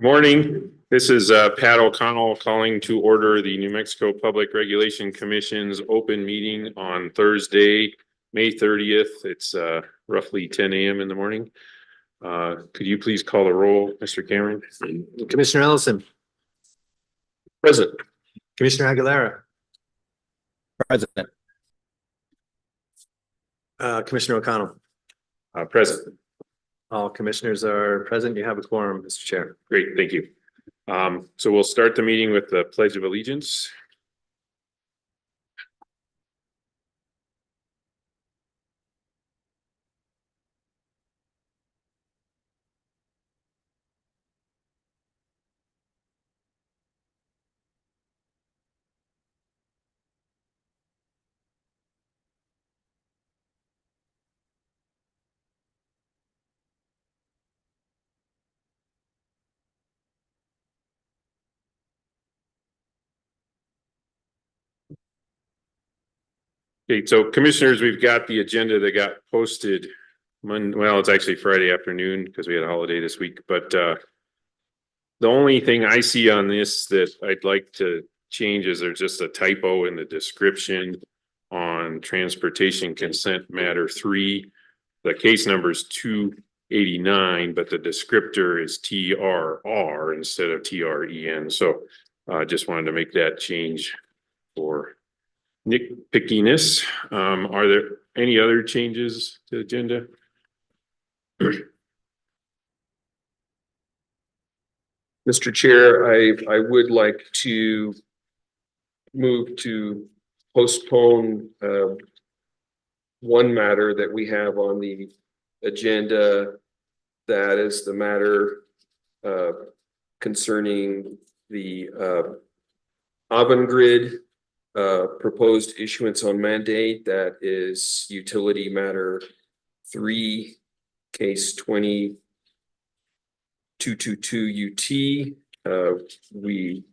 Morning. This is Pat O'Connell calling to order the New Mexico Public Regulation Commission's open meeting on Thursday, May 30th. It's roughly 10 a.m. in the morning. Could you please call the roll, Mr. Cameron? Commissioner Ellison. Present. Commissioner Aguilera. President. Commissioner O'Connell. Present. All commissioners are present. You have a quorum, Mr. Chair. Great, thank you. So we'll start the meeting with the Pledge of Allegiance. Okay, so commissioners, we've got the agenda that got posted Monday. Well, it's actually Friday afternoon because we had a holiday this week, but the only thing I see on this that I'd like to change is there's just a typo in the description on transportation consent matter 3. The case number is 289, but the descriptor is TRR instead of TREN. So I just wanted to make that change for nitpickiness. Are there any other changes to the agenda? Mr. Chair, I would like to move to postpone one matter that we have on the agenda. That is the matter concerning the Avangrid proposed issuance on mandate. That is utility matter 3, case 22222 UT. We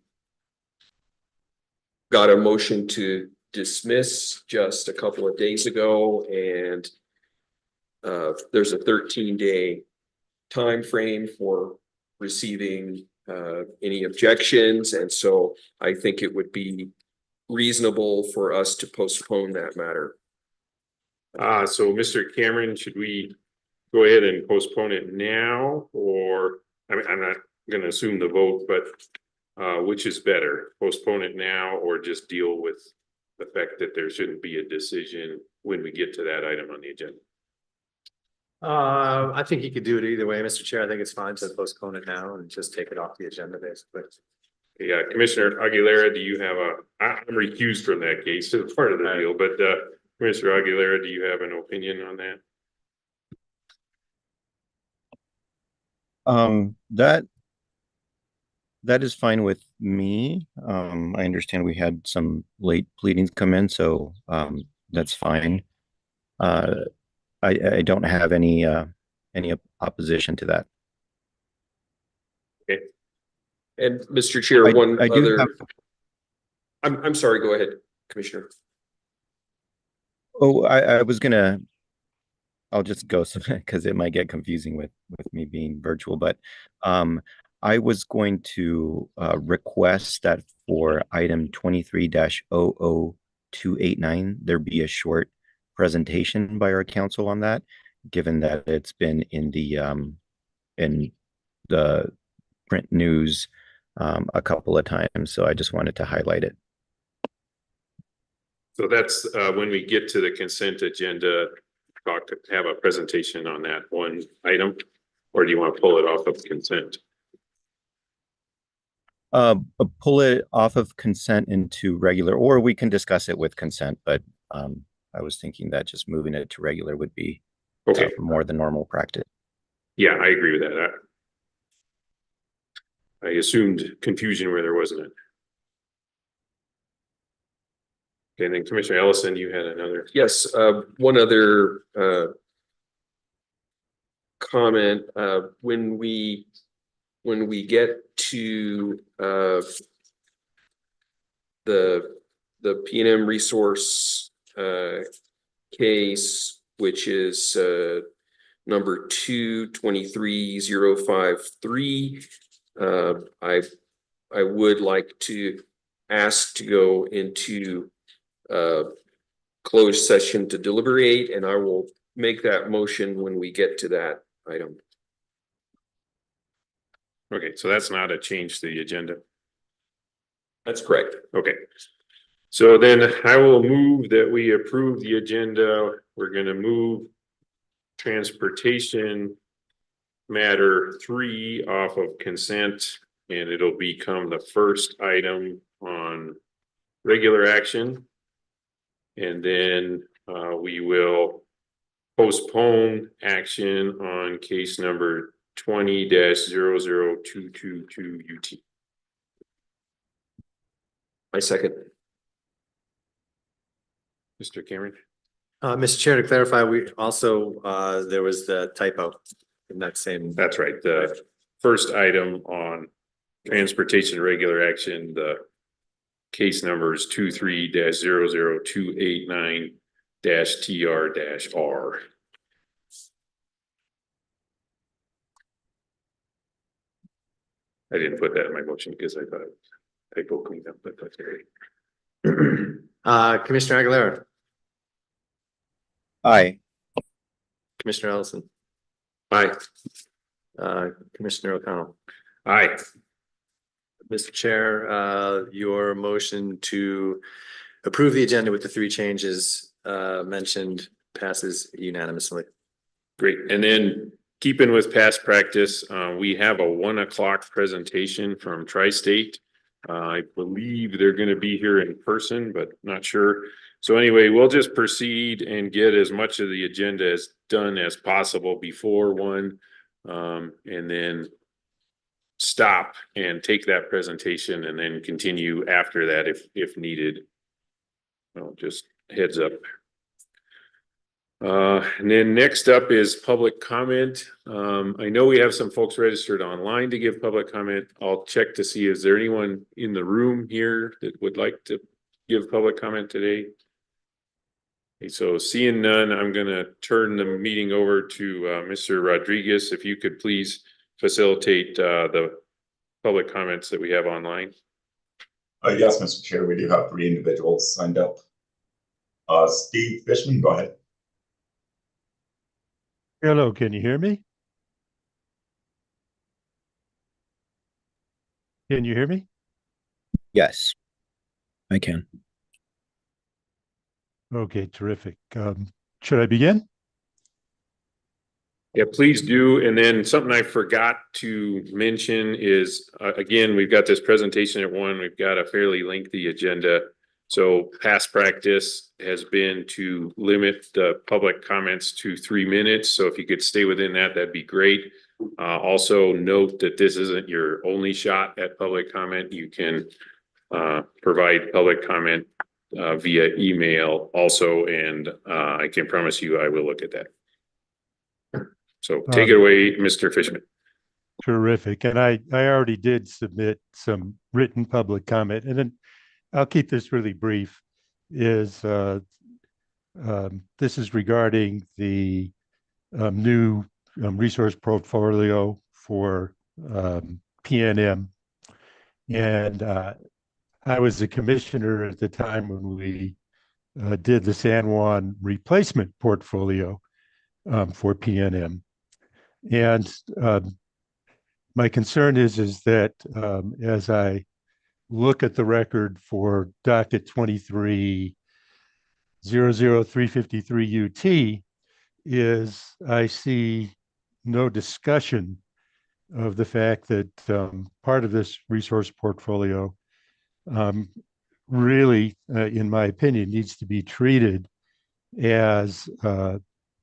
got a motion to dismiss just a couple of days ago, and there's a 13-day time frame for receiving any objections, and so I think it would be reasonable for us to postpone that matter. So Mr. Cameron, should we go ahead and postpone it now, or I mean, I'm not going to assume the vote, but which is better, postpone it now or just deal with the fact that there shouldn't be a decision when we get to that item on the agenda? I think you could do it either way, Mr. Chair. I think it's fine to postpone it now and just take it off the agenda, basically. Yeah, Commissioner Aguilera, do you have I'm recused from that case, so it's part of the deal, but Commissioner Aguilera, do you have an opinion on that? That is fine with me. I understand we had some late pleadings come in, so that's fine. I don't have any opposition to that. Okay. And Mr. Chair, I'm sorry, go ahead, Commissioner. Oh, I'll just go because it might get confusing with me being virtual, but I was going to request that for item 23-00289, there be a short presentation by our council on that, given that it's been in the print news a couple of times. So I just wanted to highlight it. So that's when we get to the consent agenda, have a presentation on that one item, or do you want to pull it off of consent? Pull it off of consent into regular, or we can discuss it with consent, but I was thinking that just moving it to regular would be okay. More than normal practice. Yeah, I agree with that. I assumed confusion where there wasn't. Okay, and then Commissioner Ellison, you had another. Yes, one other comment. When we get to the P&M resource case, which is number 223-053. I would like to ask to go into closed session to deliberate, and I will make that motion when we get to that item. Okay, so that's not a change to the agenda. That's correct. Okay. So then I will move that we approve the agenda. We're gonna move transportation matter 3 off of consent, and it'll become the first item on regular action. And then we will postpone action on case number 20-00222 UT. I second. Mr. Cameron? Mr. Chair, to clarify, we also, there was the typo in that same. That's right. The first item on transportation regular action, the case numbers 23-00289-TR-R. I didn't put that in my motion because I thought typo cleaned up, but that's great. Commissioner Aguilera, Aye. Commissioner Ellison, Aye. Commissioner O'Connell. Aye. Mr. Chair, your motion to approve the agenda with the 3 changes mentioned passes unanimously. Great. And then keeping with past practice, we have a 1 o'clock presentation from Tri-State. I believe they're going to be here in person, but not sure. So anyway, we'll just proceed and get as much of the agenda as done as possible before 1, and then stop and take that presentation and then continue after that if needed. Well, just heads up. And then next up is public comment. I know we have some folks registered online to give public comment. I'll check to see, is there anyone in the room here that would like to give public comment today? Okay, so seeing none, I'm gonna turn the meeting over to Mr. Rodriguez. If you could please facilitate the public comments that we have online. Yes, Mr. Chair, we do have 3 individuals signed up. Steve Fishman, go ahead. Hello, can you hear me? Can you hear me? Yes, I can. Okay, terrific. Should I begin? Yeah, please do. And then something I forgot to mention is, again, we've got this presentation at 1. We've got a fairly lengthy agenda. So past practice has been to limit the public comments to 3 minutes. So if you could stay within that, that'd be great. Also note that this isn't your only shot at public comment. You can provide public comment via email also, and I can promise you I will look at that. So take it away, Mr. Fishman. Terrific. And I already did submit some written public comment, and then I'll keep this really brief. This is regarding the new resource portfolio for PNM. And I was the commissioner at the time when we did the San Juan replacement portfolio for PNM. And my concern is that as I look at the record for docket 23-00353 UT, is I see no discussion of the fact that part of this resource portfolio really, in my opinion, needs to be treated as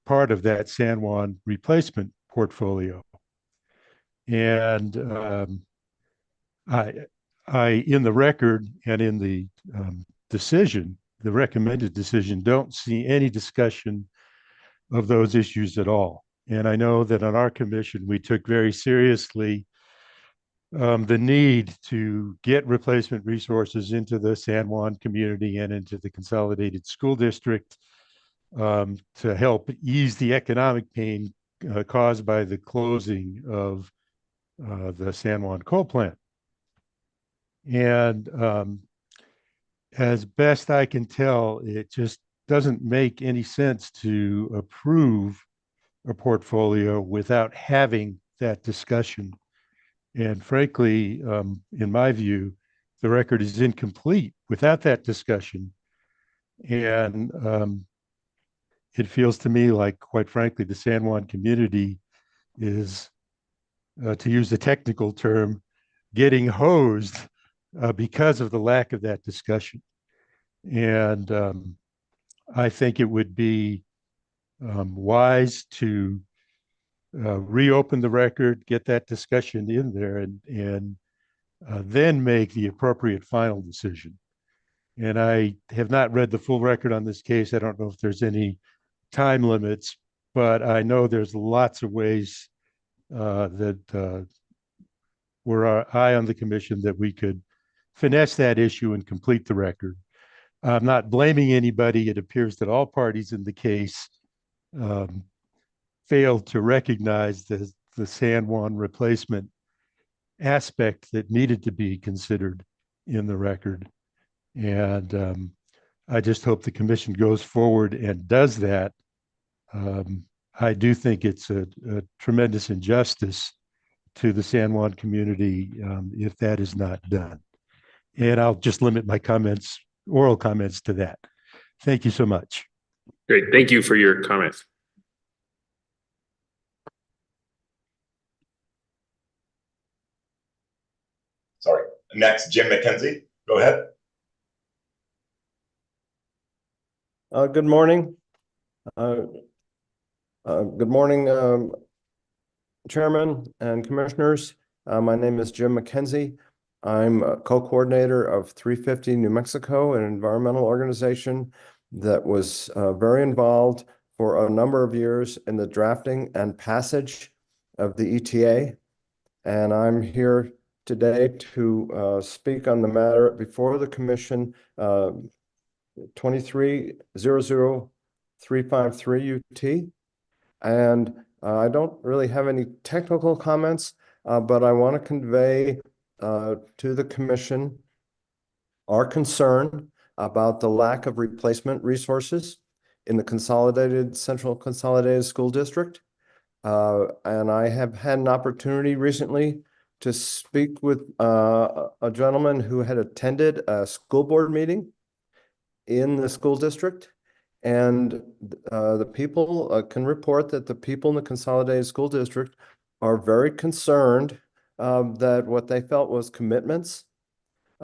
part of that San Juan replacement portfolio. And I, in the record and in the decision, the recommended decision, don't see any discussion of those issues at all. And I know that on our commission, we took very seriously the need to get replacement resources into the San Juan community and into the consolidated school district to help ease the economic pain caused by the closing of the San Juan coal plant. And as best I can tell, it just doesn't make any sense to approve a portfolio without having that discussion. And frankly, in my view, the record is incomplete without that discussion. And it feels to me like, quite frankly, the San Juan community is, to use the technical term, getting hosed because of the lack of that discussion. And I think it would be wise to reopen the record, get that discussion in there, and then make the appropriate final decision. And I have not read the full record on this case. I don't know if there's any time limits, but I know there's lots of ways that were high on the commission that we could finesse that issue and complete the record. I'm not blaming anybody. It appears that all parties in the case failed to recognize the San Juan replacement aspect that needed to be considered in the record. And I just hope the commission goes forward and does that. I do think it's a tremendous injustice to the San Juan community if that is not done. And I'll just limit my comments, oral comments, to that. Thank you so much. Great. Thank you for your comments. Sorry. Next, Jim McKenzie. Go ahead. Good morning. Good morning, Chairman and Commissioners. My name is Jim McKenzie. I'm a co-coordinator of 350 New Mexico, an environmental organization that was very involved for a number of years in the drafting and passage of the ETA. And I'm here today to speak on the matter before the Commission 23-00353 UT. And I don't really have any technical comments, but I want to convey to the Commission our concern about the lack of replacement resources in the Central Consolidated School District. And I have had an opportunity recently to speak with a gentleman who had attended a school board meeting in the school district. And the people can report that the people in the Consolidated School District are very concerned that what they felt was commitments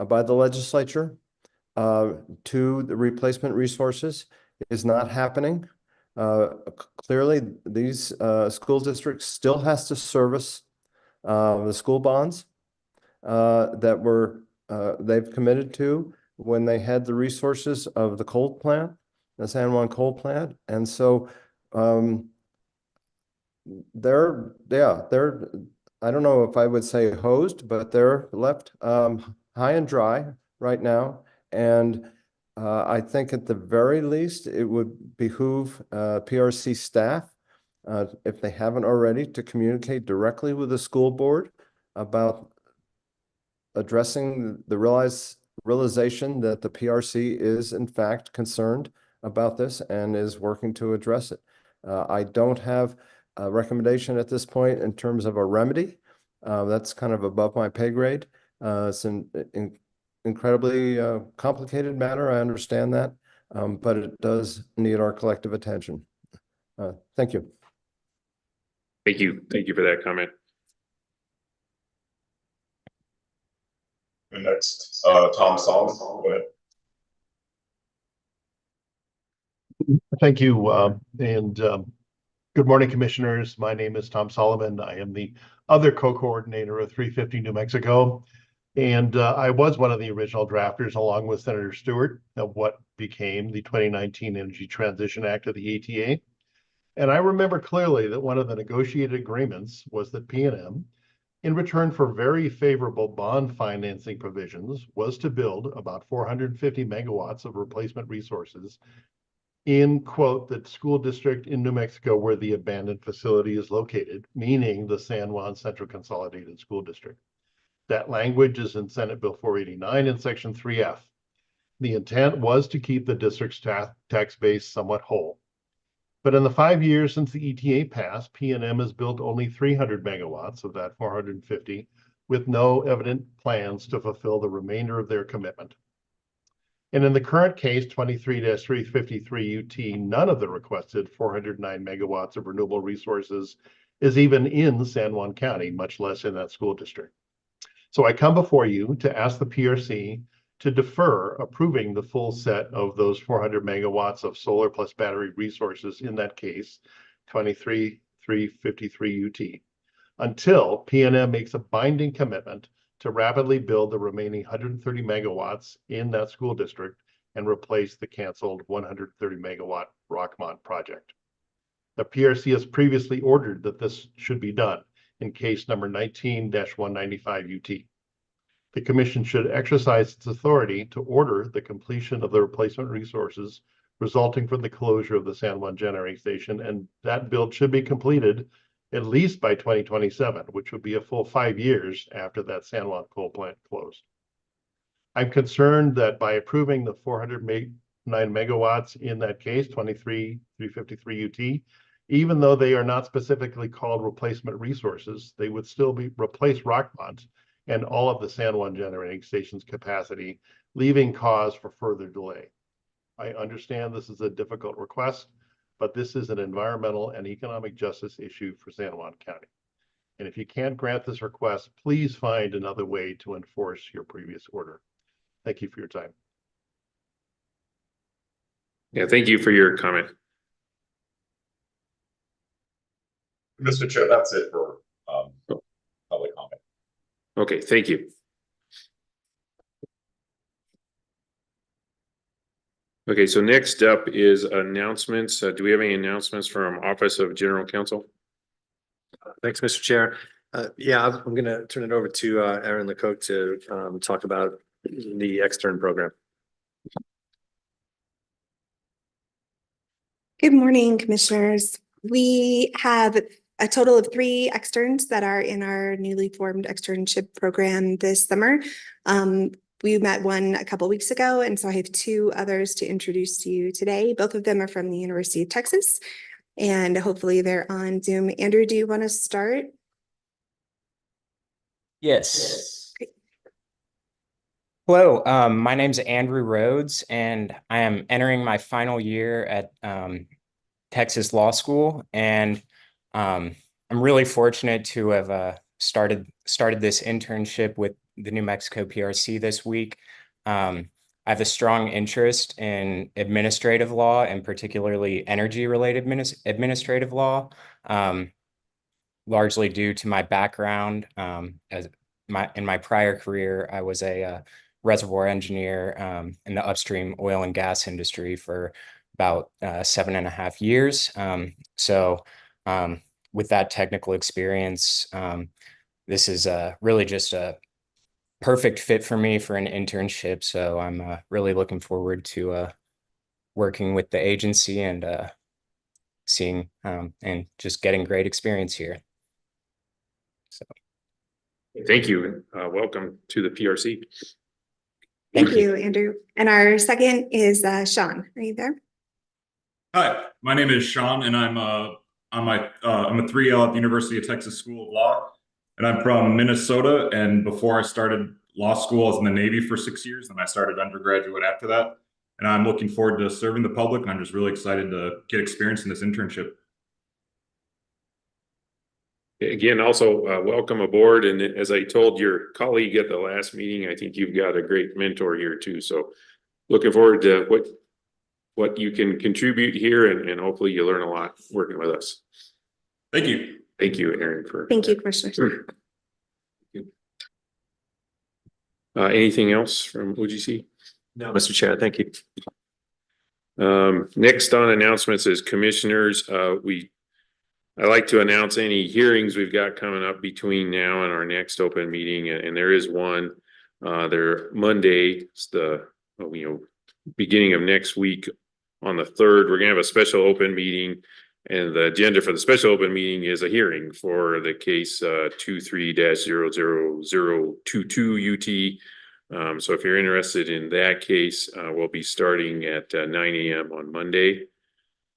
by the legislature to the replacement resources is not happening. Clearly, these school districts still has to service the school bonds that were they've committed to when they had the resources of the coal plant, the San Juan coal plant. And so they're I don't know if I would say hosed, but they're left high and dry right now. And I think at the very least, it would behoove PRC staff, if they haven't already, to communicate directly with the school board about addressing the realization that the PRC is in fact concerned about this and is working to address it. I don't have a recommendation at this point in terms of a remedy. That's kind of above my pay grade. It's an incredibly complicated matter. I understand that, but it does need our collective attention. Thank you. Thank you. Thank you for that comment. And next, Tom Solomon. Go ahead. Thank you. Good morning, commissioners. My name is Tom Solomon. I am the other co-coordinator of 350 New Mexico. And I was one of the original drafters, along with Senator Stewart, of what became the 2019 Energy Transition Act of the ATA. And I remember clearly that one of the negotiated agreements was that PNM, in return for very favorable bond financing provisions, was to build about 450 megawatts of replacement resources in quote, the school district in New Mexico where the abandoned facility is located, meaning the San Juan Central Consolidated School District. That language is in Senate Bill 489 in Section 3F. The intent was to keep the district's tax base somewhat whole. But in the 5 years since the ETA passed, PNM has built only 300 megawatts of that 450, with no evident plans to fulfill the remainder of their commitment. And in the current case, 23-353 UT, none of the requested 409 megawatts of renewable resources is even in San Juan County, much less in that school district. So I come before you to ask the PRC to defer approving the full set of those 400 megawatts of solar plus battery resources in that case, 23-353 UT, until PNM makes a binding commitment to rapidly build the remaining 130 megawatts in that school district and replace the canceled 130 megawatt Rockmont project. The PRC has previously ordered that this should be done in case number 19-195 UT. The commission should exercise its authority to order the completion of the replacement resources resulting from the closure of the San Juan Generating Station, and that build should be completed at least by 2027, which would be a full 5 years after that San Juan coal plant closed. I'm concerned that by approving the 409 megawatts in that case, 23-353 UT, even though they are not specifically called replacement resources, they would still replace Rockmont and all of the San Juan Generating Station's capacity, leaving cause for further delay. I understand this is a difficult request, but this is an environmental and economic justice issue for San Juan County. And if you can't grant this request, please find another way to enforce your previous order. Thank you for your time. Yeah, thank you for your comment. Mr. Chair, that's it for public comment. Okay, thank you. Okay, so next up is announcements. Do we have any announcements from Office of General Counsel? Thanks, Mr. Chair. Yeah, I'm going to turn it over to Aaron Lecoq to talk about the extern program. Good morning, commissioners. We have a total of 3 externs that are in our newly formed externship program this summer. We met one a couple weeks ago, and so I have 2 others to introduce to you today. Both of them are from the University of Texas, and hopefully they're on Zoom. Andrew, do you want to start? Yes. Great. Hello, my name is Andrew Rhodes, and I am entering my final year at Texas Law School, and I'm really fortunate to have started this internship with the New Mexico PRC this week. I have a strong interest in administrative law, and particularly energy-related administrative law, largely due to my background. In my prior career, I was a reservoir engineer in the upstream oil and gas industry for about 7.5 years. With that technical experience, this is really just a perfect fit for me for an internship. So I'm really looking forward to working with the agency and seeing and just getting great experience here. So. Thank you. Welcome to the PRC. Thank you, Andrew. And our second is Sean. Are you there? Hi, my name is Sean, and I'm a 3L at the University of Texas School of Law, and I'm from Minnesota. And before I started law school, I was in the Navy for 6 years, and I started undergraduate after that. And I'm looking forward to serving the public, and I'm just really excited to get experience in this internship. Again, also welcome aboard. And as I told your colleague at the last meeting, I think you've got a great mentor here too. So looking forward to what you can contribute here, and hopefully you learn a lot working with us. Thank you. Thank you, Aaron. Thank you, Commissioner. Anything else from OGC? No, Mr. Chair, thank you. Next on announcements is commissioners. I like to announce any hearings we've got coming up between now and our next open meeting, and there is one. They're Monday. It's the beginning of next week on the 3rd, we're gonna have a special open meeting. And the agenda for the special open meeting is a hearing for the case 23-00022 UT. So if you're interested in that case, we'll be starting at 9 a.m. on Monday.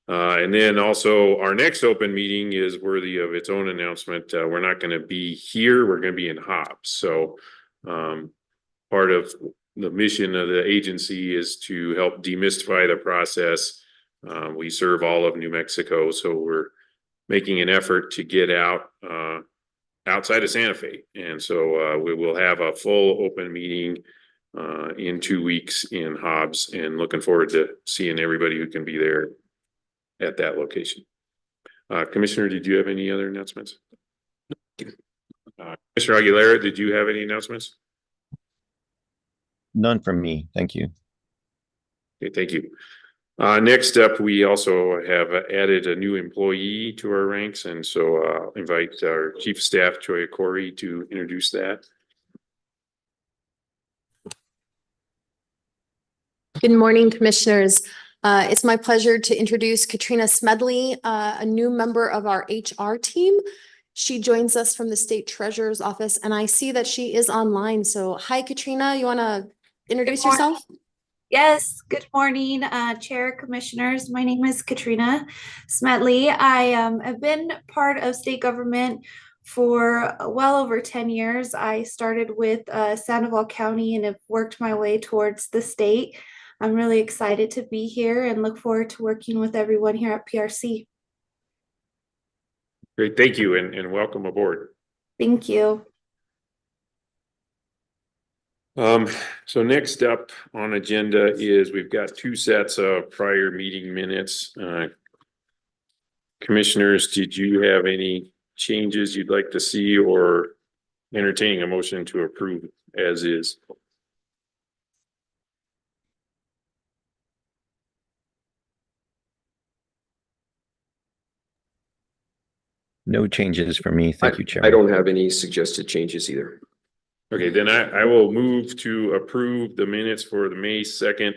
And then also our next open meeting is worthy of its own announcement. We're not going to be here. We're going to be in Hobbs. So part of the mission of the agency is to help demystify the process. We serve all of New Mexico, so we're making an effort to get out outside of Santa Fe. And so we will have a full open meeting in 2 weeks in Hobbs, and looking forward to seeing everybody who can be there at that location. Commissioner, did you have any other announcements? Commissioner Aguilera, did you have any announcements? None from me. Thank you. Okay, thank you. Next up, we also have added a new employee to our ranks, and so invite our Chief of Staff, Joya Corey, to introduce that. Good morning, Commissioners. It's my pleasure to introduce Katrina Smedley, a new member of our HR team. She joins us from the State Treasurer's Office, and I see that she is online. So hi, Katrina, you want to introduce yourself? Yes, good morning, Chair, Commissioners. My name is Katrina Smedley. I have been part of state government for well over 10 years. I started with Sandoval County and have worked my way towards the state. I'm really excited to be here and look forward to working with everyone here at PRC. Great, thank you, and welcome aboard. Thank you. So next up on agenda is we've got 2 sets of prior meeting minutes. Commissioners, did you have any changes you'd like to see, or entertaining a motion to approve as is? No changes for me. Thank you, Chair. I don't have any suggested changes either. Okay, then I will move to approve the minutes for the May 2nd,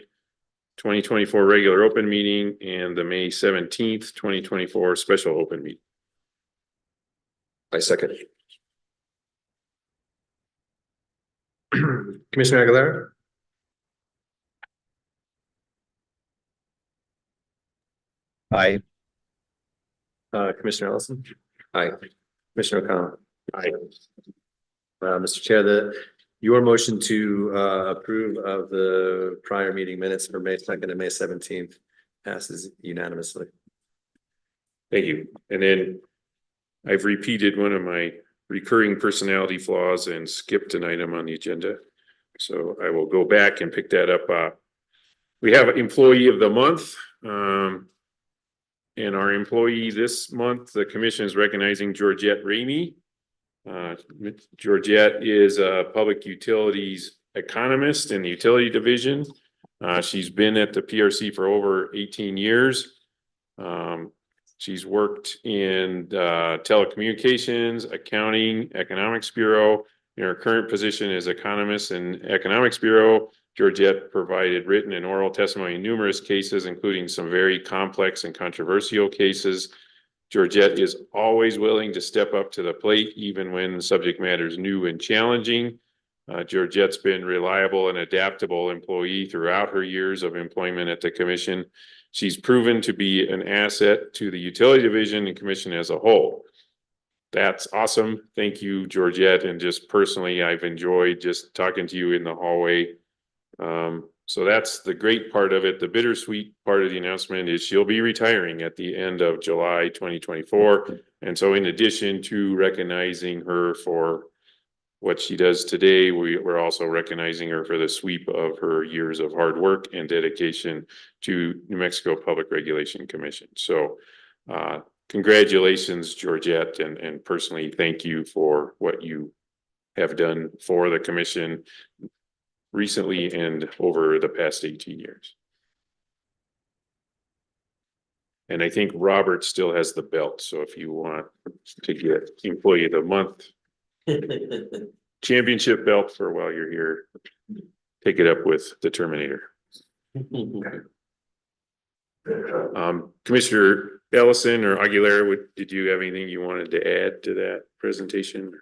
2024 regular open meeting and the May 17th, 2024 special open meeting. I second. Commissioner Aguilera? Aye. Commissioner Ellison? Aye. Commissioner O'Connell? Aye. Mr. Chair, your motion to approve of the prior meeting minutes for May 2nd and May 17th passes unanimously. Thank you. And then I've repeated one of my recurring personality flaws and skipped an item on the agenda. So I will go back and pick that up. We have Employee of the Month. And our employee this month, the commission is recognizing Georgette Ramey. Georgette is a public utilities economist in the utility division. She's been at the PRC for over 18 years. She's worked in telecommunications, accounting, economics bureau. In her current position as economist in economics bureau, Georgette provided written and oral testimony in numerous cases, including some very complex and controversial cases. Georgette is always willing to step up to the plate, even when the subject matter is new and challenging. Georgette's been reliable and adaptable employee throughout her years of employment at the commission. She's proven to be an asset to the utility division and commission as a whole. That's awesome. Thank you, Georgette. And just personally, I've enjoyed just talking to you in the hallway. So that's the great part of it. The bittersweet part of the announcement is she'll be retiring at the end of July 2024. And so in addition to recognizing her for what she does today, we're also recognizing her for the sweep of her years of hard work and dedication to New Mexico Public Regulation Commission. So congratulations, Georgette, and personally thank you for what you have done for the commission recently and over the past 18 years. And I think Robert still has the belt. So if you want to get Employee of the Month championship belt for while you're here, take it up with the Terminator. Commissioner Ellison or Aguilera, did you have anything you wanted to add to that presentation?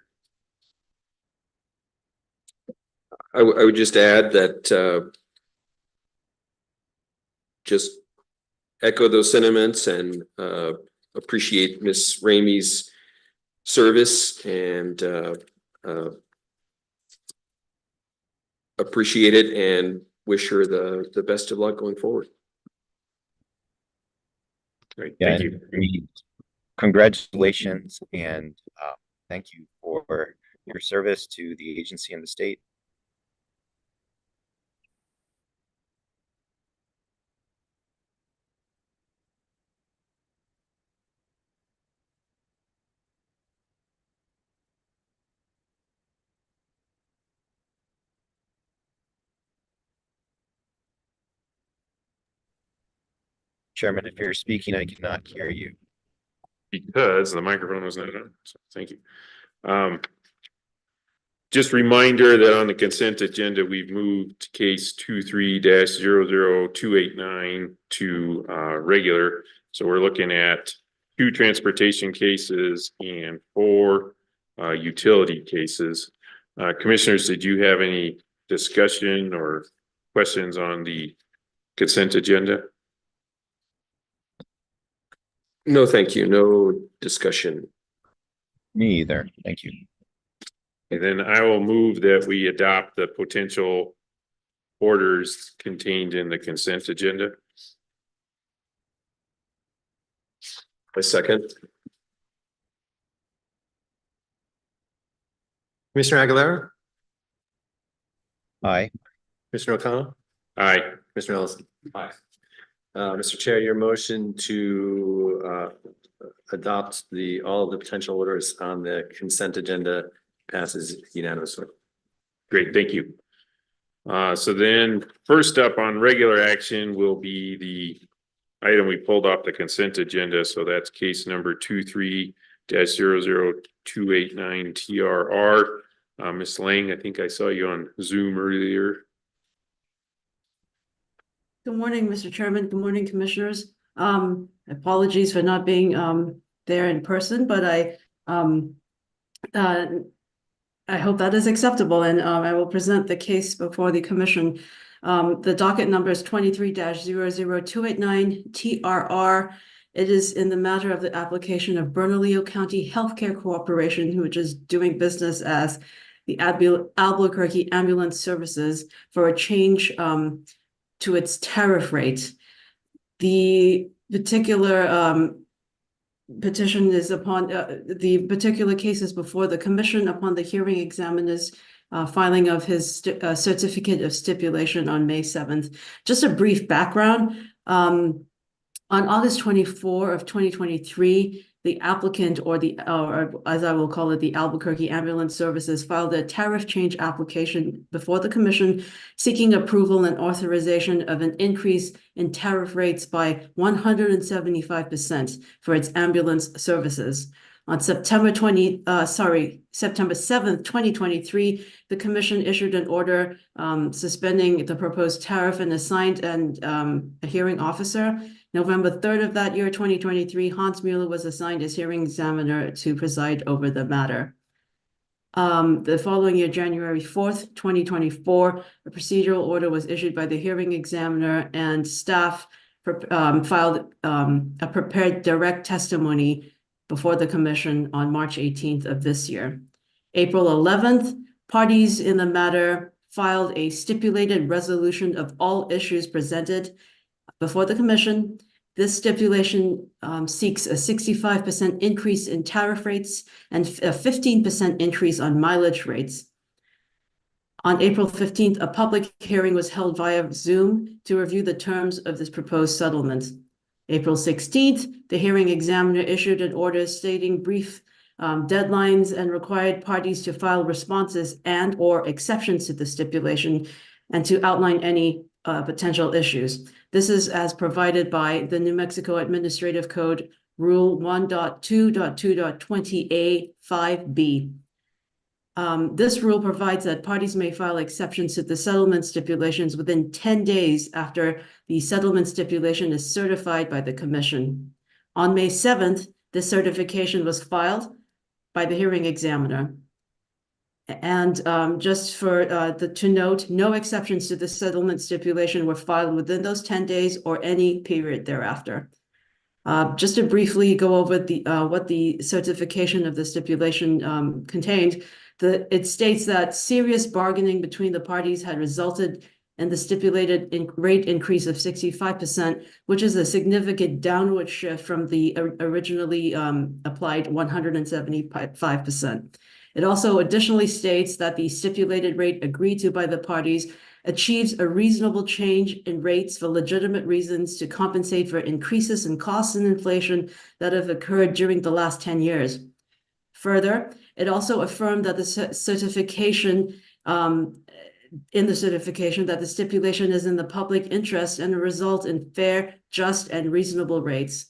I would just add that just echo those sentiments and appreciate Ms. Ramey's service and appreciate it and wish her the best of luck going forward. Great, Yeah, thank you. Congratulations and thank you for your service to the agency and the state. Chairman, if you're speaking, I cannot hear you. Because the microphone was not on, so thank you. Just reminder that on the consent agenda, we've moved case 23-00289 to regular. So we're looking at 2 transportation cases and 4 utility cases. Commissioners, did you have any discussion or questions on the consent agenda? No, thank you. No discussion. Me either. Thank you. And then I will move that we adopt the potential orders contained in the consent agenda. A second. Commissioner Aguilera, Aye. Commissioner O'Connell, Aye. Commissioner Ellison. Aye. Mr. Chair, your motion to adopt all of the potential orders on the consent agenda passes unanimously. Great, thank you. So then first up on regular action will be the item we pulled off the consent agenda. So that's case number 23-00289 TRR. Ms. Lang, I think I saw you on Zoom earlier. Good morning, Mr. Chairman. Good morning, Commissioners. Apologies for not being there in person, but I hope that is acceptable, and I will present the case before the Commission. The docket number is 23-00289 TRR. It is in the matter of the application of Bernalillo County Healthcare Corporation, which is doing business as the Albuquerque Ambulance Services, for a change to its tariff rate. The particular petition is upon the particular case is before the Commission upon the hearing examiner's filing of his certificate of stipulation on May 7th. Just a brief background. On August 24 of 2023, the applicant, or as I will call it, the Albuquerque Ambulance Services, filed a tariff change application before the Commission seeking approval and authorization of an increase in tariff rates by 175% for its ambulance services. On September 7th, 2023, the Commission issued an order suspending the proposed tariff and assigned a hearing officer. November 3rd of that year, 2023, Hans Mueller was assigned as hearing examiner to preside over the matter. The following year, January 4th, 2024, a procedural order was issued by the hearing examiner, and staff filed a prepared direct testimony before the Commission on March 18th of this year. April 11th, parties in the matter filed a stipulated resolution of all issues presented before the Commission. This stipulation seeks a 65% increase in tariff rates and a 15% increase on mileage rates. On April 15th, a public hearing was held via Zoom to review the terms of this proposed settlement. April 16th, the hearing examiner issued an order stating brief deadlines and required parties to file responses and/or exceptions to the stipulation and to outline any potential issues. This is as provided by the New Mexico Administrative Code Rule 1.2.2.20A 5B. This rule provides that parties may file exceptions to the settlement stipulations within 10 days after the settlement stipulation is certified by the commission. On May 7th, this certification was filed by the hearing examiner. And just for to note, no exceptions to the settlement stipulation were filed within those 10 days or any period thereafter. Just to briefly go over the what the certification of the stipulation contained, it states that serious bargaining between the parties had resulted in the stipulated rate increase of 65%, which is a significant downward shift from the originally applied 175%. It also additionally states that the stipulated rate agreed to by the parties achieves a reasonable change in rates for legitimate reasons to compensate for increases in costs and inflation that have occurred during the last 10 years. Further, it also affirmed that the certification that the stipulation is in the public interest and result in fair, just, and reasonable rates.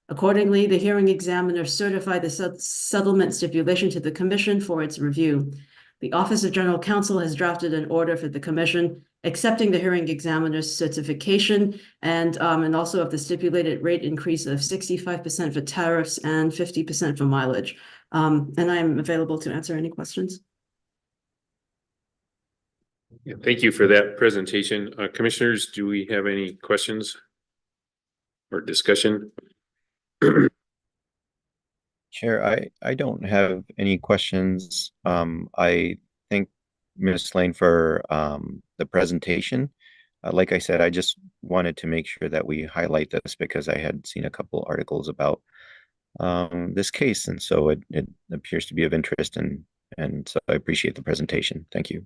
Accordingly, the hearing examiner certified the settlement stipulation to the commission for its review. The Office of General Counsel has drafted an order for the commission accepting the hearing examiner's certification and also of the stipulated rate increase of 65% for tariffs and 50% for mileage. And I'm available to answer any questions. Thank you for that presentation. Commissioners, do we have any questions or discussion? Chair, I don't have any questions. I thank Ms. Lane for the presentation. Like I said, I just wanted to make sure that we highlight this because I had seen a couple articles about this case, and so it appears to be of interest, and so I appreciate the presentation. Thank you.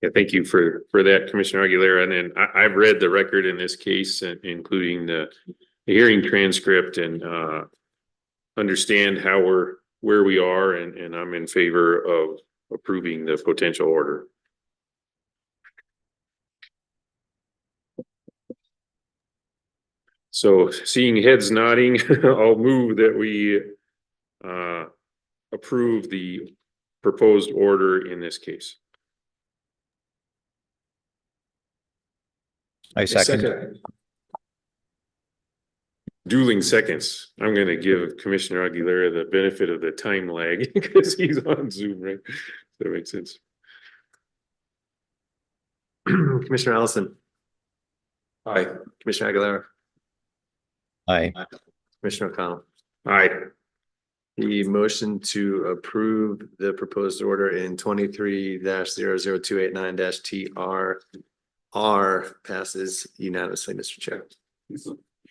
Yeah, thank you for that, Commissioner Aguilera. And then I've read the record in this case, including the hearing transcript, and understand where we are, and I'm in favor of approving the potential order. So seeing heads nodding, I'll move that we approve the proposed order in this case. I second. Dueling seconds. I'm going to give Commissioner Aguilera the benefit of the time lag because he's on Zoom, right? That makes sense. Commissioner Allison. Aye. Commissioner Aguilera. Aye. Commissioner O'Connell. Aye. The motion to approve the proposed order in 23-00289-TRR passes unanimously, Mr. Chair.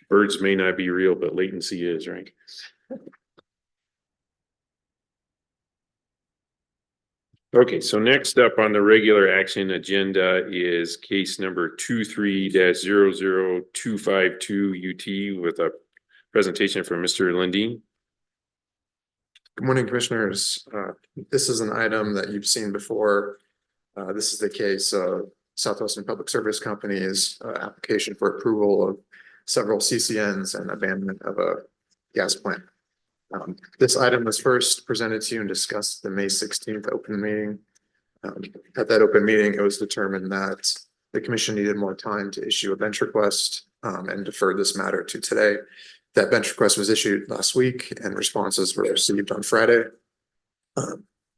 Birds may not be real, but latency is, right? Okay, so next up on the regular action agenda is case number 23-00252 UT with a presentation from Mr. Lundin. Good morning, Commissioners. This is an item that you've seen before. This is the case of Southwestern Public Service Company's application for approval of several CCNs and abandonment of a gas plant. This item was first presented to you and discussed the May 16th open meeting. At that open meeting, it was determined that the commission needed more time to issue a bench request and deferred this matter to today. That bench request was issued last week and responses were received on Friday.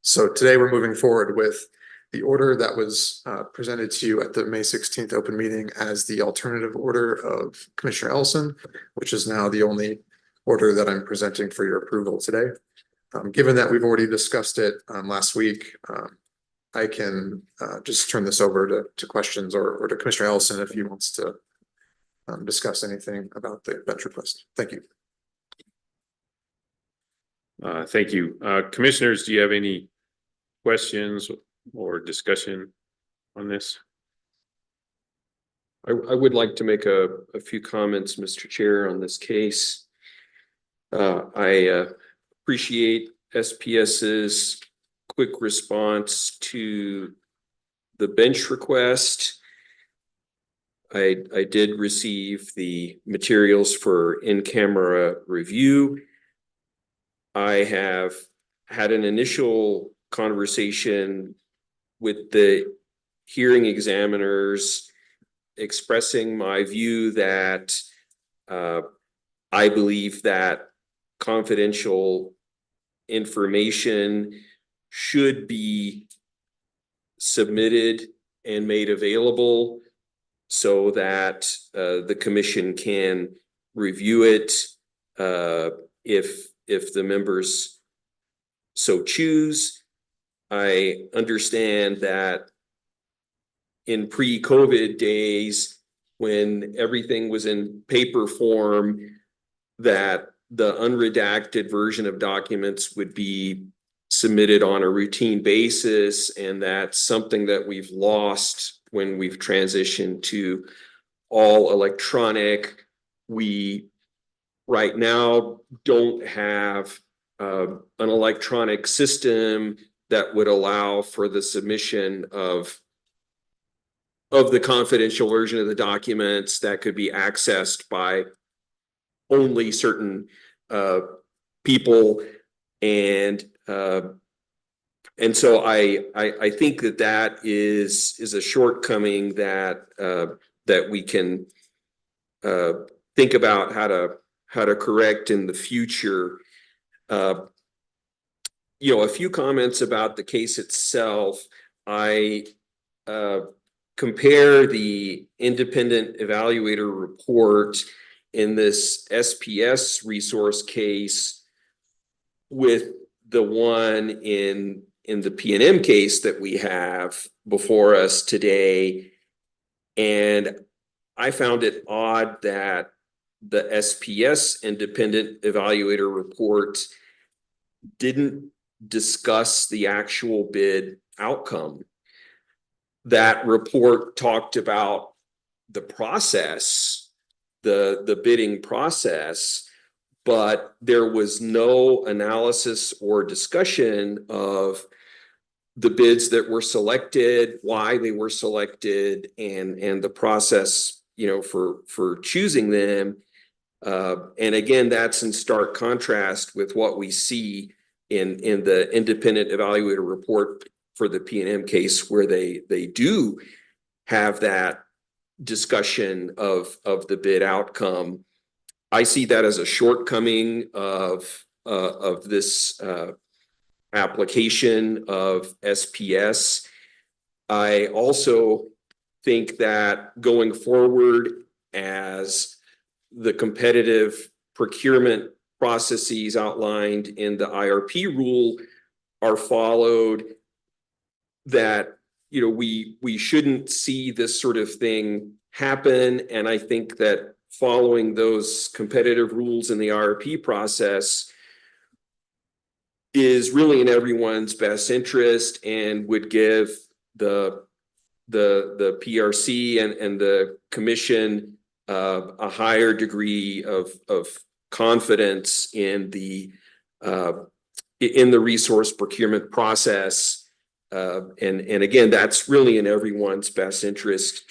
So today we're moving forward with the order that was presented to you at the May 16th open meeting as the alternative order of Commissioner Ellison, which is now the only order that I'm presenting for your approval today. Given that we've already discussed it last week, I can just turn this over to questions or to Commissioner Ellison if he wants to discuss anything about the bench request. Thank you. Thank you. Commissioners, do you have any questions or discussion on this? I would like to make a few comments, Mr. Chair, on this case. I appreciate SPS's quick response to the bench request. I did receive the materials for in-camera review. I have had an initial conversation with the hearing examiners expressing my view that I believe that confidential information should be submitted and made available so that the commission can review it if the members so choose. I understand that in pre-COVID days, when everything was in paper form, that the unredacted version of documents would be submitted on a routine basis, and that's something that we've lost when we've transitioned to all electronic. We right now don't have an electronic system that would allow for the submission of the confidential version of the documents that could be accessed by only certain people. And so I think that is a shortcoming that that we can think about how to correct in the future. A few comments about the case itself. I compare the independent evaluator report in this SPS resource case with the one in the PNM case that we have before us today. And I found it odd that the SPS independent evaluator report didn't discuss the actual bid outcome. That report talked about the process, the bidding process, but there was no analysis or discussion of the bids that were selected, why they were selected, and the process, for choosing them. And again, that's in stark contrast with what we see in the independent evaluator report for the P&M case, where they do have that discussion of the bid outcome. I see that as a shortcoming of this application of SPS. I also think that going forward, as the competitive procurement processes outlined in the IRP rule are followed, that we shouldn't see this sort of thing happen. And I think that following those competitive rules in the IRP process is really in everyone's best interest and would give the PRC and the commission a higher degree of confidence in the resource procurement process. And again, that's really in everyone's best interest.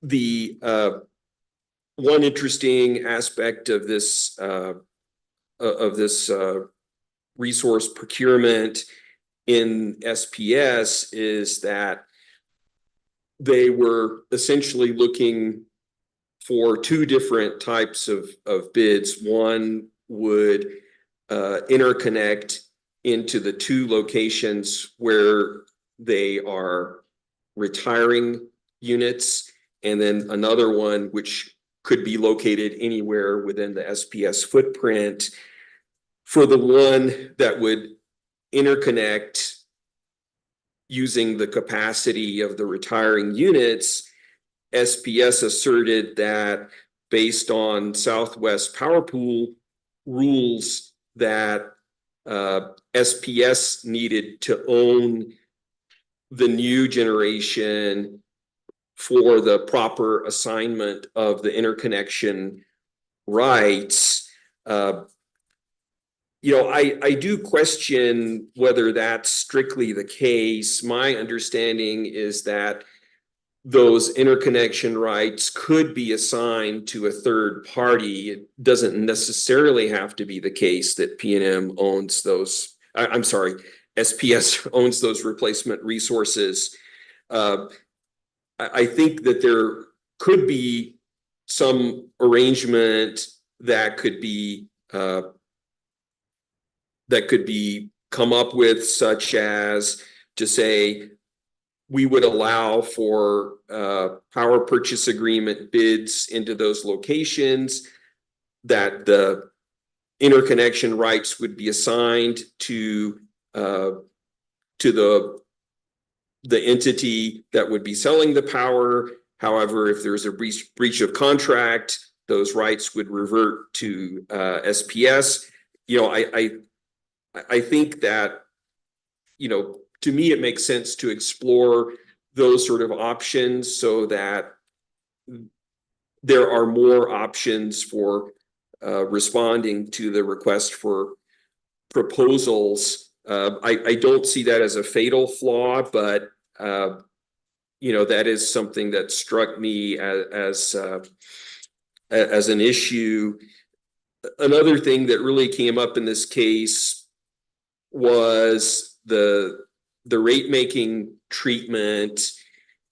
The one interesting aspect of this resource procurement in SPS is that they were essentially looking for two different types of bids. One would interconnect into the two locations where they are retiring units, and then another one which could be located anywhere within the SPS footprint. For the one that would interconnect using the capacity of the retiring units, SPS asserted that based on Southwest Power Pool rules that SPS needed to own the new generation for the proper assignment of the interconnection rights. I do question whether that's strictly the case. My understanding is that those interconnection rights could be assigned to a third party. It doesn't necessarily have to be the case that P&M owns those. I'm sorry, SPS owns those replacement resources. I think that there could be some arrangement that could be come up with, such as to say we would allow for power purchase agreement bids into those locations, that the interconnection rights would be assigned to the entity that would be selling the power. However, if there's a breach of contract, those rights would revert to SPS. You know, I think that, you know, to me, it makes sense to explore those sort of options so that there are more options for responding to the request for proposals. I don't see that as a fatal flaw, but you know, that is something that struck me as an issue. Another thing that really came up in this case was the rate making treatment.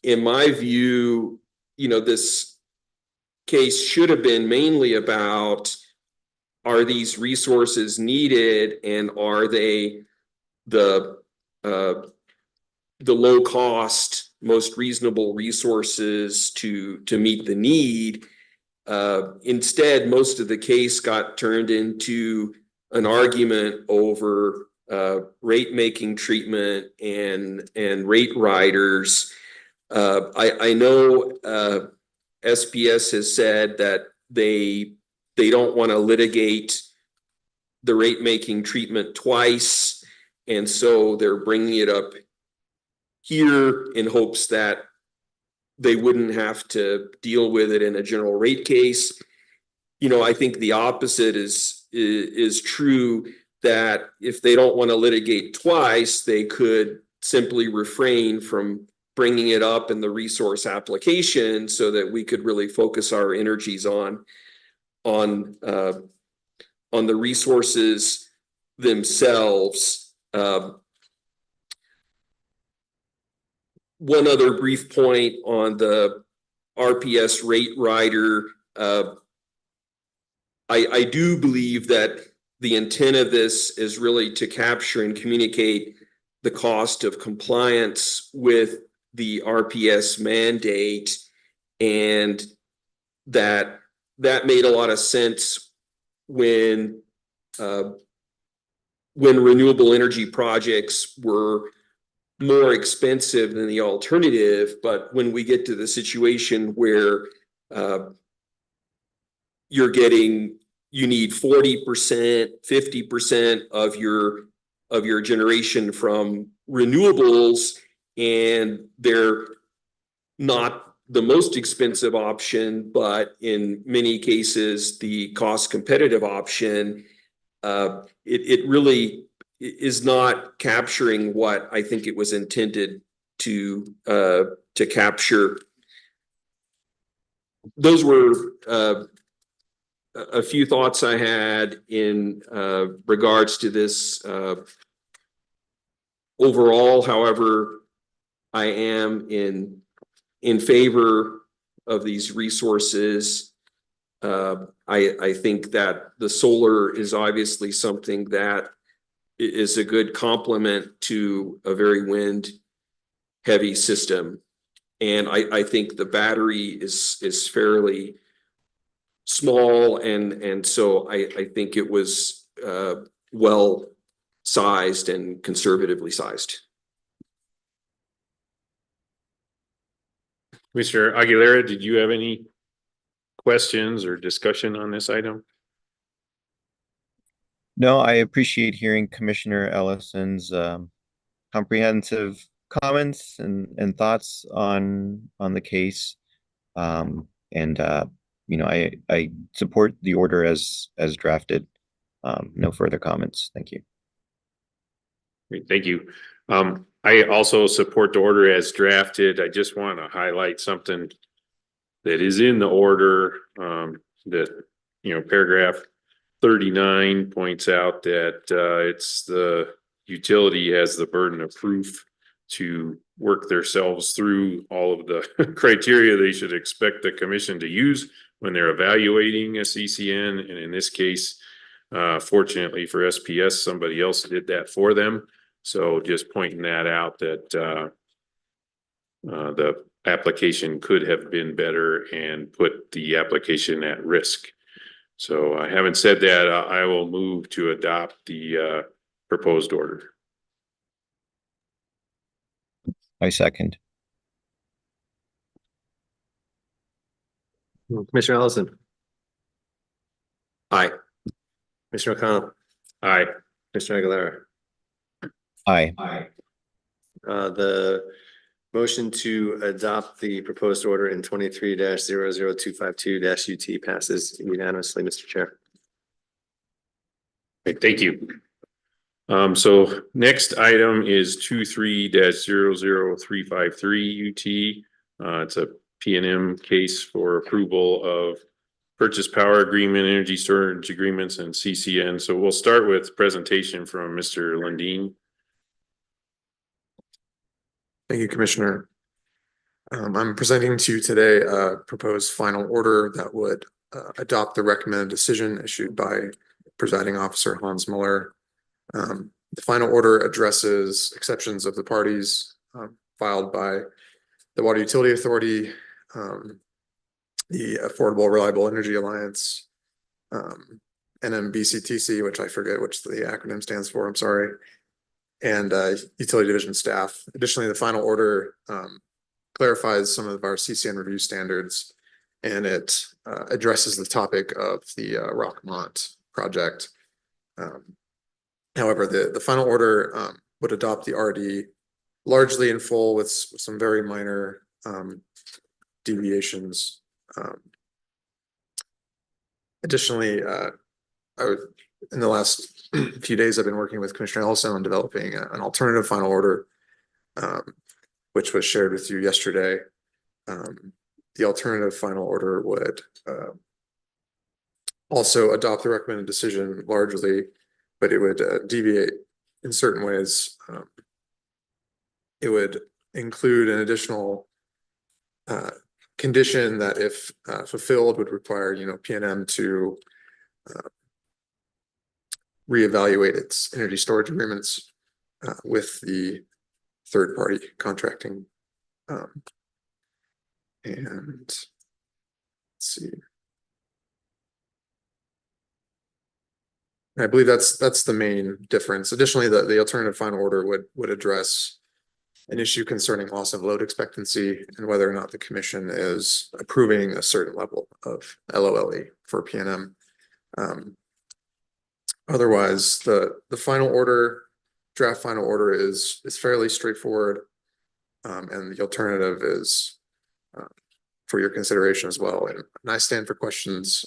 In my view, you know, this case should have been mainly about, are these resources needed, and are they the low cost, most reasonable resources to meet the need. Instead, most of the case got turned into an argument over rate making treatment and rate riders. I know SPS has said that they don't want to litigate the rate making treatment twice, and so they're bringing it up here in hopes that they wouldn't have to deal with it in a general rate case. You know, I think the opposite is true, that if they don't want to litigate twice, they could simply refrain from bringing it up in the resource application so that we could really focus our energies on the resources themselves. One other brief point on the RPS rate rider. I do believe that the intent of this is really to capture and communicate the cost of compliance with the RPS mandate, and that made a lot of sense when renewable energy projects were more expensive than the alternative. But when we get to the situation where you need 40%, 50% of your generation from renewables, and they're not the most expensive option, but in many cases the cost competitive option, it really is not capturing what I think it was intended to capture. Those were a few thoughts I had in regards to this. Overall, however, I am in favor of these resources. I think that the solar is obviously something that is a good complement to a very wind heavy system. And I think the battery is fairly small, and so I think it was well sized and conservatively sized. Mr. Aguilera, did you have any questions or discussion on this item? No, I appreciate hearing Commissioner Ellison's comprehensive comments and thoughts on the case. You know, I support the order as drafted. No further comments. Thank you. Great, thank you. I also support the order as drafted. I just want to highlight something that is in the order, that, paragraph 39 points out that, it's the utility has the burden of proof to work themselves through all of the criteria they should expect the commission to use when they're evaluating a CCN. And in this case, fortunately for SPS, somebody else did that for them. So just pointing that out that, the application could have been better and put the application at risk. So having said that, I will move to adopt the proposed order. I second. Commissioner Ellison. Aye. Commissioner O'Connell. Aye. Commissioner Aguilera. Aye. The motion to adopt the proposed order in 23-00252 UT passes unanimously, Mr. Chair. Great, thank you. So next item is 23-00353 UT. It's a P&M case for approval of purchase power agreement, energy storage agreements, and CCN. So we'll start with presentation from Mr. Lundeen. Thank you, Commissioner. I'm presenting to you today a proposed final order that would adopt the recommended decision issued by presiding officer Hans Muller. The final order addresses exceptions of the parties filed by the Water Utility Authority, the Affordable Reliable Energy Alliance, NMPRC, which I forget which the acronym stands for, I'm sorry, and Utility Division staff. Additionally, the final order clarifies some of our CCN review standards, and it addresses the topic of the Rockmont project. However, the final order would adopt the RD largely in full with some very minor deviations. Additionally, in the last few days, I've been working with Commissioner Ellison on developing an alternative final order, which was shared with you yesterday. The alternative final order would also adopt the recommended decision largely, but it would deviate in certain ways. It would include an additional condition that, if fulfilled, would require PNM to reevaluate its energy storage agreements with the third-party contracting. And let's see. I believe that's the main difference. Additionally, the alternative final order would address an issue concerning loss of load expectancy and whether or not the commission is approving a certain level of LOLE for PNM. Otherwise, the final order, draft final order is fairly straightforward, and the alternative is for your consideration as well. And I stand for questions,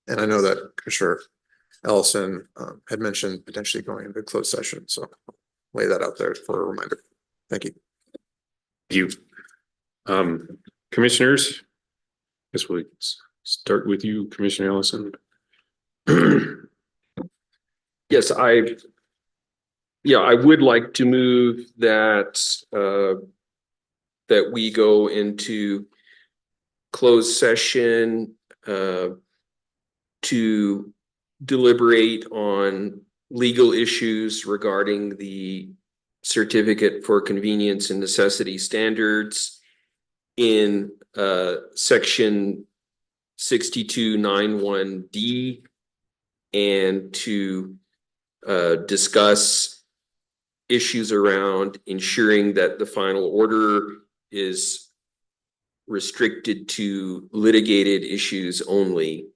and I know that Commissioner Ellison had mentioned potentially going into closed session, so I'll lay that out there for a reminder. Thank you. Thank you. Commissioners, I guess we'll start with you, Commissioner Ellison. Yes, I would like to move that that we go into closed session to deliberate on legal issues regarding the certificate for convenience and necessity standards in section 6291D, and to discuss issues around ensuring that the final order is restricted to litigated issues only.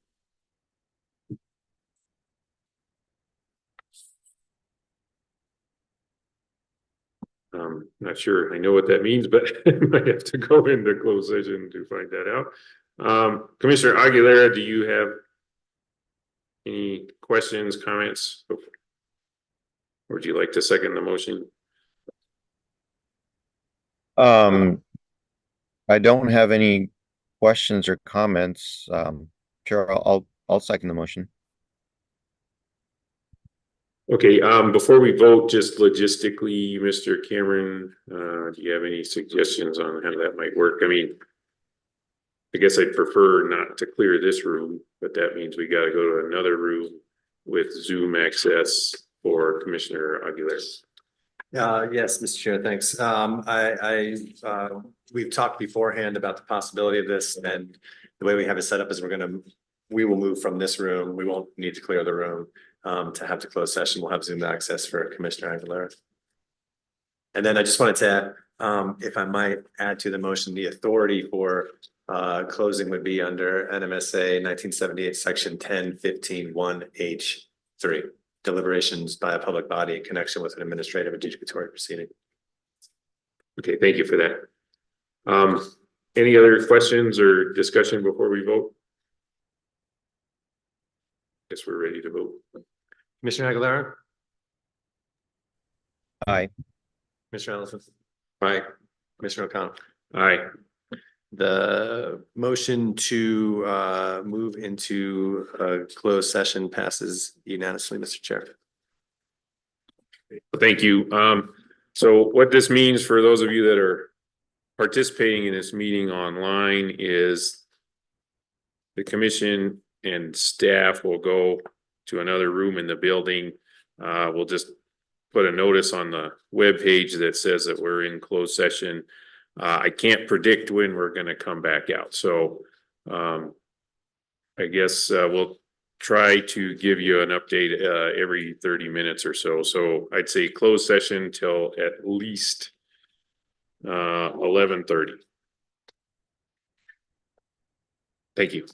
Not sure I know what that means, but I might have to go into closed session to find that out. Commissioner Aguilera, do you have any questions, comments? Or would you like to second the motion? I don't have any questions or comments. Sure, I'll second the motion. Okay, before we vote, just logistically, Mr. Cameron, do you have any suggestions on how that might work? I mean, I guess I'd prefer not to clear this room, but that means we gotta go to another room with Zoom access for Commissioner Aguilar. Yes, Mr. Chair, thanks. We've talked beforehand about the possibility of this, and the way we have it set up is we will move from this room. We won't need to clear the room to have the closed session. We'll have Zoom access for Commissioner Aguilera. And then I just wanted to, if I might add to the motion, the authority for closing would be under NMSA 1978, section 10-15-1H3. Deliberations by a public body in connection with an administrative adjudicatory proceeding. Okay, thank you for that. Any other questions or discussion before we vote? Guess we're ready to vote. Commissioner Aguilera? Aye. Commissioner Ellison? Aye. Commissioner O'Connell? Aye. The motion to move into a closed session passes unanimously, Mr. Chair. Thank you. So what this means for those of you that are participating in this meeting online is the commission and staff will go to another room in the building. We'll just put a notice on the webpage that says that we're in closed session. I can't predict when we're going to come back out. So I guess we'll try to give you an update every 30 minutes or so. So I'd say closed session till at least 11:30. Thank you.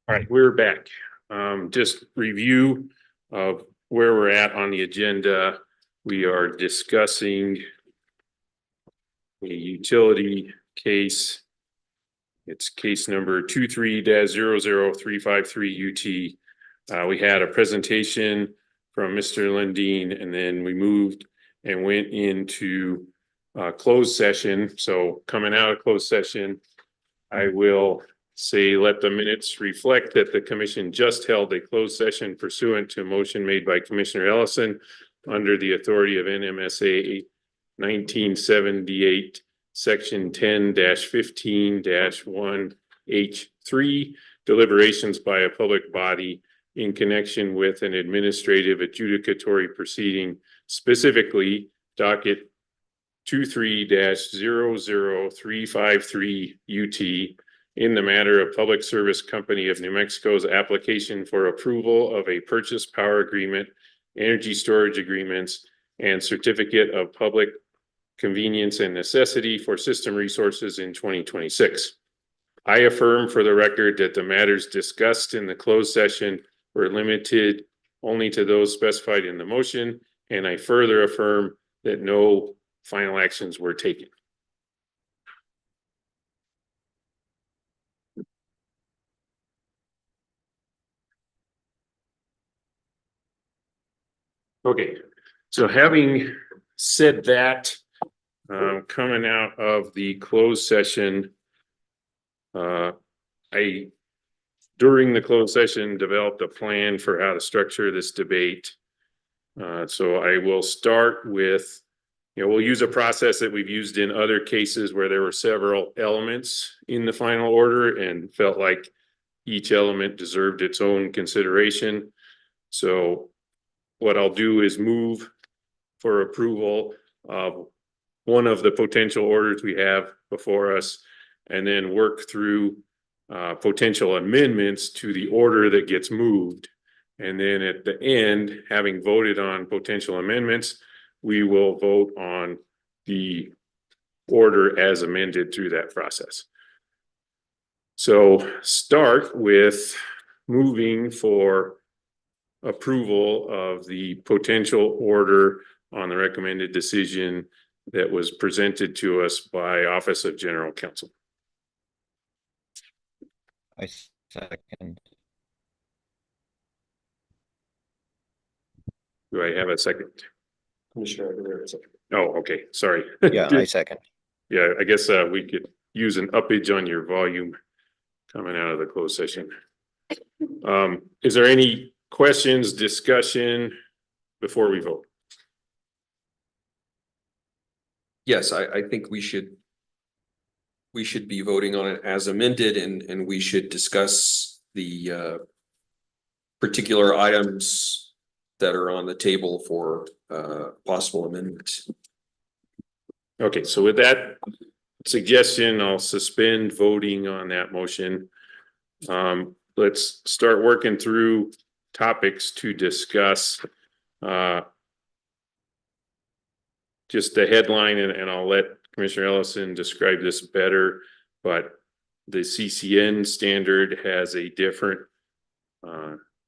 All right, we're back. Just review of where we're at on the agenda. We are discussing a utility case. It's case number 23-00353 UT. We had a presentation from Mr. Lundeen, and then we moved and went into closed session. So coming out of closed session, I will say, let the minutes reflect that the commission just held a closed session pursuant to a motion made by Commissioner Ellison under the authority of NMSA 1978, section 10-15-1H3, deliberations by a public body in connection with an administrative adjudicatory proceeding, specifically docket 23-00353 UT, in the matter of Public Service Company of New Mexico's application for approval of a purchase power agreement, energy storage agreements, and certificate of public convenience and necessity for system resources in 2026. I affirm for the record that the matters discussed in the closed session were limited only to those specified in the motion, and I further affirm that no final actions were taken. Okay, so having said that, coming out of the closed session, during the closed session, developed a plan for how to structure this debate. So I will start with, we'll use a process that we've used in other cases where there were several elements in the final order and felt like each element deserved its own consideration. So what I'll do is move for approval of one of the potential orders we have before us, and then work through potential amendments to the order that gets moved. And then at the end, having voted on potential amendments, we will vote on the order as amended through that process. So start with moving for approval of the potential order on the recommended decision that was presented to us by Office of General Counsel. I second. Do I have a second? Commissioner Aguilera, second. Oh, okay, sorry. Yeah, I second. Yeah, I guess we could use an uppage on your volume coming out of the closed session. Is there any questions, discussion before we vote? Yes, I think we should be voting on it as amended, and we should discuss the particular items that are on the table for possible amendment. Okay, so with that suggestion, I'll suspend voting on that motion. Let's start working through topics to discuss. Just the headline, and I'll let Commissioner Ellison describe this better, but the CCN standard has a different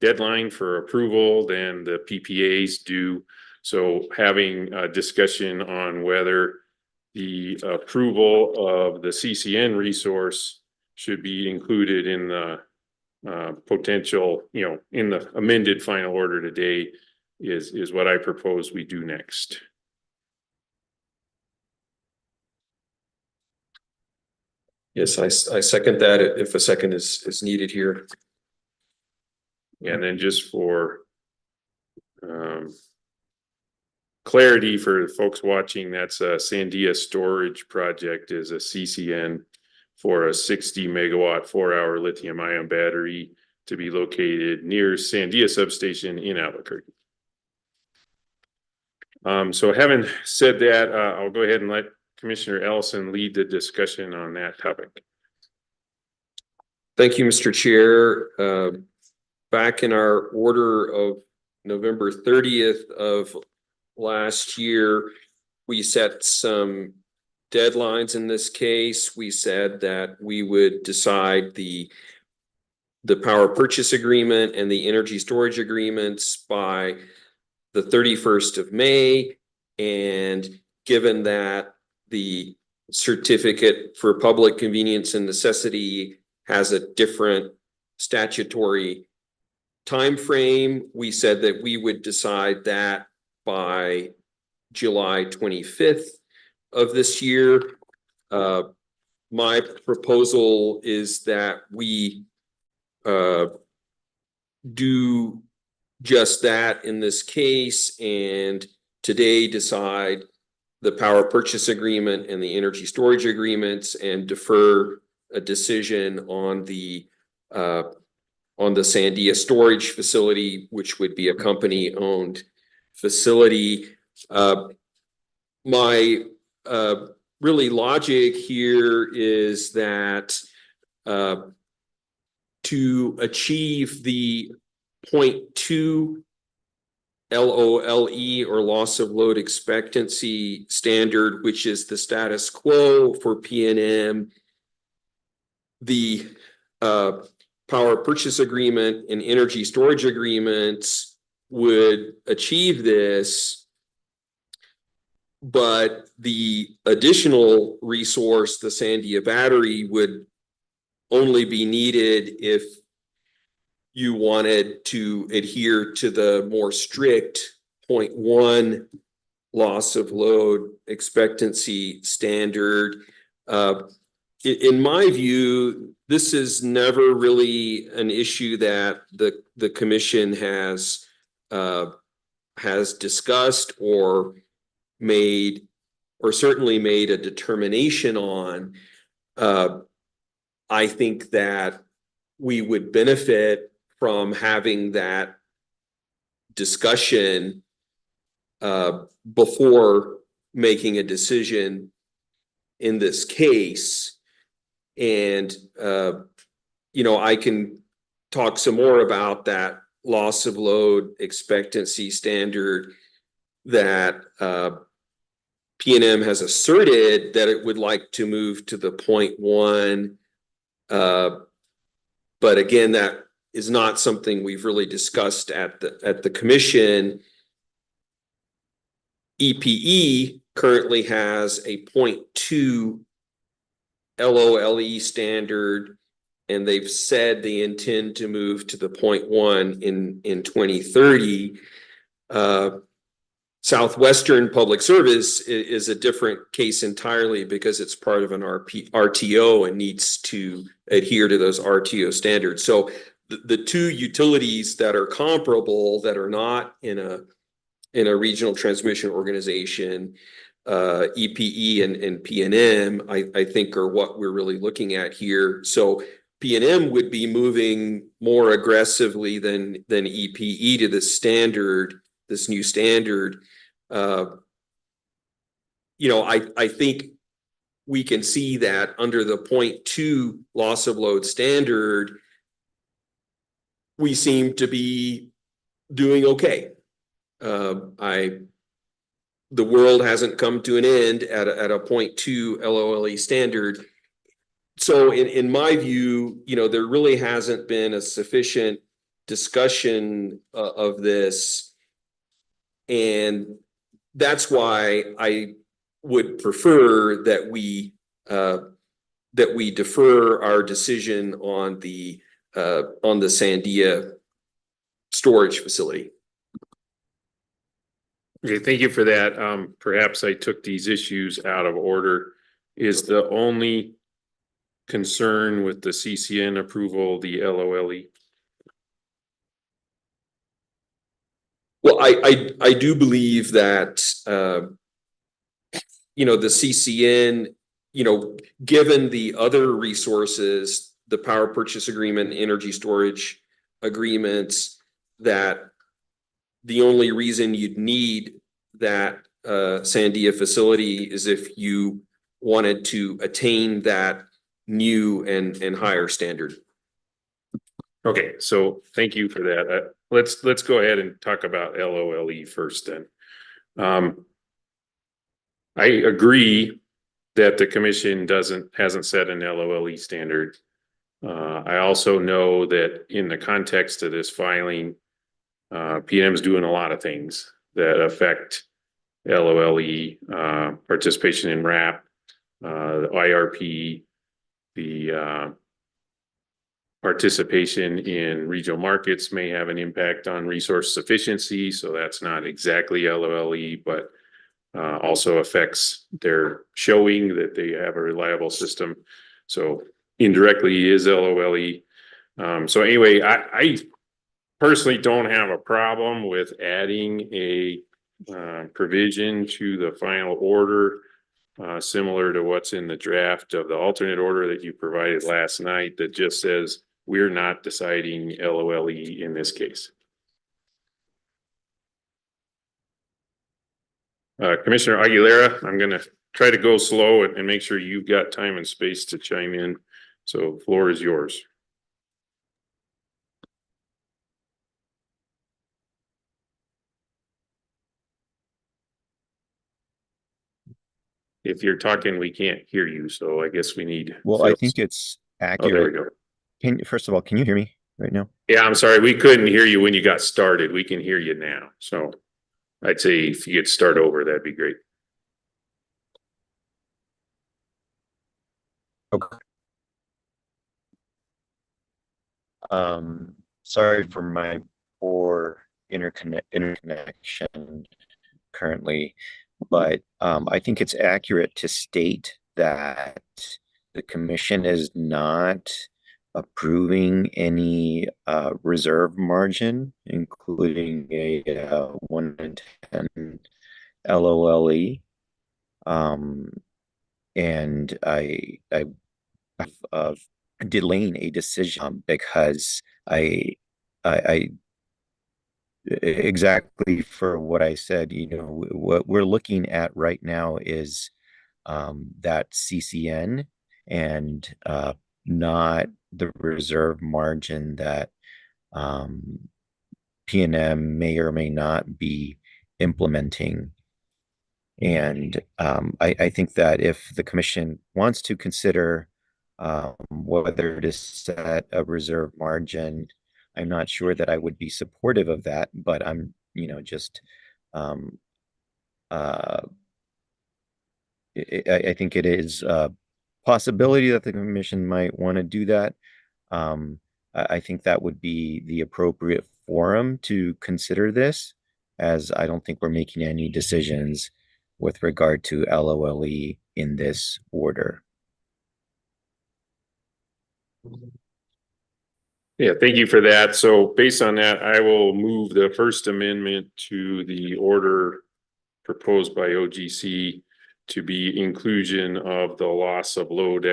deadline for approval than the PPAs do. So having a discussion on whether the approval of the CCN resource should be included in the potential, in the amended final order today is what I propose we do next. Yes, I second that if a second is needed here. And then just for clarity for folks watching, that's a Sandia storage project, is a CCN for a 60 megawatt 4-hour lithium ion battery to be located near Sandia substation in Albuquerque. So having said that, I'll go ahead and let Commissioner Ellison lead the discussion on that topic. Thank you, Mr. Chair. Back in our order of November 30th of last year, we set some deadlines in this case. We said that we would decide the the power purchase agreement and the energy storage agreements by the 31st of May. And given that the certificate for public convenience and necessity has a different statutory time frame, we said that we would decide that by July 25th of this year. My proposal is that we do just that in this case, and today decide the power purchase agreement and the energy storage agreements, and defer a decision on the Sandia storage facility, which would be a company-owned facility. My really logic here is that to achieve the 0.2 LOLE or loss of load expectancy standard, which is the status quo for PNM, the power purchase agreement and energy storage agreements would achieve this, but the additional resource, the Sandia battery, would only be needed if you wanted to adhere to the more strict 0.1 loss of load expectancy standard. In my view, this is never really an issue that the commission has discussed or made, or certainly made a determination on. I think that we would benefit from having that discussion before making a decision in this case. And, you know, I can talk some more about that loss of load expectancy standard that PNM has asserted that it would like to move to the 0.1. But again, that is not something we've really discussed at the commission. EPE currently has a 0.2 LOLE standard, and they've said they intend to move to the 0.1 in 2030. Southwestern Public Service is a different case entirely because it's part of an RTO and needs to adhere to those RTO standards. So the two utilities that are comparable, that are not in a regional transmission organization, EPE and PNM, I think are what we're really looking at here. So PNM would be moving more aggressively than EPE to this standard, this new standard. You know, I think we can see that under the 0.2 loss of load standard, we seem to be doing okay. The world hasn't come to an end at a 0.2 LOLE standard. So in my view, you know, there really hasn't been a sufficient discussion of this. And that's why I would prefer that we defer our decision on the Sandia storage facility. Okay, thank you for that. Perhaps I took these issues out of order. Is the only concern with the CCN approval the LOLE? Well, I do believe that, you know, the CCN, you know, given the other resources, the power purchase agreement, energy storage agreements, that the only reason you'd need that Sandia facility is if you wanted to attain that new and higher standard. Okay, so thank you for that. Let's go ahead and talk about LOLE first then. I agree that the commission hasn't set an LOLE standard. I also know that in the context of this filing, PNM's doing a lot of things that affect LOLE, participation in RAP, the IRP, the participation in regional markets may have an impact on resource sufficiency. So that's not exactly LOLE, but also affects their showing that they have a reliable system. So indirectly is LOLE. So anyway, I personally don't have a problem with adding a provision to the final order, similar to what's in the draft of the alternate order that you provided last night that just says we're not deciding LOLE in this case. Commissioner Aguilera, I'm going to try to go slow and make sure you've got time and space to chime in. So floor is yours. If you're talking, we can't hear you. So I guess we need. Well, I think it's accurate. Oh, there we go. First of all, can you hear me right now? Yeah, I'm sorry. We couldn't hear you when you got started. We can hear you now. So I'd say if you could start over, that'd be great. Okay. Sorry for my poor interconnection currently, but I think it's accurate to state that the commission is not approving any reserve margin, including a 1 in 10 LOLE. And I of delaying a decision because I exactly for what I said, you know, what we're looking at right now is that CCN and not the reserve margin that PNM may or may not be implementing. And I think that if the commission wants to consider whether to set a reserve margin, I'm not sure that I would be supportive of that, but I'm, you know, just I think it is a possibility that the commission might want to do that. I think that would be the appropriate forum to consider this, as I don't think we're making any decisions with regard to LOLE in this order. Yeah, thank you for that. So based on that, I will move the first amendment to the order proposed by OGC to be inclusion of the loss of load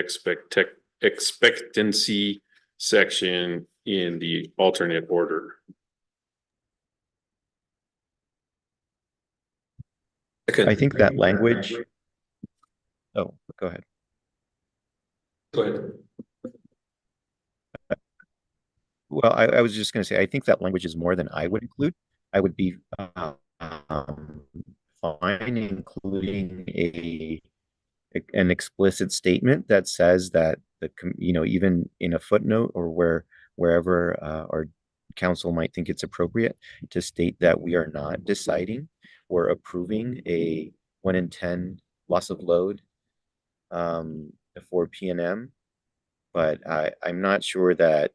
expectancy section in the alternate order. I think that language. Oh, go ahead. Go ahead. Well, I was just going to say, I think that language is more than I would include. I would be fine including an explicit statement that says that you know, even in a footnote or wherever our council might think it's appropriate to state that we are not deciding or approving a 1 in 10 loss of load for PNM, but I'm not sure that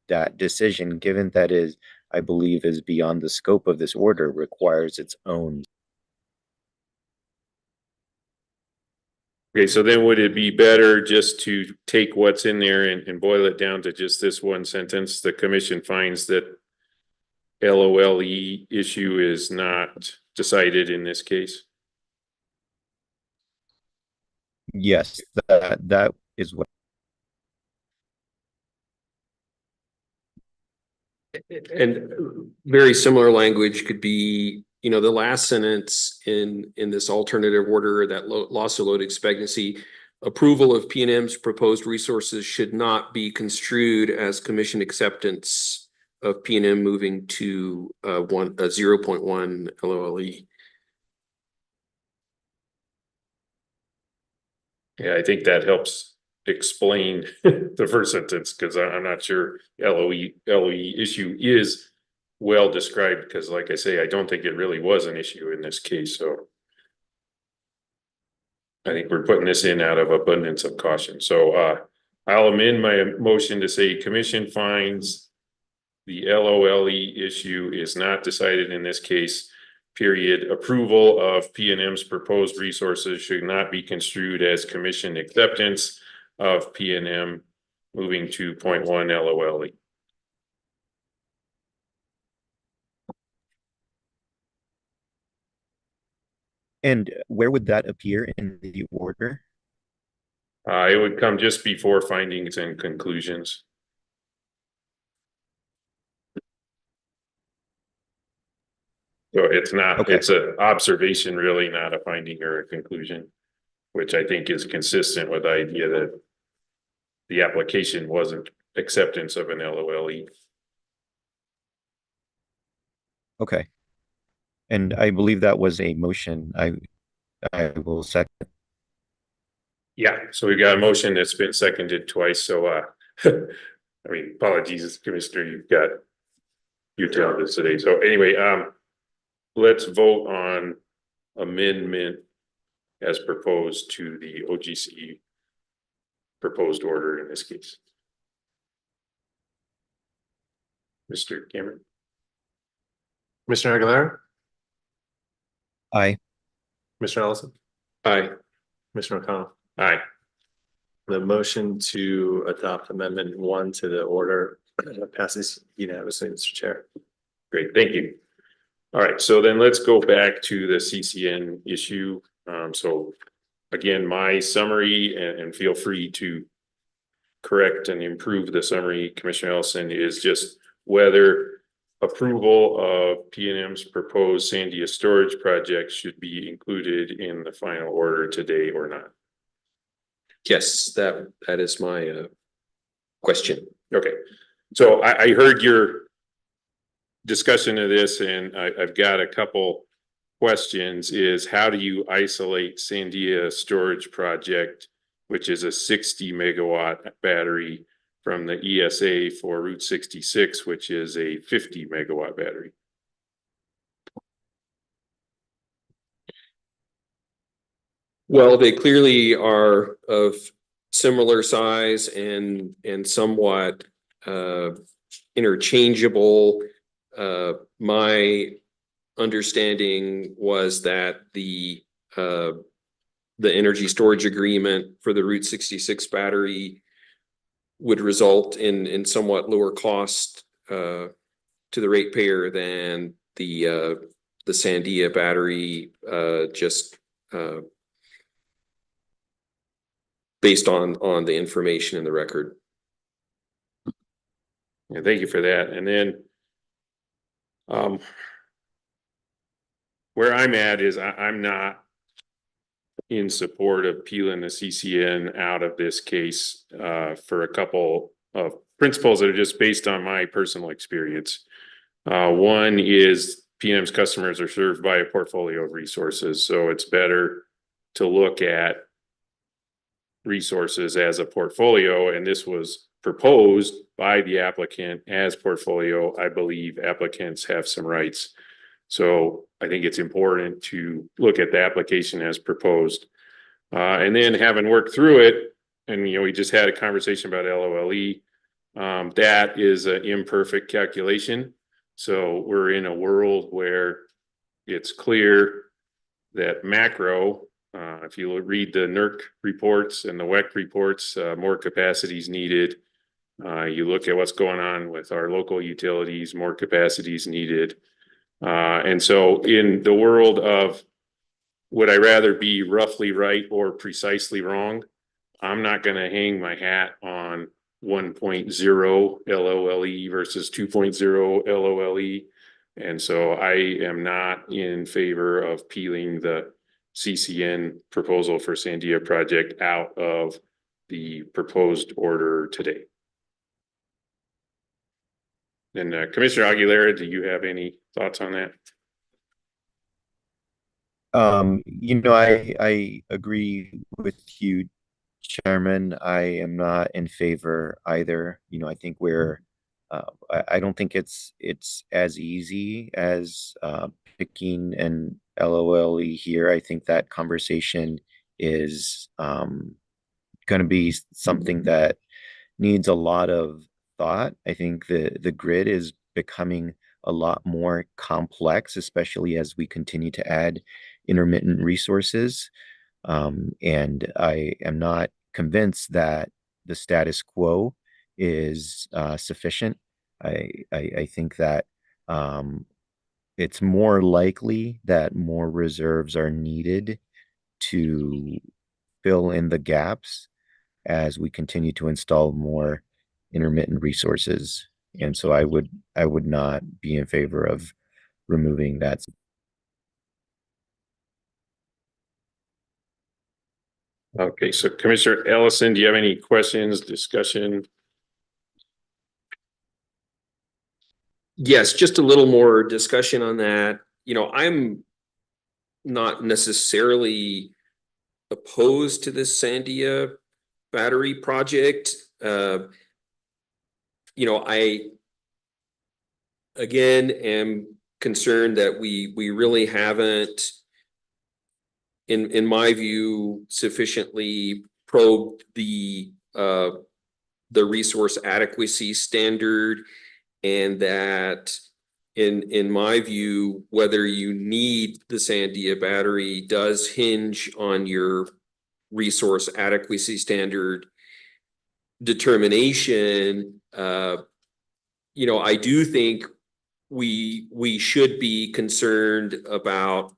that decision, given that I believe is beyond the scope of this order, requires its own. Okay, so then would it be better just to take what's in there and boil it down to just this one sentence? The commission finds that LOLE issue is not decided in this case. Yes, that is what. And very similar language could be, you know, the last sentence in this alternative order, that loss of load expectancy, approval of PNM's proposed resources should not be construed as commission acceptance of PNM moving to 0.1 LOLE. Yeah, I think that helps explain the first sentence, because I'm not sure LOE issue is well described, because like I say, I don't think it really was an issue in this case, so. I think we're putting this in out of abundance of caution, so I'll amend my motion to say commission finds the LOLE issue is not decided in this case, period. Approval of P&M's proposed resources should not be construed as commission acceptance of P&M, moving to 0.1 LOLE. And where would that appear in the order? It would come just before findings and conclusions. So it's not, Okay. it's an observation, really, not a finding or a conclusion, which I think is consistent with the idea that the application wasn't acceptance of an LOLE. Okay. And I believe that was a motion. I will second. Yeah, so we got a motion that's been seconded twice, so I mean, apologies, Commissioner, you tell this today. So anyway, let's vote on amendment as proposed to the OGC proposed order in this case. Mr. Cameron? Commissioner Aguilera, Aye. Commissioner Ellison, Aye. Commissioner O'Connell. Aye. The motion to adopt amendment 1 to the order passes unanimously, Mr. Chair. Great, thank you. All right, so then let's go back to the CCN issue. So again, my summary, and feel free to correct and improve the summary, Commissioner Ellison, is just whether approval of P&M's proposed Sandia storage project should be included in the final order today or not. Yes, that is my question. Okay, so I heard your discussion of this, and I've got a couple questions. Is how do you isolate Sandia storage project, which is a 60 megawatt battery, from the ESA for Route 66, which is a 50 megawatt battery? Well, they clearly are of similar size and somewhat interchangeable. My understanding was that the energy storage agreement for the Route 66 battery would result in somewhat lower cost to the ratepayer than the Sandia battery, just based on the information in the record. Yeah, thank you for that. And then where I'm at is I'm not in support of peeling the CCN out of this case for a couple of principles that are just based on my personal experience. One is P&M's customers are served by a portfolio of resources, so it's better to look at resources as a portfolio, and this was proposed by the applicant as portfolio. I believe applicants have some rights. So I think it's important to look at the application as proposed. And then having worked through it, and we just had a conversation about LOLE, that is an imperfect calculation. So we're in a world where it's clear that macro, if you read the NERC reports and the WEC reports, more capacity is needed. You look at what's going on with our local utilities, more capacity is needed. And so in the world of would I rather be roughly right or precisely wrong, I'm not going to hang my hat on 1.0 LOLE versus 2.0 LOLE. And so I am not in favor of peeling the CCN proposal for Sandia project out of the proposed order today. And Commissioner Aguilera, do you have any thoughts on that? I agree with you Chairman, I am not in favor either. You know, I think we're, I don't think it's as easy as picking an LOLE here. I think that conversation is going to be something that needs a lot of thought. I think the grid is becoming a lot more complex, especially as we continue to add intermittent resources. And I am not convinced that the status quo is sufficient. I think that it's more likely that more reserves are needed to fill in the gaps as we continue to install more intermittent resources. And so I would not be in favor of removing that. Okay, so Commissioner Ellison, do you have any questions, discussion? Yes, just a little more discussion on that. You know, I'm not necessarily opposed to this Sandia battery project. You know, I again am concerned that we really haven't, in my view, sufficiently probed the resource adequacy standard, and that in my view, whether you need the Sandia battery does hinge on your resource adequacy standard determination. You know, I do think we should be concerned about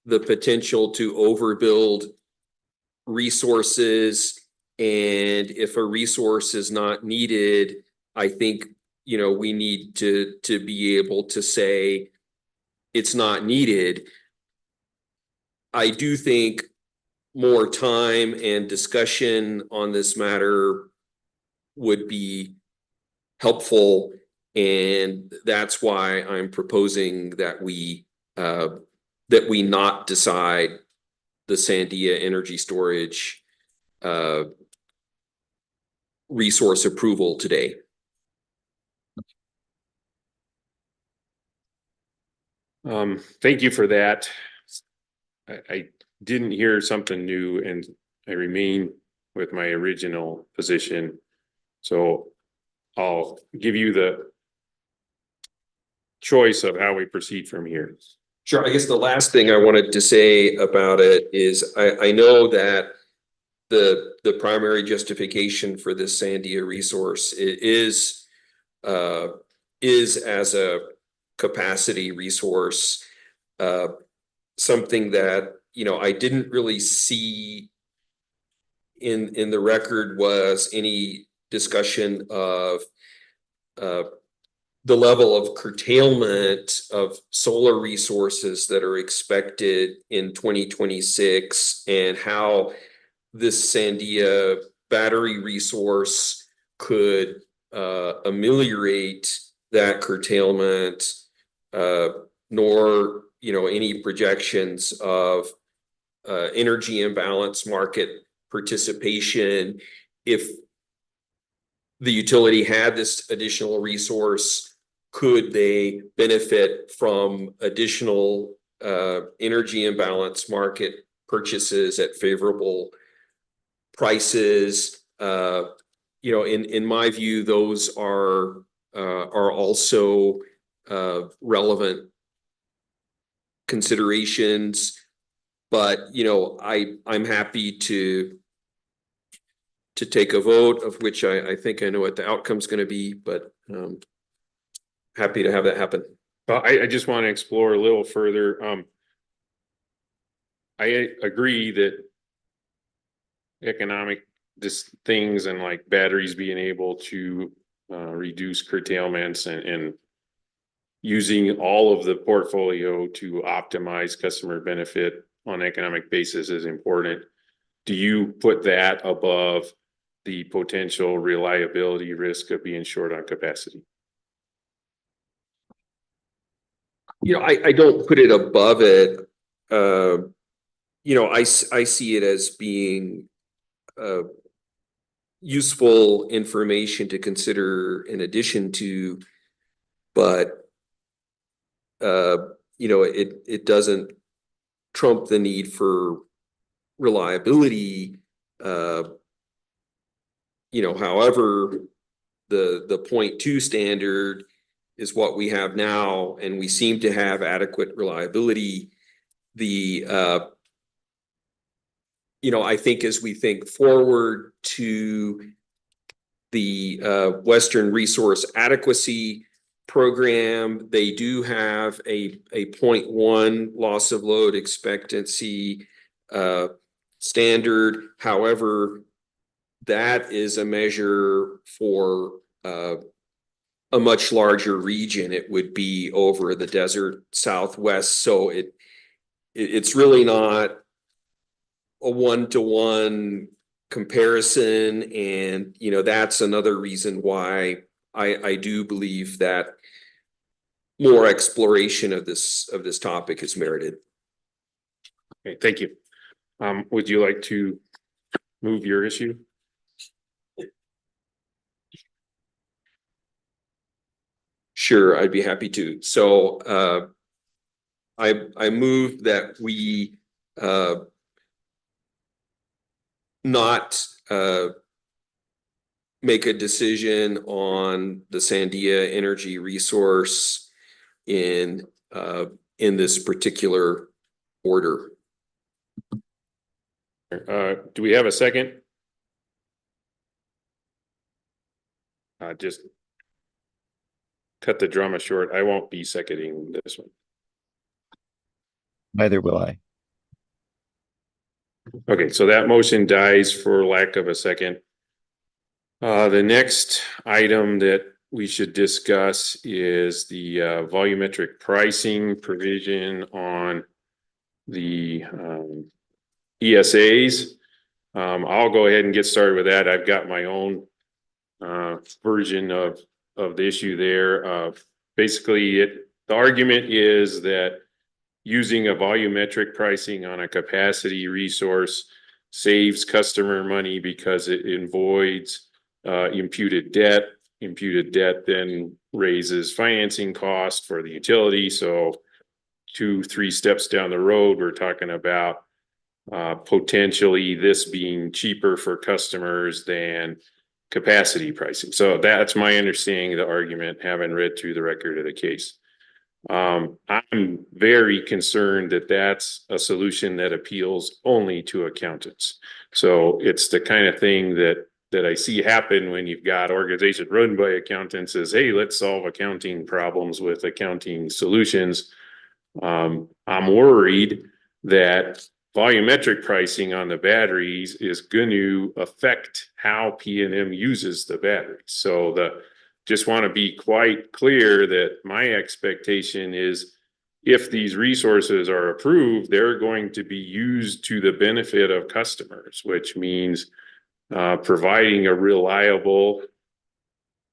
the potential to overbuild resources, and if a resource is not needed, I think, you know, we need to be able to say it's not needed. I do think more time and discussion on this matter would be helpful, and that's why I'm proposing that we not decide the Sandia energy storage resource approval today. Thank you for that. I didn't hear something new, and I remain with my original position. So I'll give you the choice of how we proceed from here. Sure. I guess the last thing I wanted to say about it is I know that the primary justification for this Sandia resource is as a capacity resource, something that, you know, I didn't really see in the record was any discussion of the level of curtailment of solar resources that are expected in 2026, and how this Sandia battery resource could ameliorate that curtailment, nor, you know, any projections of energy imbalance market participation if the utility had this additional resource. Could they benefit from additional energy imbalance market purchases at favorable prices? You know, in my view, those are also relevant considerations. But, you know, I'm happy to take a vote, of which I think I know what the outcome's going to be, but happy to have that happen. Well, I just want to explore a little further. I agree that economic things and like batteries being able to reduce curtailments and using all of the portfolio to optimize customer benefit on economic basis is important. Do you put that above the potential reliability risk of being short on capacity? You know, I don't put it above it. You know, I see it as being useful information to consider in addition to, but it doesn't trump the need for reliability. However, the 0.2 standard is what we have now, and we seem to have adequate reliability. I think as we think forward to the Western Resource Adequacy Program, they do have a 0.1 loss of load expectancy standard. However, that is a measure for a much larger region. It would be over the desert Southwest. So it's really not a one-to-one comparison. And, that's another reason why I do believe that more exploration of this topic is merited. Okay, thank you. Would you like to move your issue? Sure, I'd be happy to. So I move that we not make a decision on the Sandia energy resource in this particular order. Do we have a second? Just cut the drama short. I won't be seconding this one. Neither will I. Okay, so that motion dies for lack of a second. The next item that we should discuss is the volumetric pricing provision on the ESAs. I'll go ahead and get started with that. I've got my own version of the issue there. Basically, the argument is that using a volumetric pricing on a capacity resource saves customer money because it avoids imputed debt. Imputed debt then raises financing costs for the utility. So 2-3 steps down the road, we're talking about potentially this being cheaper for customers than capacity pricing. So that's my understanding of the argument, having read through the record of the case. I'm very concerned that that's a solution that appeals only to accountants. So it's the kind of thing that I see happen when you've got organizations run by accountants is, hey, let's solve accounting problems with accounting solutions. I'm worried that volumetric pricing on the batteries is going to affect how PNM uses the batteries. So just want to be quite clear that my expectation is if these resources are approved, they're going to be used to the benefit of customers, which means providing a reliable,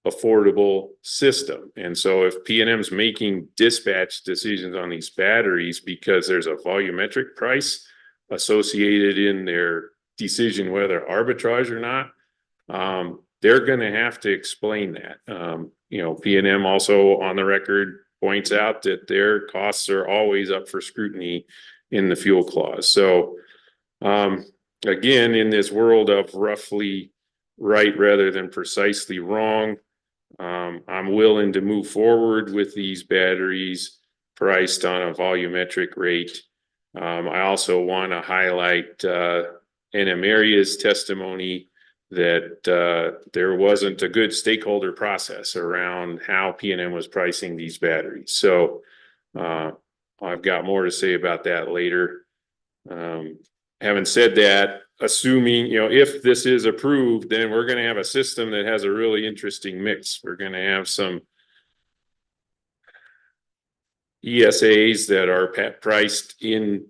affordable system. And so if PNM's making dispatch decisions on these batteries because there's a volumetric price associated in their decision whether arbitrage or not, they're going to have to explain that. PNM also on the record points out that their costs are always up for scrutiny in the fuel clause. So again, in this world of roughly right rather than precisely wrong, I'm willing to move forward with these batteries priced on a volumetric rate. I also want to highlight NMPRC's testimony that there wasn't a good stakeholder process around how PNM was pricing these batteries. So I've got more to say about that later. Having said that, assuming, if this is approved, then we're going to have a system that has a really interesting mix. We're going to have some ESAs that are priced in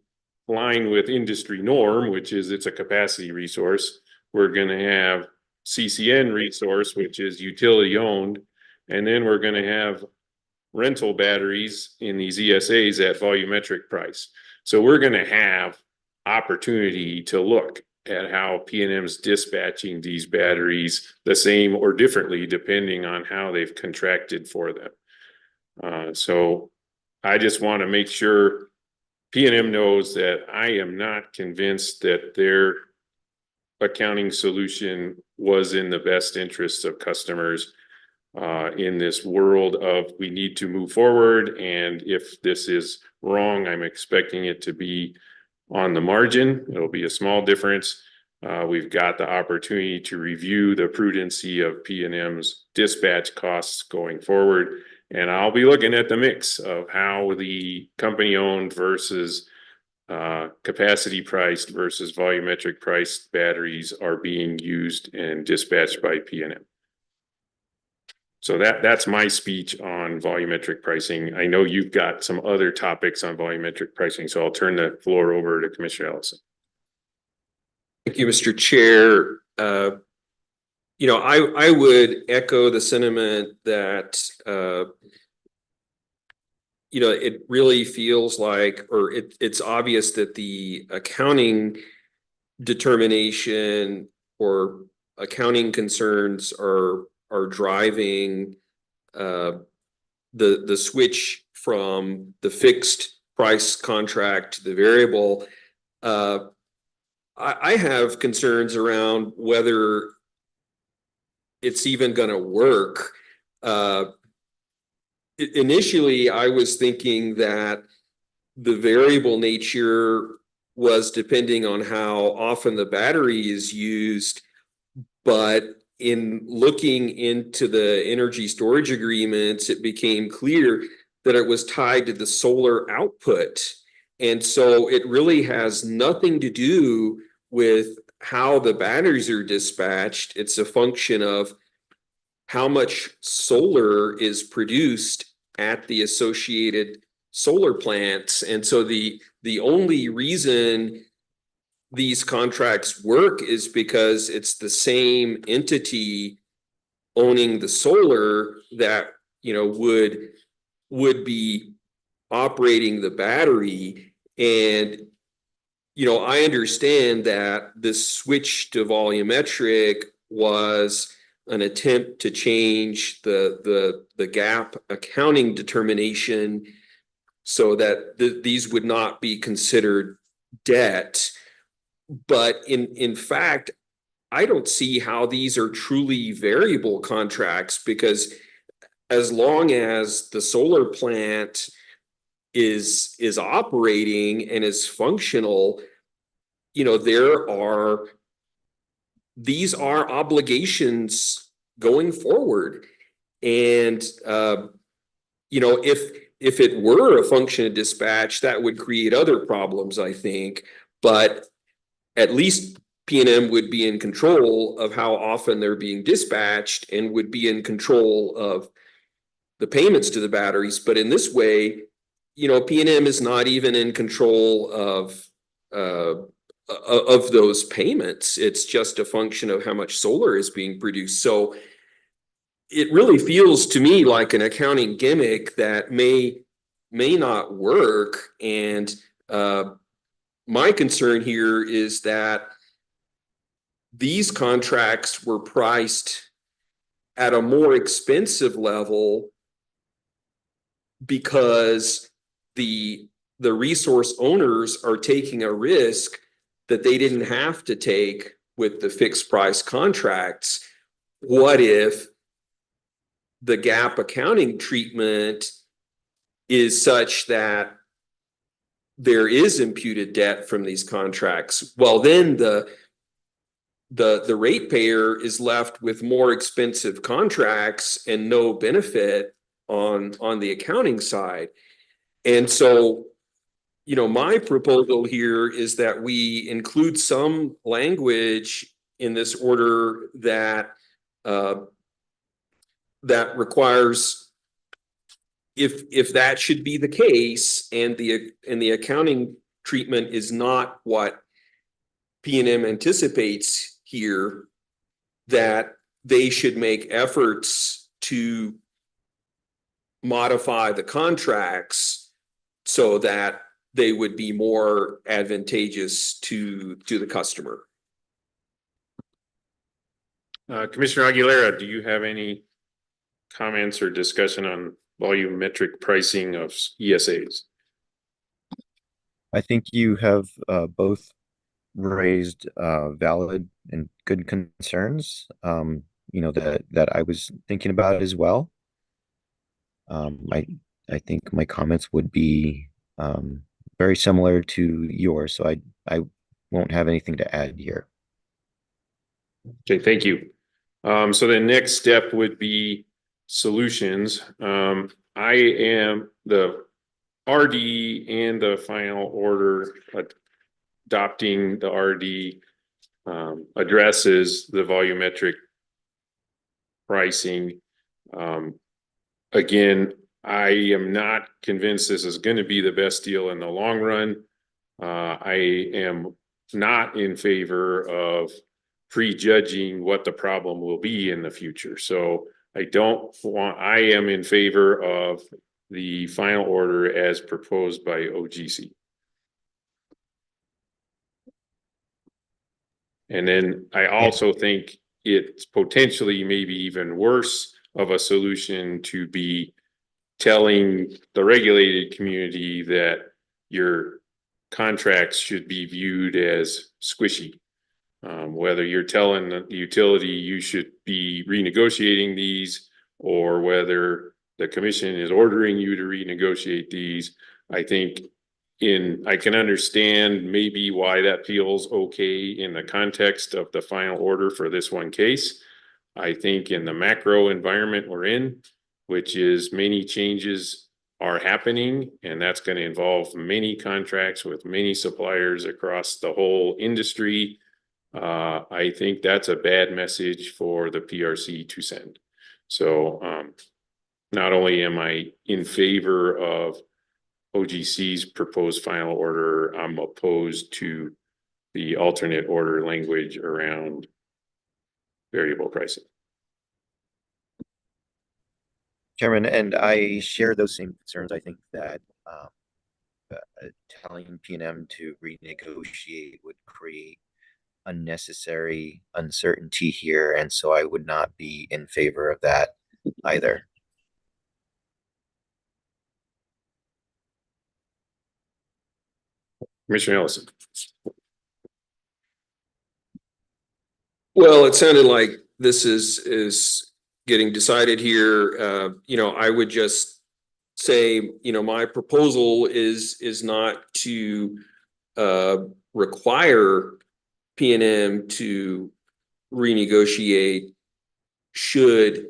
line with industry norm, which is it's a capacity resource. We're going to have CCN resource, which is utility owned. And then we're going to have rental batteries in these ESAs at volumetric price. So we're going to have opportunity to look at how P&M's dispatching these batteries the same or differently depending on how they've contracted for them. So I just want to make sure P&M knows that I am not convinced that their accounting solution was in the best interests of customers in this world of we need to move forward. And if this is wrong, I'm expecting it to be on the margin. It'll be a small difference. We've got the opportunity to review the prudency of P&M's dispatch costs going forward. And I'll be looking at the mix of how the company owned versus capacity priced versus volumetric priced batteries are being used and dispatched by P&M. So that's my speech on volumetric pricing. I know you've got some other topics on volumetric pricing, so I'll turn the floor over to Commissioner Ellison. Thank you, Mr. Chair. You know, I would echo the sentiment that you know, it really feels like, or it's obvious that the accounting determination or accounting concerns are driving the switch from the fixed price contract to the variable. I have concerns around whether it's even going to work. Initially, I was thinking that the variable nature was depending on how often the battery is used, but in looking into the energy storage agreements, it became clear that it was tied to the solar output. And so it really has nothing to do with how the batteries are dispatched. It's a function of how much solar is produced at the associated solar plants. And so the only reason these contracts work is because it's the same entity owning the solar that, you know, would be operating the battery. And, you know, I understand that this switch to volumetric was an attempt to change the gap accounting determination so that these would not be considered debt. But in fact, I don't see how these are truly variable contracts, because as long as the solar plant is operating and is functional, you know, these are obligations going forward. And you know, if it were a function of dispatch, that would create other problems, I think. But at least P&M would be in control of how often they're being dispatched and would be in control of the payments to the batteries. But in this way, you know, P&M is not even in control of those payments. It's just a function of how much solar is being produced. So it really feels to me like an accounting gimmick that may not work. And my concern here is that these contracts were priced at a more expensive level because the resource owners are taking a risk that they didn't have to take with the fixed price contracts. What if the gap accounting treatment is such that there is imputed debt from these contracts? Well, then the ratepayer is left with more expensive contracts and no benefit on the accounting side. And so, you know, my proposal here is that we include some language in this order that that requires, if that should be the case, and the accounting treatment is not what P&M anticipates here, that they should make efforts to modify the contracts so that they would be more advantageous to the customer. Commissioner Aguilera, do you have any comments or discussion on volumetric pricing of ESAs? I think you have both raised valid and good concerns, that I was thinking about as well. I think my comments would be very similar to yours, so I won't have anything to add here. Okay, thank you. So the next step would be solutions. I am the RD and the final order adopting the RD addresses the volumetric pricing. Again, I am not convinced this is going to be the best deal in the long run. I am not in favor of prejudging what the problem will be in the future. So I am in favor of the final order as proposed by OGC. And then I also think it's potentially maybe even worse of a solution to be telling the regulated community that your contracts should be viewed as squishy. Whether you're telling the utility you should be renegotiating these, or whether the commission is ordering you to renegotiate these, I think I can understand maybe why that feels okay in the context of the final order for this one case. I think in the macro environment we're in, which is many changes are happening, and that's going to involve many contracts with many suppliers across the whole industry. I think that's a bad message for the PRC to send. So not only am I in favor of OGC's proposed final order, I'm opposed to the alternate order language around variable pricing. Chairman, and I share those same concerns. I think that telling PNM to renegotiate would create unnecessary uncertainty here, and so I would not be in favor of that either. Commissioner Ellison. Well, it sounded like this is getting decided here. I would just say, my proposal is not to require PNM to renegotiate should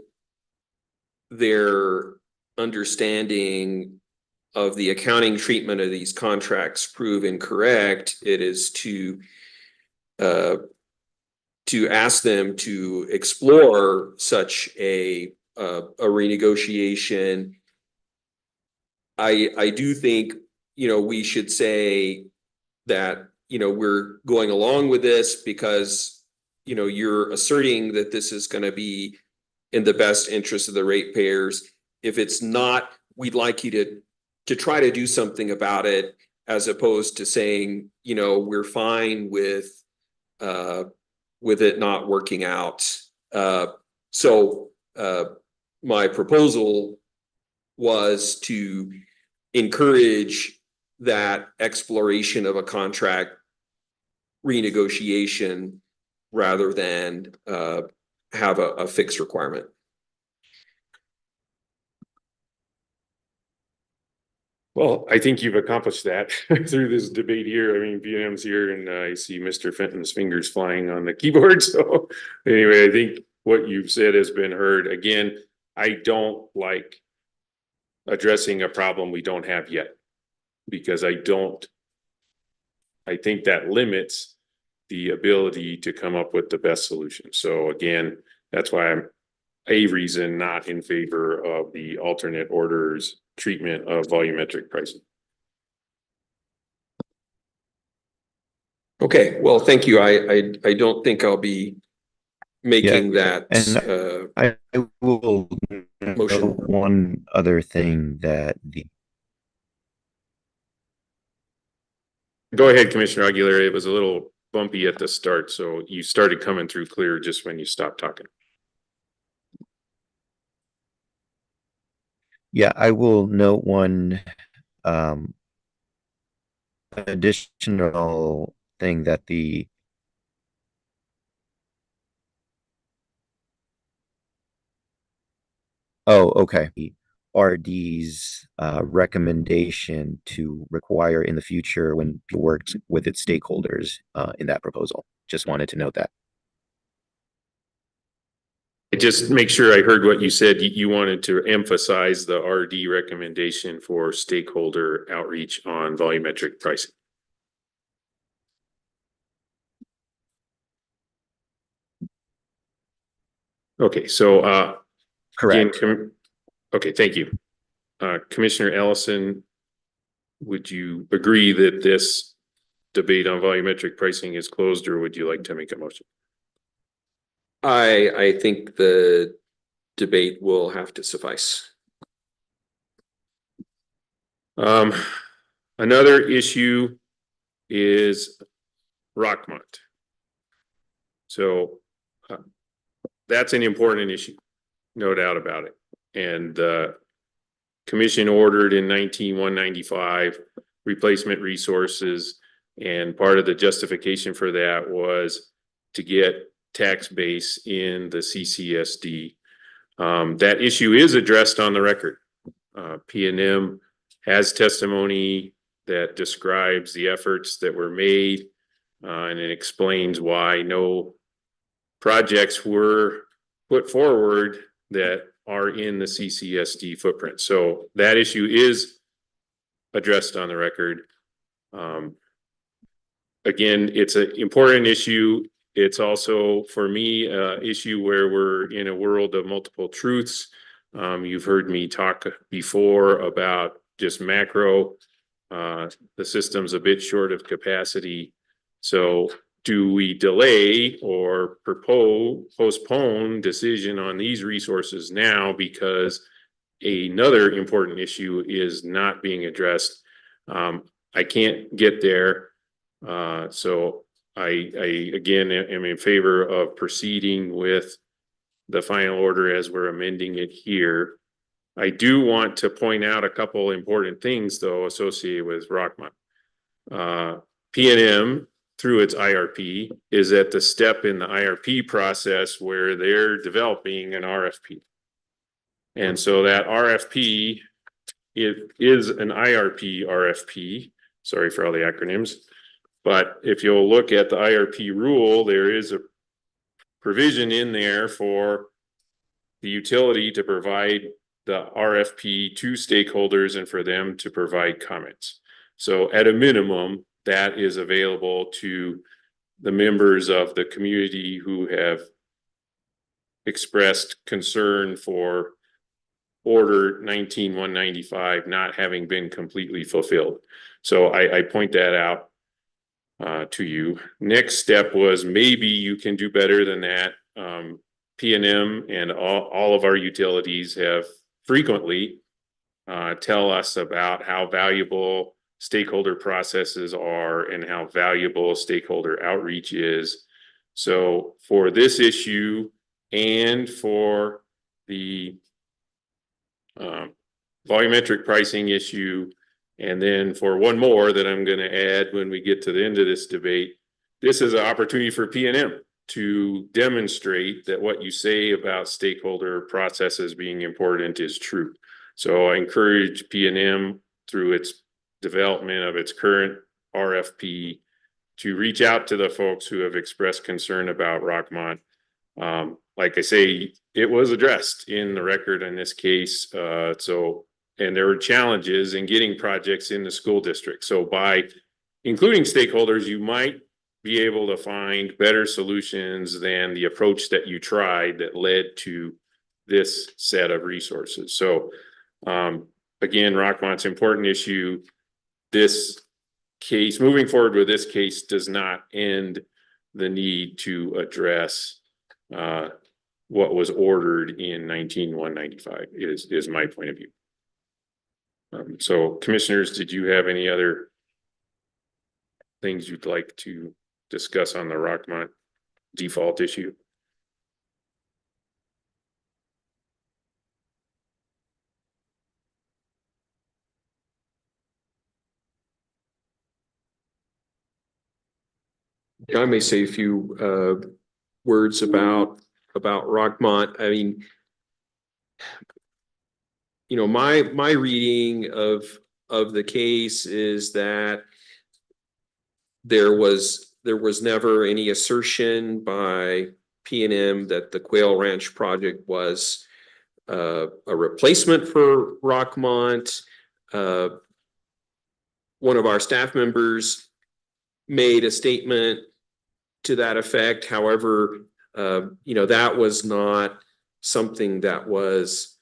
their understanding of the accounting treatment of these contracts prove incorrect. It is to ask them to explore such a renegotiation. I do think, we should say that, we're going along with this because, you're asserting that this is going to be in the best interest of the ratepayers. If it's not, we'd like you to try to do something about it, as opposed to saying, we're fine with it not working out. So my proposal was to encourage that exploration of a contract renegotiation rather than have a fixed requirement. Well, I think you've accomplished that through this debate here. I mean, PNM's here, and I see Mr. Fenton's fingers flying on the keyboard. So anyway, I think what you've said has been heard. Again, I don't like addressing a problem we don't have yet, because I think that limits the ability to come up with the best solution. So again, that's why I'm a reason not in favor of the alternate orders treatment of volumetric pricing. Okay, well, thank you. I don't think I'll be making that I will motion. One other thing that Go ahead, Commissioner Aguilera. It was a little bumpy at the start, so you started coming through clear just when you stopped talking. Yeah, I will note one additional thing that the okay. RD's recommendation to require in the future when it works with its stakeholders in that proposal. Just wanted to note that. Just make sure I heard what you said. You wanted to emphasize the RD recommendation for stakeholder outreach on volumetric pricing. Okay, so correct. Again, okay, thank you. Commissioner Ellison, would you agree that this debate on volumetric pricing is closed, or would you like to make a motion? I think the debate will have to suffice. Another issue is Rockmont. So that's an important issue, no doubt about it. And the commission ordered in 19195 replacement resources, and part of the justification for that was to get tax base in the CCSD. That issue is addressed on the record. P&M has testimony that describes the efforts that were made, and it explains why no projects were put forward that are in the CCSD footprint. So that issue is addressed on the record. Again, it's an important issue. It's also, for me, an issue where we're in a world of multiple truths. You've heard me talk before about just macro. The system's a bit short of capacity. So do we delay or postpone decision on these resources now because another important issue is not being addressed? I can't get there. So I again am in favor of proceeding with the final order as we're amending it here. I do want to point out a couple important things though associated with Rockmont. P&M through its IRP is at the step in the IRP process where they're developing an RFP. And so that RFP, it is an IRP RFP. Sorry for all the acronyms. But if you'll look at the IRP rule, there is a provision in there for the utility to provide the RFP to stakeholders and for them to provide comments. So at a minimum, that is available to the members of the community who have expressed concern for Order 19195 not having been completely fulfilled. So I point that out to you. Next step was maybe you can do better than that. P&M and all of our utilities have frequently tell us about how valuable stakeholder processes are and how valuable stakeholder outreach is. So for this issue and for the volumetric pricing issue, and then for one more that I'm going to add when we get to the end of this debate, this is an opportunity for P&M to demonstrate that what you say about stakeholder processes being important is true. So I encourage P&M through its development of its current RFP to reach out to the folks who have expressed concern about Rockmont. Like I say, it was addressed in the record in this case. And there were challenges in getting projects in the school district. So by including stakeholders, you might be able to find better solutions than the approach that you tried that led to this set of resources. So again, Rockmont's an important issue. This case, moving forward with this case, does not end the need to address what was ordered in 19195 is my point of view. So commissioners, did you have any other things you'd like to discuss on the Rockmont default issue. I may say a few words about Rockmont. I mean, you know, my reading of the case is that there was never any assertion by P&M that the Quail Ranch project was a replacement for Rockmont. One of our staff members made a statement to that effect. However, you know, that was not something that was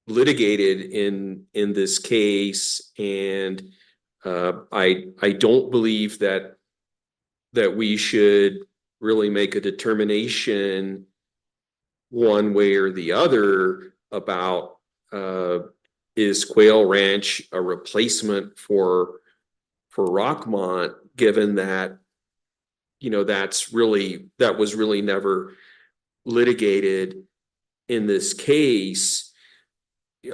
litigated in this case, and I don't believe that we should really make a determination one way or the other about is Quail Ranch a replacement for Rockmont, given that, you know, that was really never litigated in this case.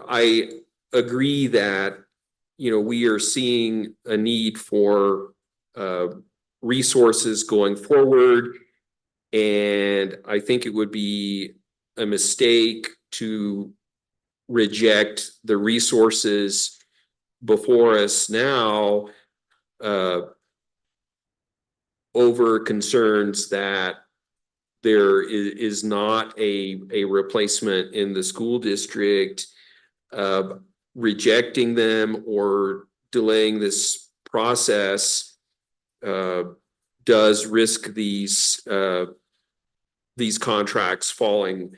I agree that, you know, we are seeing a need for resources going forward, and I think it would be a mistake to reject the resources before us now over concerns that there is not a replacement in the school district. Rejecting them or delaying this process does risk these contracts falling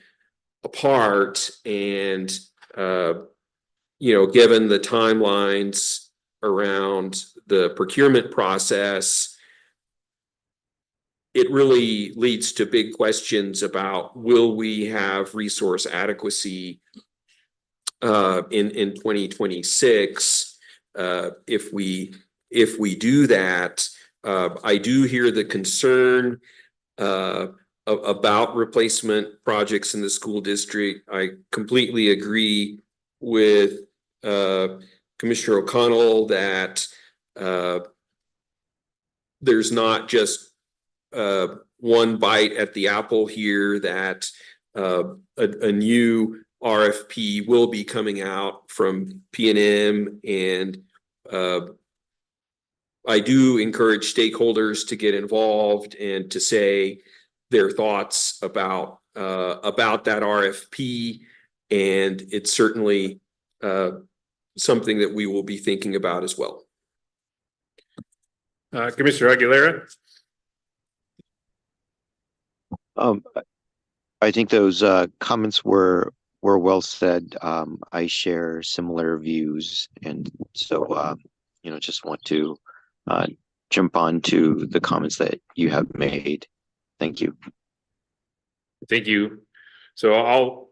apart, and you know, given the timelines around the procurement process, it really leads to big questions about, will we have resource adequacy in 2026 if we do that. I do hear the concern about replacement projects in the school district. I completely agree with Commissioner O'Connell that there's not just one bite at the apple here, that a new RFP will be coming out from P&M, and I do encourage stakeholders to get involved and to say their thoughts about that RFP, and it's certainly something that we will be thinking about as well. Commissioner Aguilera? I think those comments were well said. I share similar views, and so you know, just want to jump on to the comments that you have made. Thank you. Thank you. So I'll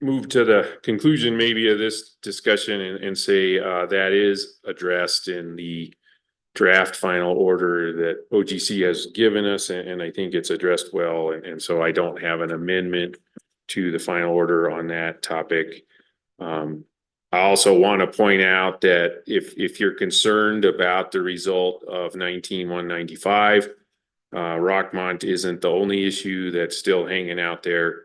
move to the conclusion maybe of this discussion and say that is addressed in the draft final order that OGC has given us, and I think it's addressed well, and so I don't have an amendment to the final order on that topic. I also want to point out that if you're concerned about the result of 19-195, Rockmont isn't the only issue that's still hanging out there.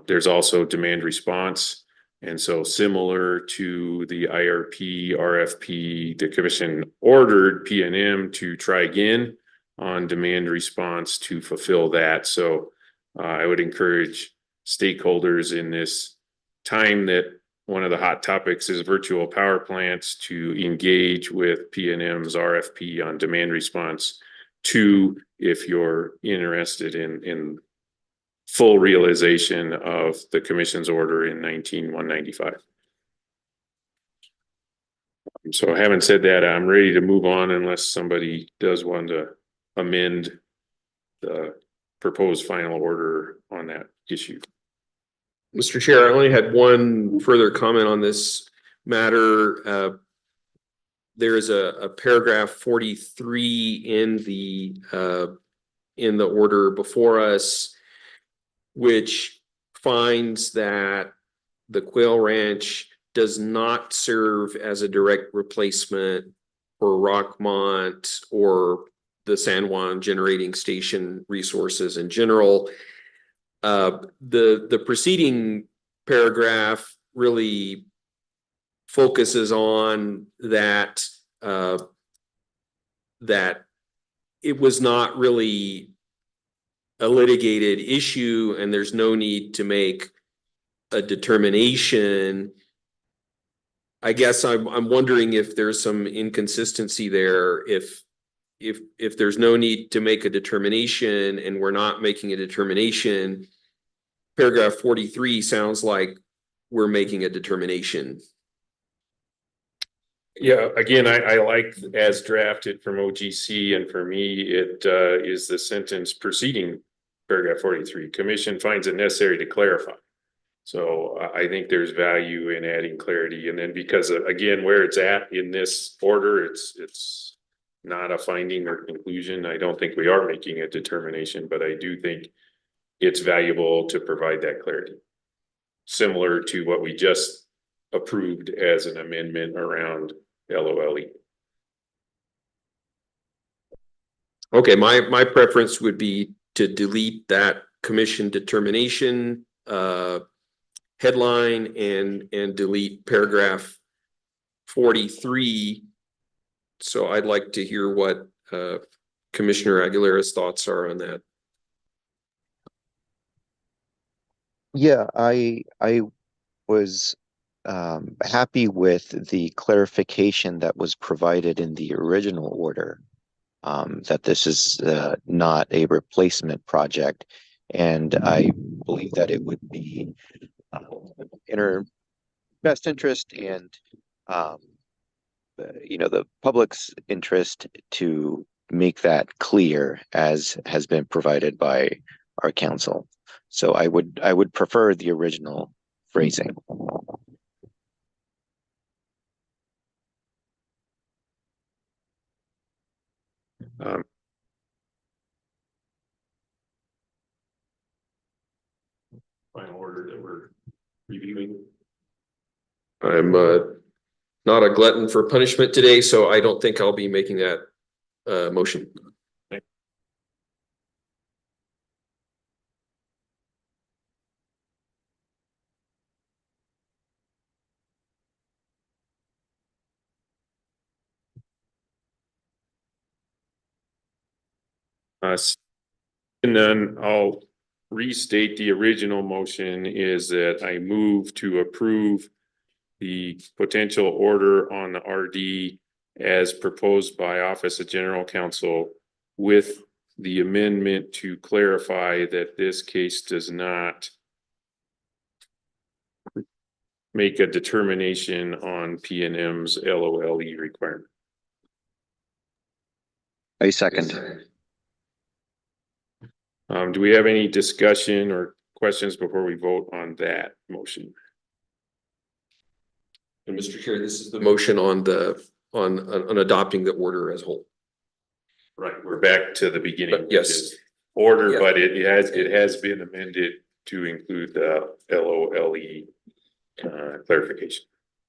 There's also demand response. And so similar to the IRP, RFP, the commission ordered P&M to try again on demand response to fulfill that. So I would encourage stakeholders in this time that one of the hot topics is virtual power plants to engage with P&M's RFP on demand response 2, if you're interested in full realization of the commission's order in 19-195. So having said that, I'm ready to move on unless somebody does want to amend the proposed final order on that issue. Mr. Chair, I only had one further comment on this matter. there's a paragraph 43 in the order before us, which finds that the Quail Ranch does not serve as a direct replacement for Rockmont or the San Juan Generating Station resources in general. The preceding paragraph really focuses on that that it was not really a litigated issue and there's no need to make a determination. I guess I'm wondering if there's some inconsistency there. If there's no need to make a determination and we're not making a determination, paragraph 43 sounds like we're making a determination. Yeah, again, I like as drafted from OGC, and for me, it is the sentence preceding paragraph 43. Commission finds it necessary to clarify. So I think there's value in adding clarity, and then because again, where it's at in this order, it's not a finding or conclusion. I don't think we are making a determination, but I do think it's valuable to provide that clarity. Similar to what we just approved as an amendment around LOLE. Okay, my preference would be to delete that commission determination headline and delete paragraph 43. So I'd like to hear what Commissioner Aguilera's thoughts are on that. Yeah, I was happy with the clarification that was provided in the original order, that this is not a replacement project, and I believe that it would be in our best interest and the public's interest to make that clear, as has been provided by our counsel. So I would prefer the original phrasing. Final order that we're reviewing. I'm not a glutton for punishment today, so I don't think I'll be making that motion. And then I'll restate the original motion is that I move to approve the potential order on the RD as proposed by Office of General Counsel, with the amendment to clarify that this case does not make a determination on PNM's LOLE requirement. I second. Do we have any discussion or questions before we vote on that motion? And Mr. Chair, this is the motion on adopting the order as a whole. Right, we're back to the beginning. Yes. Order, Yeah. but it has been amended to include the LOLE clarification.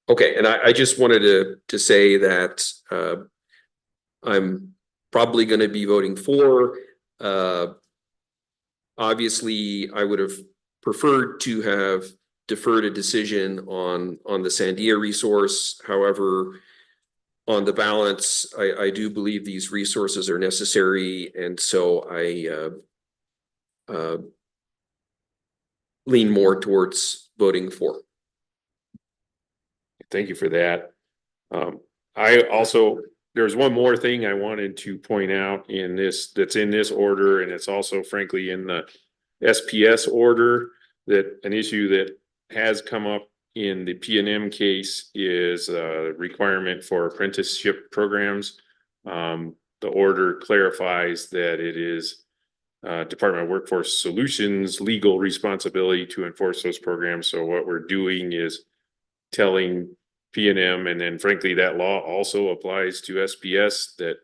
Okay, and I just wanted to say that I'm probably going to be voting for. Obviously, I would have preferred to have deferred a decision on the Sandia resource. However, on the balance, I do believe these resources are necessary, and so I lean more towards voting for. Thank you for that. There's one more thing I wanted to point out in this, that's in this order, and it's also frankly in the SPS order, that an issue that has come up in the PNM case is a requirement for apprenticeship programs. The order clarifies that it is Department of Workforce Solutions legal responsibility to enforce those programs. So what we're doing is telling P&M, and then frankly, that law also applies to SPS, that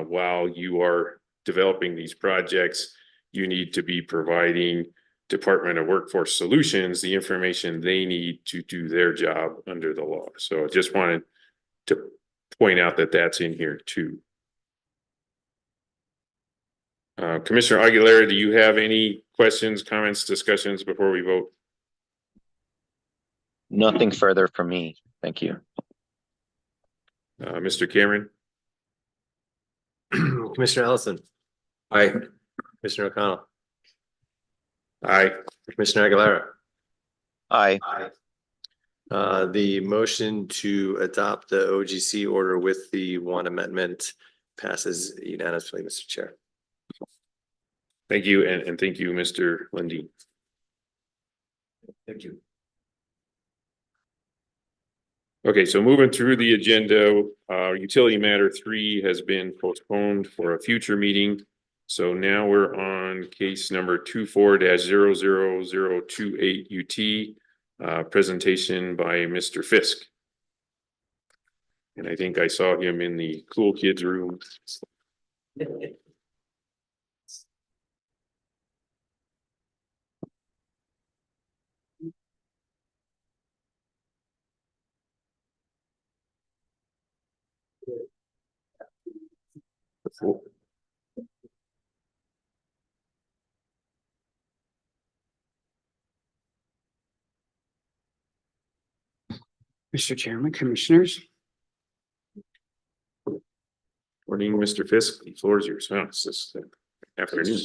while you are developing these projects, you need to be providing Department of Workforce Solutions the information they need to do their job under the law. So I just wanted to point out that that's in here too. Commissioner Aguilera, do you have any questions, comments, discussions before we vote? Nothing further from me. Thank you. Mr. Cameron? Commissioner Ellison. Aye. Commissioner O'Connell. Aye. Commissioner Aguilera. Aye. The motion to adopt the OGC order with the one amendment passes unanimously, Mr. Chair. Thank you, and thank you, Mr. Lundin. Thank you. Okay, so moving through the agenda, utility matter 3 has been postponed for a future meeting. So now we're on case number 24-00028 UT, presentation by Mr. Fisk. And I think I saw him in the cool kids room. Mr. Chairman, Commissioners. Morning, Mr. Fisk. The floor is yours. Oh, it's this afternoon.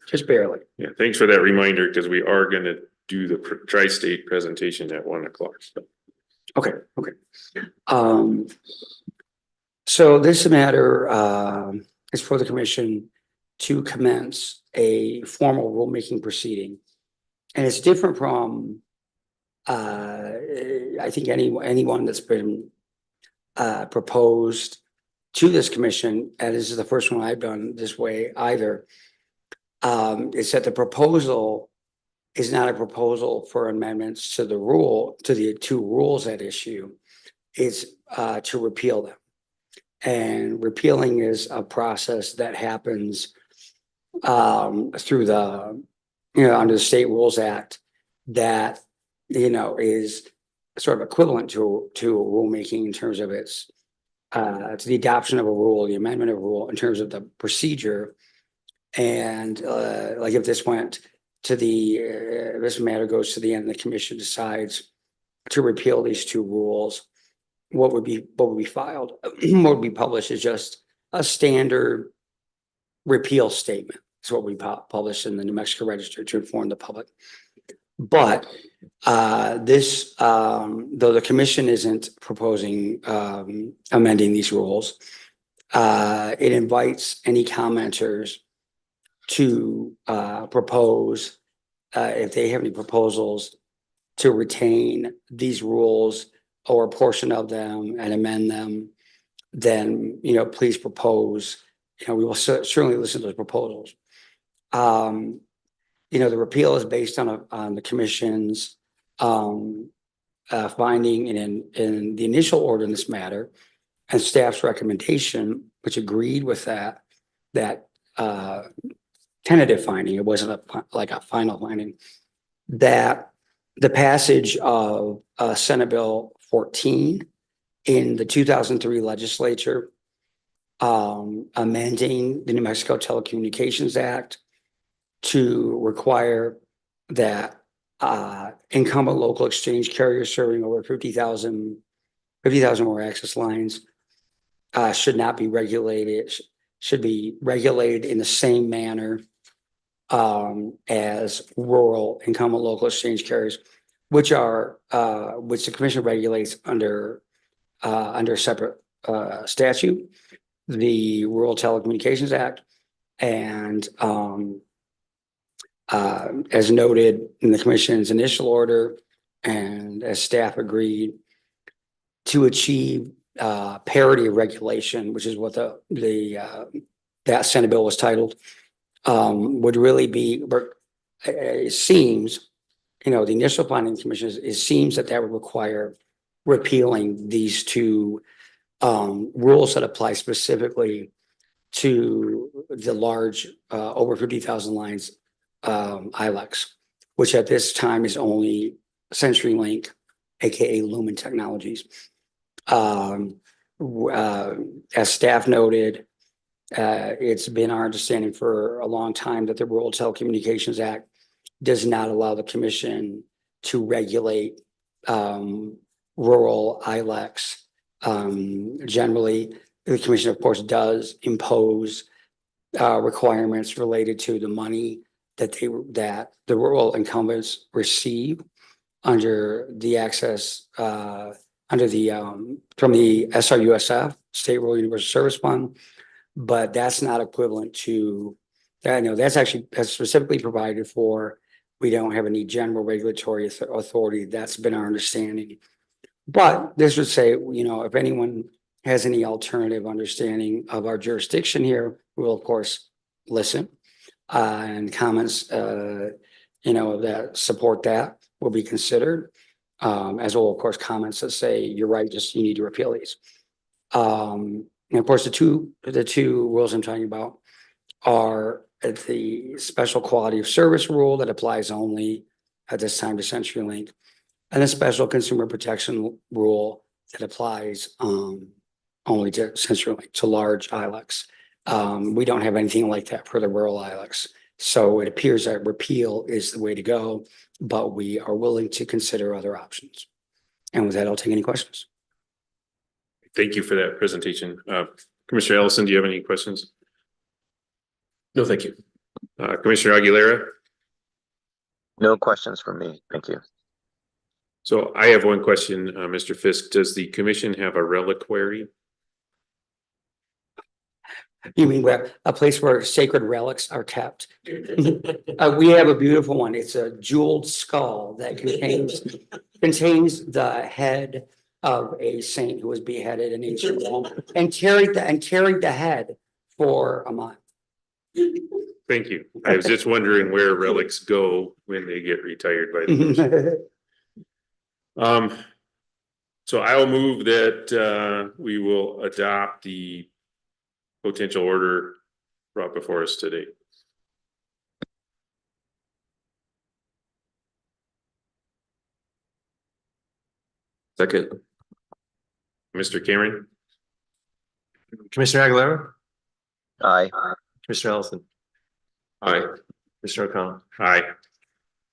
Just barely. Yeah, thanks for that reminder, because we are going to do the tri-state presentation at 1 o'clock. So. Okay. So this matter is for the commission to commence a formal rulemaking proceeding. And it's different from I think anyone that's been proposed to this commission, and this is the first one I've done this way either, is that the proposal is not a proposal for amendments to the rule, to the 2 rules at issue. It's to repeal them. And repealing is a process that happens through the, under the State Rules Act that, is sort of equivalent to a rulemaking in terms of its, to the adoption of a rule, the amendment of a rule in terms of the procedure. And like if this went to this matter goes to the end, the commission decides to repeal these 2 rules, what would be filed, what would be published is just a standard repeal statement. It's what we publish in the New Mexico Register to inform the public. But though the commission isn't proposing amending these rules, it invites any commenters to propose, if they have any proposals, to retain these rules or a portion of them and amend them, then, please propose. We will certainly listen to those proposals. The repeal is based on the commission's finding in the initial order in this matter and staff's recommendation, which agreed with that tentative finding. It wasn't like a final finding, that the passage of Senate Bill 14 in the 2003 legislature, amending the New Mexico Telecommunications Act to require that incumbent local exchange carriers serving over 50,000 more access lines should not be regulated, should be regulated in the same manner as rural incumbent local exchange carriers, which the commission regulates under a separate statute, the Rural Telecommunications Act, and as noted in the commission's initial order, and as staff agreed, to achieve parity of regulation, which is what that Senate bill was titled, would really be. It seems, the initial finding of the commission is, it seems that would require repealing these two rules that apply specifically to the large over 50,000 lines ILEX, which at this time is only CenturyLink, aka Lumen Technologies. As staff noted, it's been our understanding for a long time that the Rural Telecommunications Act does not allow the commission to regulate rural ILEX. Generally, the commission, of course, does impose requirements related to the money that the rural incumbents receive under the access from the SRUSF, State Rural Universal Service Fund, but that's not equivalent to that. No, that's specifically provided for. We don't have any general regulatory authority. That's been our understanding. But this would say, if anyone has any alternative understanding of our jurisdiction here, we'll of course listen, and comments, that support that will be considered, as well, of course, comments that say, you're right, you need to repeal these. And of course, the two rules I'm talking about are the special quality of service rule that applies only at this time to CenturyLink, and the special consumer protection rule that applies only to CenturyLink, to large ILEX. We don't have anything like that for the rural ILEX. So it appears that repeal is the way to go, but we are willing to consider other options. And with that, I'll take any questions. Thank you for that presentation. Commissioner Ellison, do you have any questions? No, thank you. Commissioner Aguilera? No questions from me. Thank you. So I have one question, Mr. Fisk. Does the commission have a reliquary? You mean a place where sacred relics are kept? We have a beautiful one. It's a jeweled skull that contains the head of a saint who was beheaded in ancient Rome and carried the head for a month. Thank you. I was just wondering where relics go when they get retired by the commission. So I'll move that we will adopt the potential order brought before us today. Second. Mr. Cameron? Commissioner Aguilera? Aye. Commissioner Ellison? Aye. Commissioner O'Connell? Aye.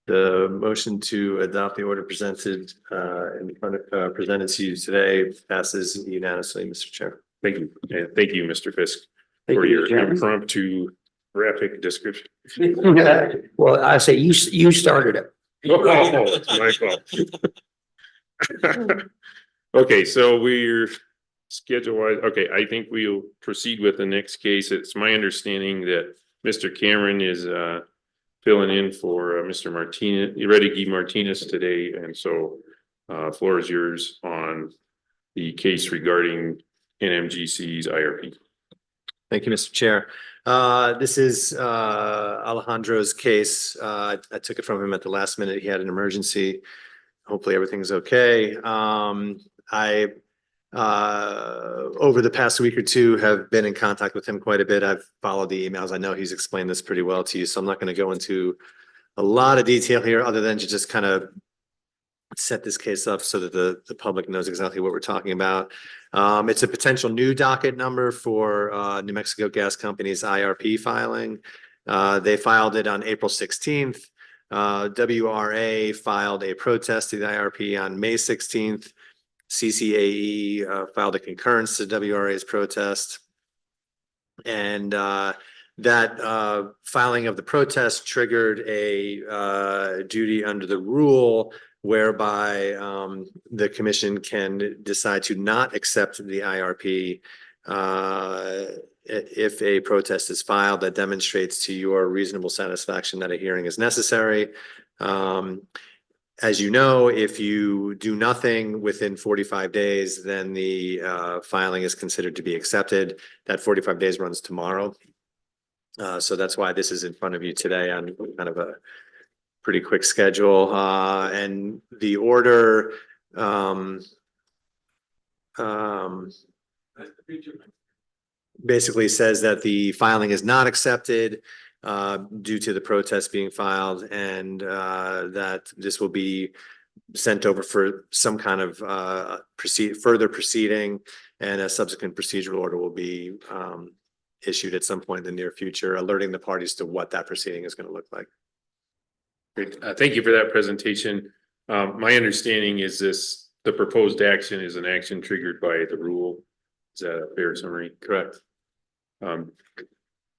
The motion to adopt the order presented presented to you today passes unanimously, Mr. Chair. Thank you. And thank you, Mr. Fisk, Thank for you, your Chairman. impromptu graphic description. Well, I say you started it. Oh, it's my fault. Okay, so we're schedule-wise. Okay, I think we'll proceed with the next case. It's my understanding that Mr. Cameron is filling in for Mr. Martinez, Guy Martinez today, and so floor is yours on the case regarding NMGC's IRP. Thank you, Mr. Chair. This is Alejandro's case. I took it from him at the last minute. He had an emergency. Hopefully everything's okay. I over the past week or two have been in contact with him quite a bit. I've followed the emails. I know he's explained this pretty well to you, so I'm not going to go into a lot of detail here other than to just kind of set this case up so that the public knows exactly what we're talking about. It's a potential new docket number for New Mexico Gas Company's IRP filing. They filed it on April 16th. WRA filed a protest to the IRP on May 16th. CCAE filed a concurrence to WRA's protest. And that filing of the protest triggered a duty under the rule whereby the commission can decide to not accept the IRP if a protest is filed that demonstrates to your reasonable satisfaction that a hearing is necessary. As you know, if you do nothing within 45 days, then the filing is considered to be accepted. That 45 days runs tomorrow. So that's why this is in front of you today on kind of a pretty quick schedule. And the order basically says that the filing is not accepted due to the protest being filed, and that this will be sent over for some kind of further proceeding, and a subsequent procedural order will be issued at some point in the near future, alerting the parties to what that proceeding is going to look like. Great. Thank you for that presentation. My understanding is the proposed action is an action triggered by the rule. Is that a fair summary? Correct.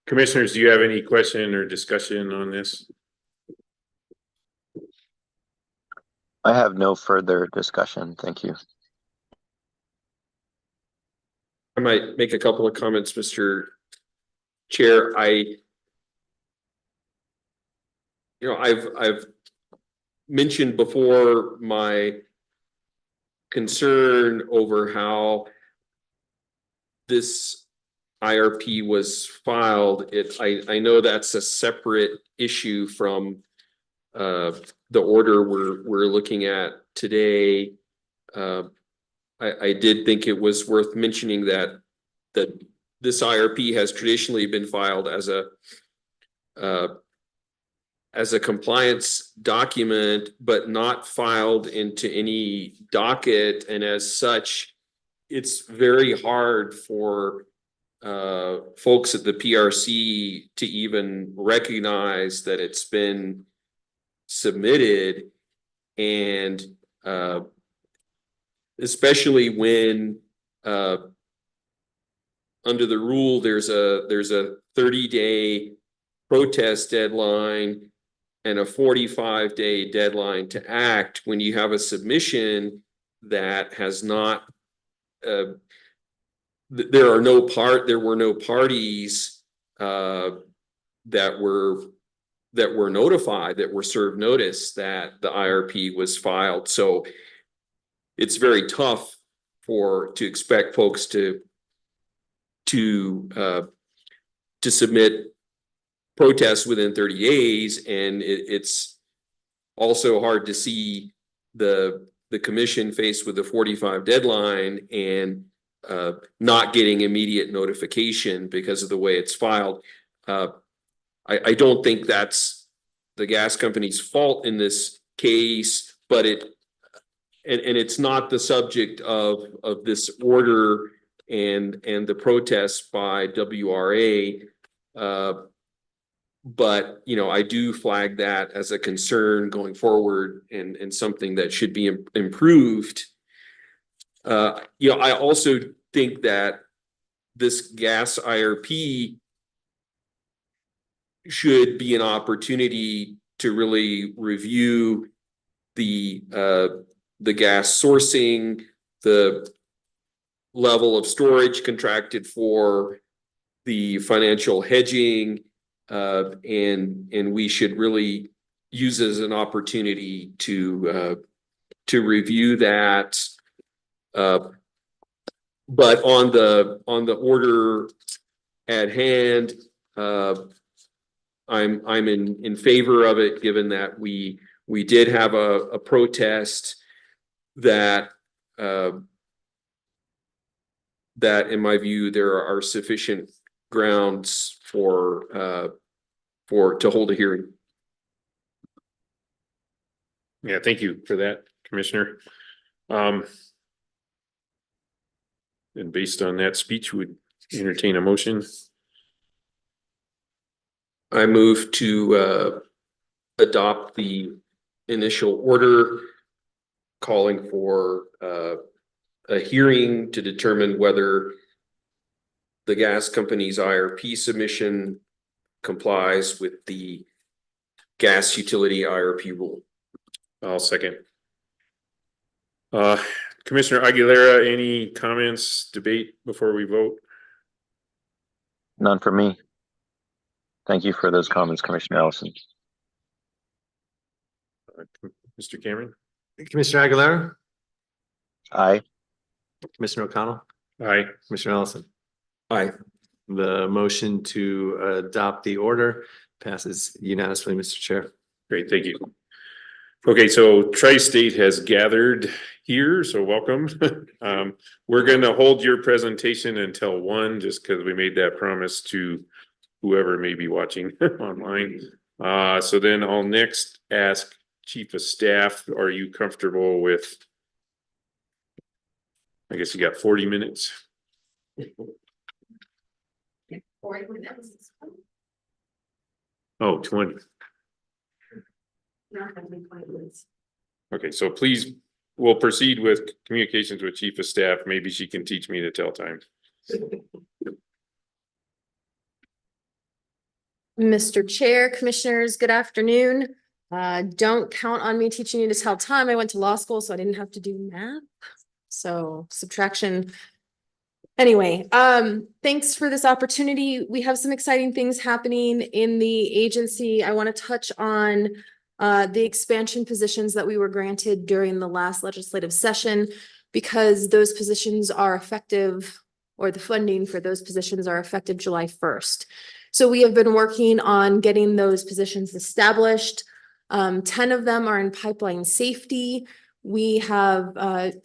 Commissioners, do you have any question or discussion on this? I have no further discussion. Thank you. I might make a couple of comments, Mr. Chair. I've mentioned before my concern over how this IRP was filed. I know that's a separate issue from the order we're looking at today. I did think it was worth mentioning that this IRP has traditionally been filed as a compliance document, but not filed into any docket, and as such, it's very hard for folks at the PRC to even recognize that it's been submitted, and especially when under the rule there's a 30-day protest deadline and a 45-day deadline to act. When you have a submission that has not there were no parties that were notified, that were served notice that the IRP was filed. So it's very tough to expect folks to submit protests within 30 days, and it's also hard to see the commission faced with a 45 deadline and not getting immediate notification because of the way it's filed. I don't think that's the gas company's fault in this case, but it's not the subject of this order and the protests by WRA. But I do flag that as a concern going forward and something that should be improved. I also think that this gas IRP should be an opportunity to really review the gas sourcing, the level of storage contracted for, the financial hedging, and we should really use it as an opportunity to review that. But on the order at hand, I'm in favor of it, given that we did have a protest that in my view there are sufficient grounds to hold a hearing. Yeah, thank you for that, Commissioner. And based on that speech, would entertain a motion. I move to adopt the initial order calling for a hearing to determine whether the gas company's IRP submission complies with the gas utility IRP rule. I'll second. Commissioner Aguilera, any comments, debate before we vote? None for me. Thank you for those comments, Commissioner Ellison. Mr. Cameron? Commissioner Aguilera? Aye. Commissioner O'Connell? Aye. Commissioner Ellison? Aye. The motion to adopt the order passes unanimously, Mr. Chair. Great, thank you. Okay, so Tri-State has gathered here, so welcome. We're gonna hold your presentation until 1, just because we made that promise to whoever may be watching online. So then I'll next ask Chief of Staff, are you comfortable with? I guess you got 40 minutes. 40 minutes. Oh, 20. Not gonna be 20 minutes. Okay, so please, we'll proceed with communications with Chief of Staff. Maybe she can teach me to tell time. Mr. Chair, Commissioners, good afternoon. Don't count on me teaching you to tell time. I went to law school, so I didn't have to do math. So subtraction. Anyway, thanks for this opportunity. We have some exciting things happening in the agency. I want to touch on the expansion positions that we were granted during the last legislative session, because those positions are effective, or the funding for those positions are effective July 1st. So we have been working on getting those positions established. 10 of them are in pipeline safety. We have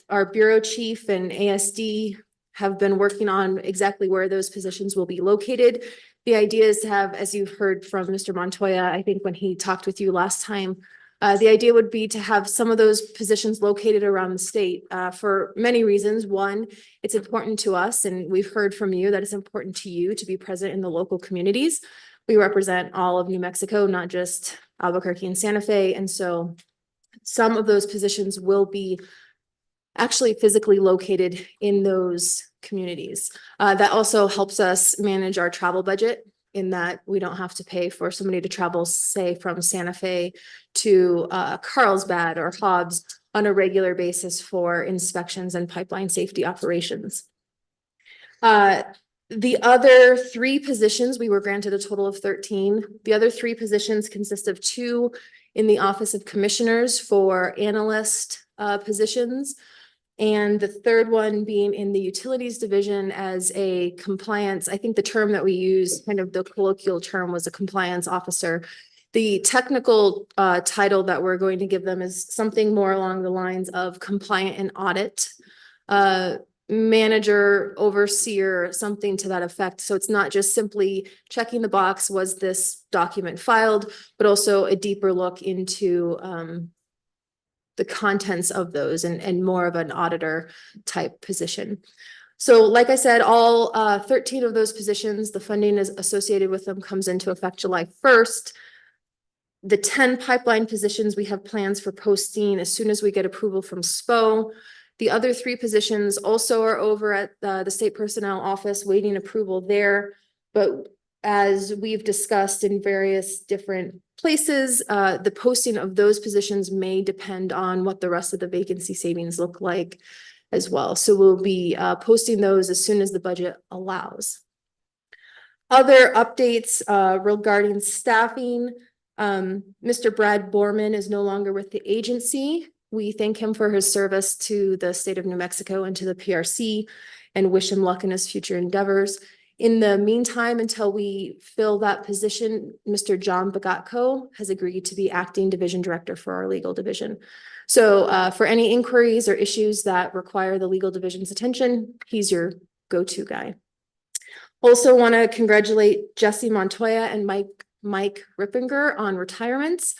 our bureau chief and ASD have been working on exactly where those positions will be located. The idea is to have, as you've heard from Mr. Montoya, I think when he talked with you last time, the idea would be to have some of those positions located around the state for many reasons. One, it's important to us, and we've heard from you that it's important to you to be present in the local communities. We represent all of New Mexico, not just Albuquerque and Santa Fe. And so some of those positions will be actually physically located in those communities. That also helps us manage our travel budget, in that we don't have to pay for somebody to travel, say, from Santa Fe to Carlsbad or Hobbs on a regular basis for inspections and pipeline safety operations. The other 3 positions, we were granted a total of 13. The other 3 positions consist of 2 in the Office of Commissioners for analyst positions, and the third one being in the Utilities Division as a compliance. I think the term that we use, kind of the colloquial term, was a compliance officer. The technical title that we're going to give them is something more along the lines of compliant and audit manager, overseer, something to that effect. So it's not just simply checking the box, was this document filed, but also a deeper look into the contents of those, and more of an auditor type position. So like I said, all 13 of those positions, the funding is associated with them comes into effect July 1st. The 10 pipeline positions, we have plans for posting as soon as we get approval from SPO. The other 3 positions also are over at the State Personnel Office waiting approval there. But as we've discussed in various different places, the posting of those positions may depend on what the rest of the vacancy savings look like as well. So we'll be posting those as soon as the budget allows. Other updates regarding staffing. Mr. Brad Borman is no longer with the agency. We thank him for his service to the state of New Mexico and to the PRC, and wish him luck in his future endeavors. In the meantime, until we fill that position, Mr. John Bagatko has agreed to be acting division director for our legal division. So for any inquiries or issues that require the legal division's attention, he's your go-to guy. Also want to congratulate Jesse Montoya and Mike Rippinger on retirements.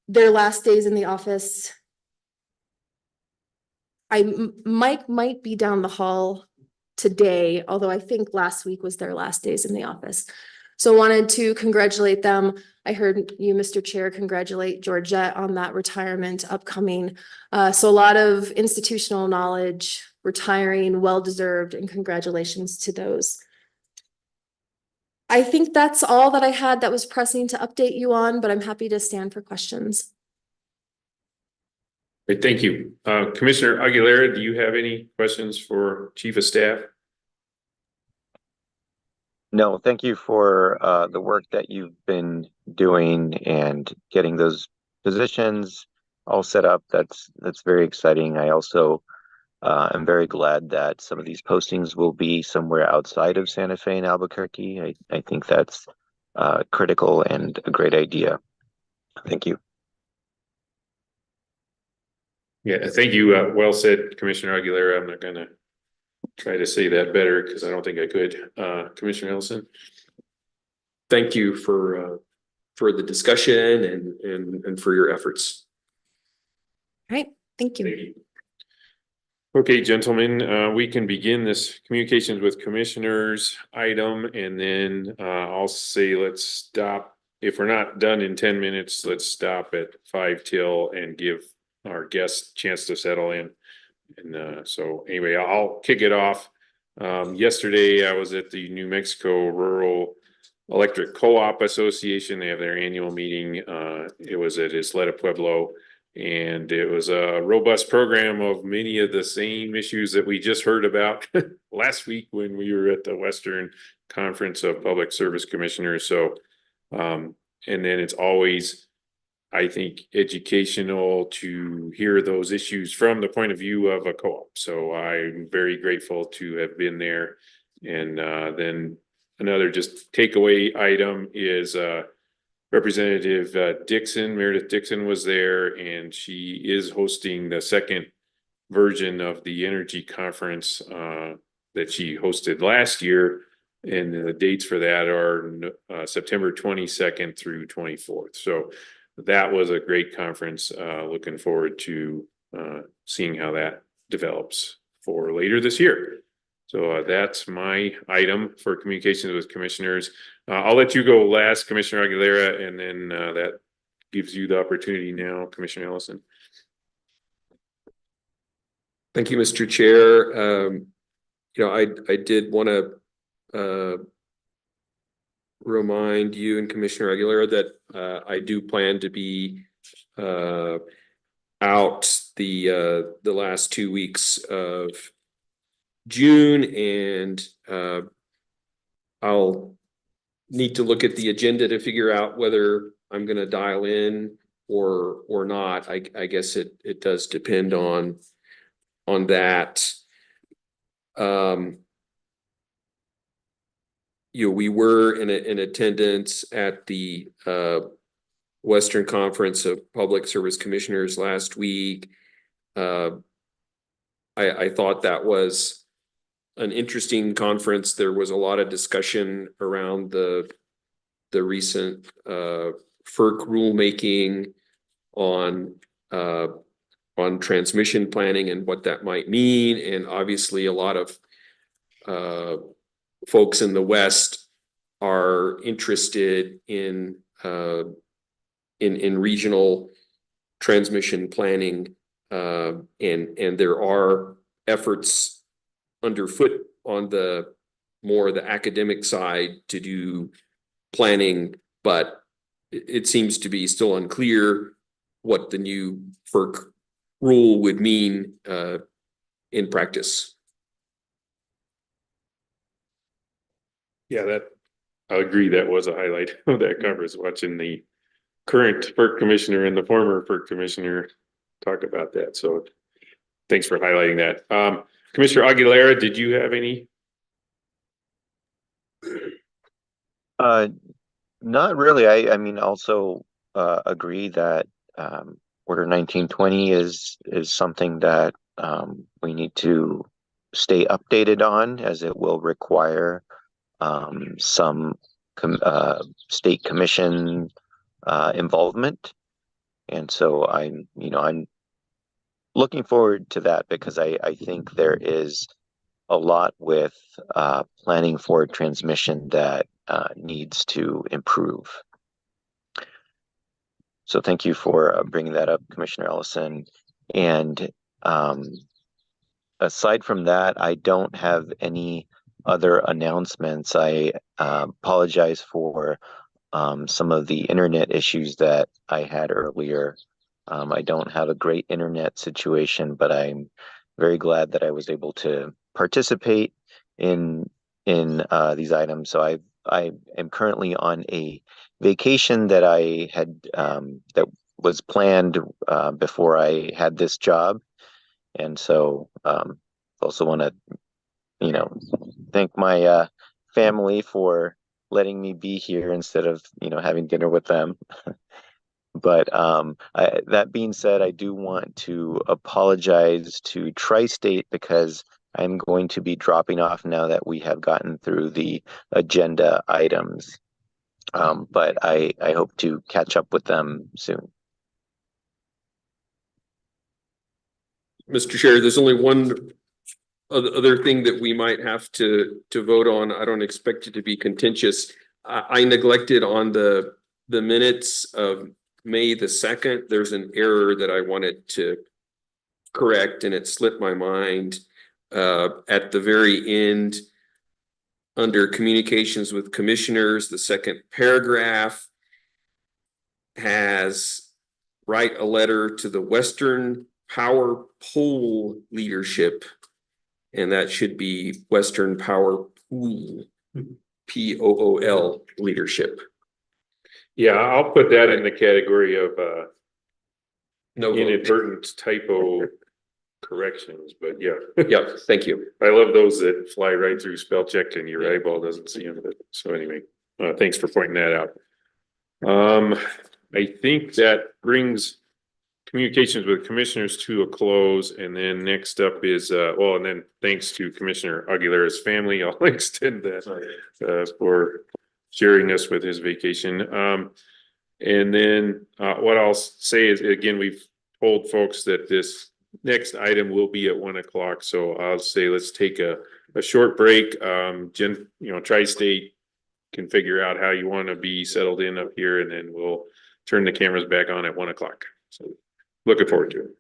Their last days in the office. Mike might be down the hall today, although I think last week was their last days in the office. So wanted to congratulate them. I heard you, Mr. Chair, congratulate Georgette on that retirement upcoming. So a lot of institutional knowledge, retiring, well-deserved, and congratulations to those. I think that's all that I had that was pressing to update you on, but I'm happy to stand for questions. Great, thank you. Commissioner Aguilera, do you have any questions for Chief of Staff? No, thank you for the work that you've been doing and getting those positions all set up. That's very exciting. I also am very glad that some of these postings will be somewhere outside of Santa Fe and Albuquerque. I think that's critical and a great idea. Thank you. Yeah, thank you. Well said, Commissioner Aguilera. I'm not gonna try to say that better because I don't think I could. Commissioner Ellison? Thank you for the discussion and for your efforts. All right, thank you. Thank you. Okay, gentlemen, we can begin this communications with commissioners item, and then I'll say let's stop. If we're not done in 10 minutes, let's stop at 5 till and give our guests a chance to settle in. And so anyway, I'll kick it off. Yesterday, I was at the New Mexico Rural Electric Co-op Association. They have their annual meeting. It was at Isleta Pueblo. And it was a robust program of many of the same issues that we just heard about last week when we were at the Western Conference of Public Service Commissioners. So, and then it's always, I think, educational to hear those issues from the point of view of a co-op. So I'm very grateful to have been there. And then another just takeaway item is Representative Meredith Dixon was there, and she is hosting the second version of the energy conference that she hosted last year. And the dates for that are September 22nd through 24th. So that was a great conference. Looking forward to seeing how that develops for later this year. So that's my item for communications with commissioners. I'll let you go last, Commissioner Aguilera, and then that gives you the opportunity now, Commissioner Ellison. Thank you, Mr. Chair. I did want to remind you and Commissioner Aguilera that I do plan to be out the last 2 weeks of June, and I'll need to look at the agenda to figure out whether I'm going to dial in or not. I guess it does depend on that. We were in attendance at the Western Conference of Public Service Commissioners last week. I thought that was an interesting conference. There was a lot of discussion around the recent FERC rulemaking on transmission planning and what that might mean. And obviously a lot of folks in the West are interested in regional transmission planning, and there are efforts underfoot on the academic side to do planning, but it seems to be still unclear what the new FERC rule would mean in practice. Yeah, I agree. That was a highlight of that conference, watching the current FERC commissioner and the former FERC commissioner talk about that. So thanks for highlighting that. Commissioner Aguilera, did you have any? Not really. I mean, also agree that Order 1920 is something that we need to stay updated on, as it will require some state commission involvement. And so I'm looking forward to that, because I think there is a lot with planning for transmission that needs to improve. So thank you for bringing that up, Commissioner Ellison. And aside from that, I don't have any other announcements. I apologize for some of the internet issues that I had earlier. I don't have a great internet situation, but I'm very glad that I was able to participate in these items. So I am currently on a vacation that I had that was planned before I had this job, and so also want to thank my family for letting me be here instead of having dinner with them. But that being said, I do want to apologize to Tri-State because I'm going to be dropping off now that we have gotten through the agenda items. But I hope to catch up with them soon. Mr. Chair, there's only one other thing that we might have to vote on. I don't expect it to be contentious. I neglected on the minutes of May the 2nd. There's an error that I wanted to correct, and it slipped my mind. At the very end, under communications with commissioners, the second paragraph has write a letter to the Western Power Pole leadership, and that should be Western Power Pool, POOL leadership. Yeah, I'll put that in the category of No vote. inadvertent typo corrections, but yeah. Yeah, thank you. I love those that fly right through spell check and your eyeball doesn't see them. So anyway, thanks for pointing that out. I think that brings communications with commissioners to a close, and then next up is and then thanks to Commissioner Aguilera's family. I'll extend that for sharing us with his vacation. And then what I'll say is, again, we've told folks that this next item will be at 1 o'clock. So I'll say let's take a short break. Tri-State can figure out how you want to be settled in up here, and then we'll turn the cameras back on at 1 o'clock. So looking forward to it.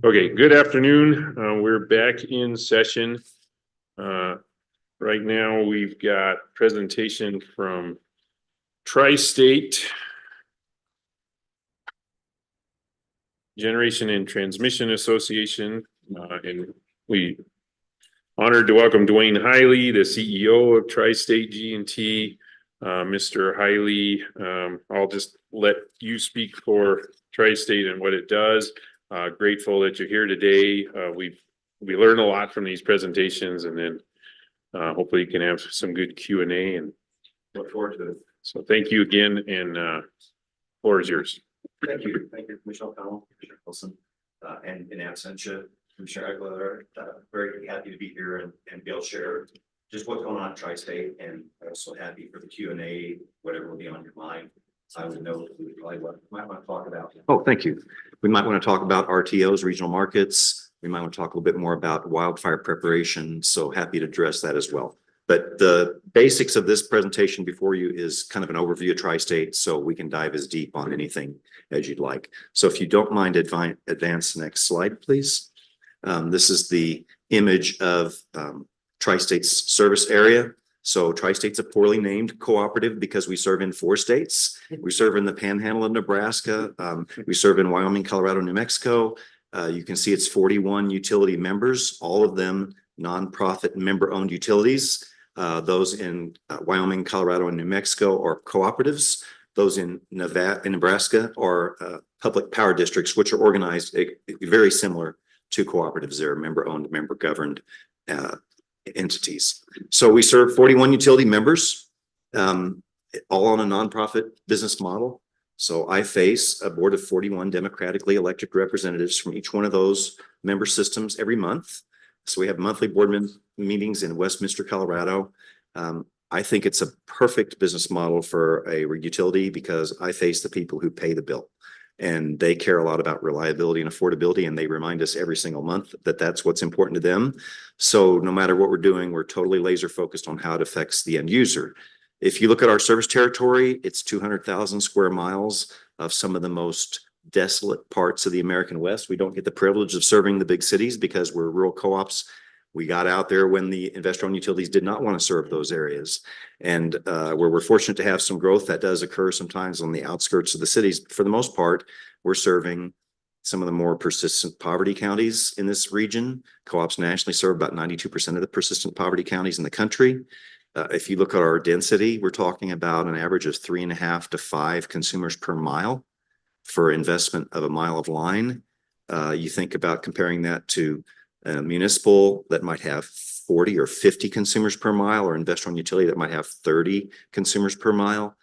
Okay, good afternoon. We're back in session. Right now, we've got presentation from Tri-State Generation and Transmission Association, and we honored to welcome Dwayne Hiley, the CEO of Tri-State G&T. Mr. Hiley, I'll just let you speak for Tri-State and what it does. Grateful that you're here today. We learn a lot from these presentations, and then hopefully you can have some good Q&A and look forward to it. So thank you again, and floor is yours. Thank you, Commissioner O'Connell, Commissioner Wilson, and in absentia, Commissioner Aguilar. Very happy to be here and be able to share just what's going on at Tri-State, and also happy for the Q&A, whatever will be on your mind. I would know probably what we might want to talk about. Oh, thank you. We might want to talk about RTOs, regional markets. We might want to talk a little bit more about wildfire preparation. So happy to address that as well. But the basics of this presentation before you is kind of an overview of Tri-State, so we can dive as deep on anything as you'd like. So if you don't mind, advance the next slide, please. This is the image of Tri-State's service area. So Tri-State's a poorly named cooperative because we serve in 4 states. We serve in the Panhandle of Nebraska. We serve in Wyoming, Colorado, New Mexico. You can see it's 41 utility members, all of them nonprofit member-owned utilities. Those in Wyoming, Colorado, and New Mexico are cooperatives. Those in Nevada and Nebraska are public power districts, which are organized very similar to cooperatives. They're member-owned, member-governed entities. So we serve 41 utility members, all on a nonprofit business model. So I face a board of 41 democratically elected representatives from each one of those member systems every month. So we have monthly board meetings in Westminster, Colorado. I think it's a perfect business model for a utility because I face the people who pay the bill, and they care a lot about reliability and affordability, and they remind us every single month that that's what's important to them. So no matter what we're doing, we're totally laser focused on how it affects the end user. If you look at our service territory, it's 200,000 square miles of some of the most desolate parts of the American West. We don't get the privilege of serving the big cities because we're rural co-ops. We got out there when the investor-owned utilities did not want to serve those areas. And where we're fortunate to have some growth that does occur sometimes on the outskirts of the cities. For the most part, we're serving some of the more persistent poverty counties in this region. Co-ops nationally serve about 92% of the persistent poverty counties in the country. If you look at our density, we're talking about an average of 3.5 to 5 consumers per mile for investment of a mile of line. You think about comparing that to a municipal that might have 40 or 50 consumers per mile, or investor-owned utility that might have 30 consumers per mile.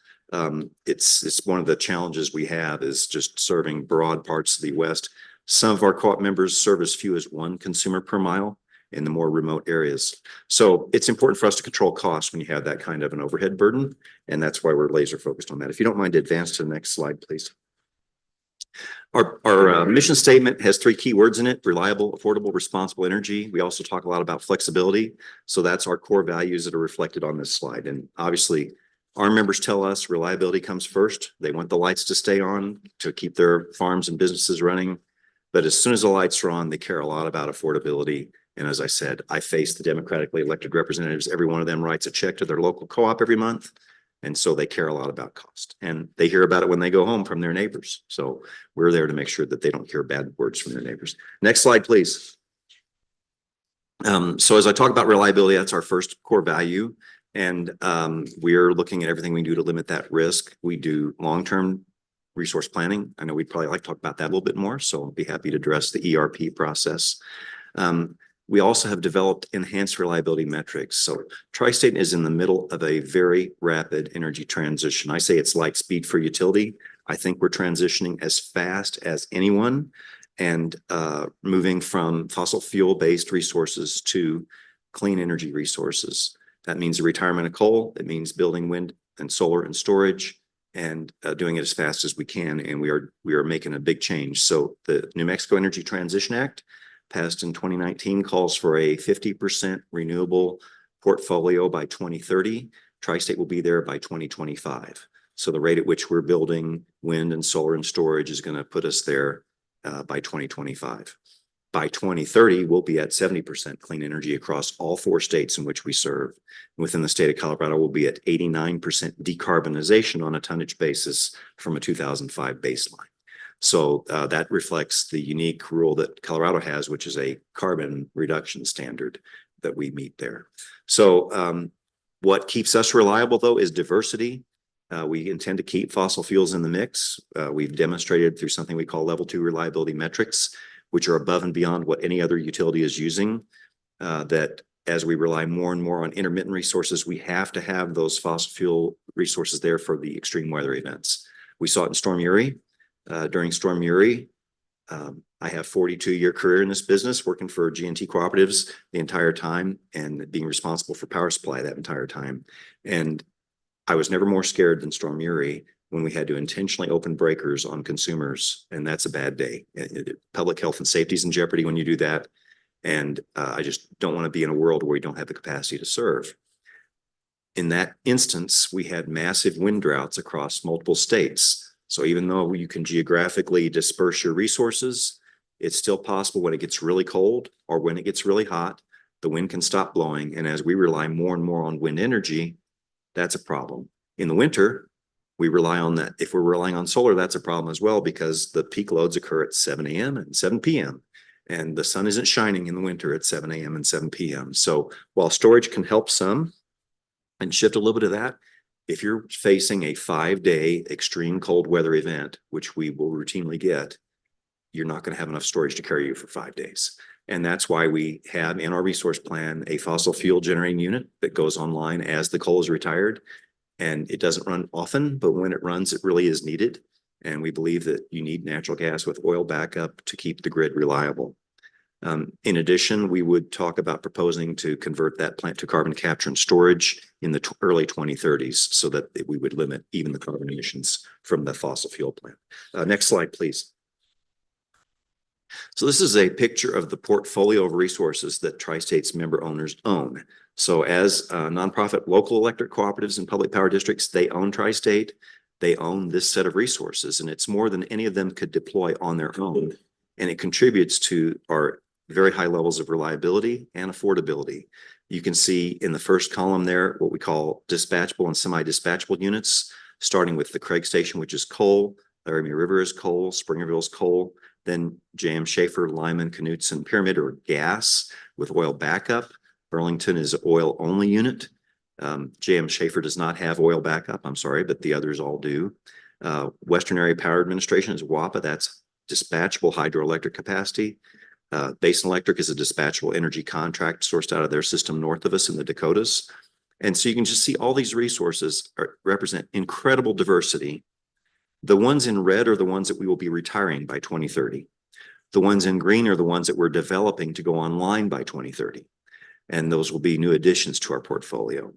It's one of the challenges we have is just serving broad parts of the West. Some of our co-op members serve as few as 1 consumer per mile in the more remote areas. So it's important for us to control costs when you have that kind of an overhead burden. And that's why we're laser focused on that. If you don't mind, advance to the next slide, please. Our mission statement has 3 key words in it: reliable, affordable, responsible energy. We also talk a lot about flexibility. So that's our core values that are reflected on this slide. And obviously, our members tell us reliability comes first. They want the lights to stay on to keep their farms and businesses running. But as soon as the lights are on, they care a lot about affordability. And as I said, I face the democratically elected representatives. Every one of them writes a check to their local co-op every month. And so they care a lot about cost, and they hear about it when they go home from their neighbors. So we're there to make sure that they don't hear bad words from their neighbors. Next slide, please. So as I talk about reliability, that's our first core value. And we're looking at everything we do to limit that risk. We do long-term resource planning. I know we'd probably like to talk about that a little bit more, so I'll be happy to address the ERP process. We also have developed enhanced reliability metrics. So Tri-State is in the middle of a very rapid energy transition. I say it's light speed for utility. I think we're transitioning as fast as anyone and moving from fossil fuel-based resources to clean energy resources. That means the retirement of coal. It means building wind and solar and storage, and doing it as fast as we can. And we are making a big change. So the New Mexico Energy Transition Act, passed in 2019, calls for a 50% renewable portfolio by 2030. Tri-State will be there by 2025. So the rate at which we're building wind and solar and storage is going to put us there by 2025. By 2030, we'll be at 70% clean energy across all 4 states in which we serve. Within the state of Colorado, we'll be at 89% decarbonization on a tonnage basis from a 2005 baseline. So that reflects the unique rule that Colorado has, which is a carbon reduction standard that we meet there. So what keeps us reliable, though, is diversity. We intend to keep fossil fuels in the mix. We've demonstrated through something we call level 2 reliability metrics, which are above and beyond what any other utility is using, that as we rely more and more on intermittent resources, we have to have those fossil fuel resources there for the extreme weather events. We saw it in Storm Uri. During Storm Uri, I have 42-year career in this business, working for G&T cooperatives the entire time and being responsible for power supply that entire time. And I was never more scared than Storm Uri when we had to intentionally open breakers on consumers, and that's a bad day. Public health and safety is in jeopardy when you do that, and I just don't want to be in a world where we don't have the capacity to serve. In that instance, we had massive wind droughts across multiple states. So even though you can geographically disperse your resources, it's still possible when it gets really cold or when it gets really hot, the wind can stop blowing. And as we rely more and more on wind energy, that's a problem. In the winter, we rely on that. If we're relying on solar, that's a problem as well, because the peak loads occur at 7 a.m. and 7 p.m. And the sun isn't shining in the winter at 7 a.m. and 7 p.m. So while storage can help some and shift a little bit of that, if you're facing a 5-day extreme cold weather event, which we will routinely get, you're not going to have enough storage to carry you for 5 days. And that's why we have in our resource plan a fossil fuel generating unit that goes online as the coal is retired. And it doesn't run often, but when it runs, it really is needed. And we believe that you need natural gas with oil backup to keep the grid reliable. In addition, we would talk about proposing to convert that plant to carbon capture and storage in the early 2030s so that we would limit even the carbon emissions from the fossil fuel plant. Next slide, please. So this is a picture of the portfolio of resources that Tri-State's member owners own. So as nonprofit local electric cooperatives and public power districts, they own Tri-State. They own this set of resources, and it's more than any of them could deploy on their own. And it contributes to our very high levels of reliability and affordability. You can see in the first column there what we call dispatchable and semi-dispatchable units, starting with the Craig Station, which is coal, Laramie River is coal, Springerville is coal, then J.M. Schaefer, Lyman, Knutson, Pyramid are gas with oil backup. Burlington is oil only unit. J.M. Schaefer does not have oil backup, I'm sorry, but the others all do. Western Area Power Administration is WAPA, that's dispatchable hydroelectric capacity. Basin Electric is a dispatchable energy contract sourced out of their system north of us in the Dakotas. And so you can just see all these resources represent incredible diversity. The ones in red are the ones that we will be retiring by 2030. The ones in green are the ones that we're developing to go online by 2030. And those will be new additions to our portfolio.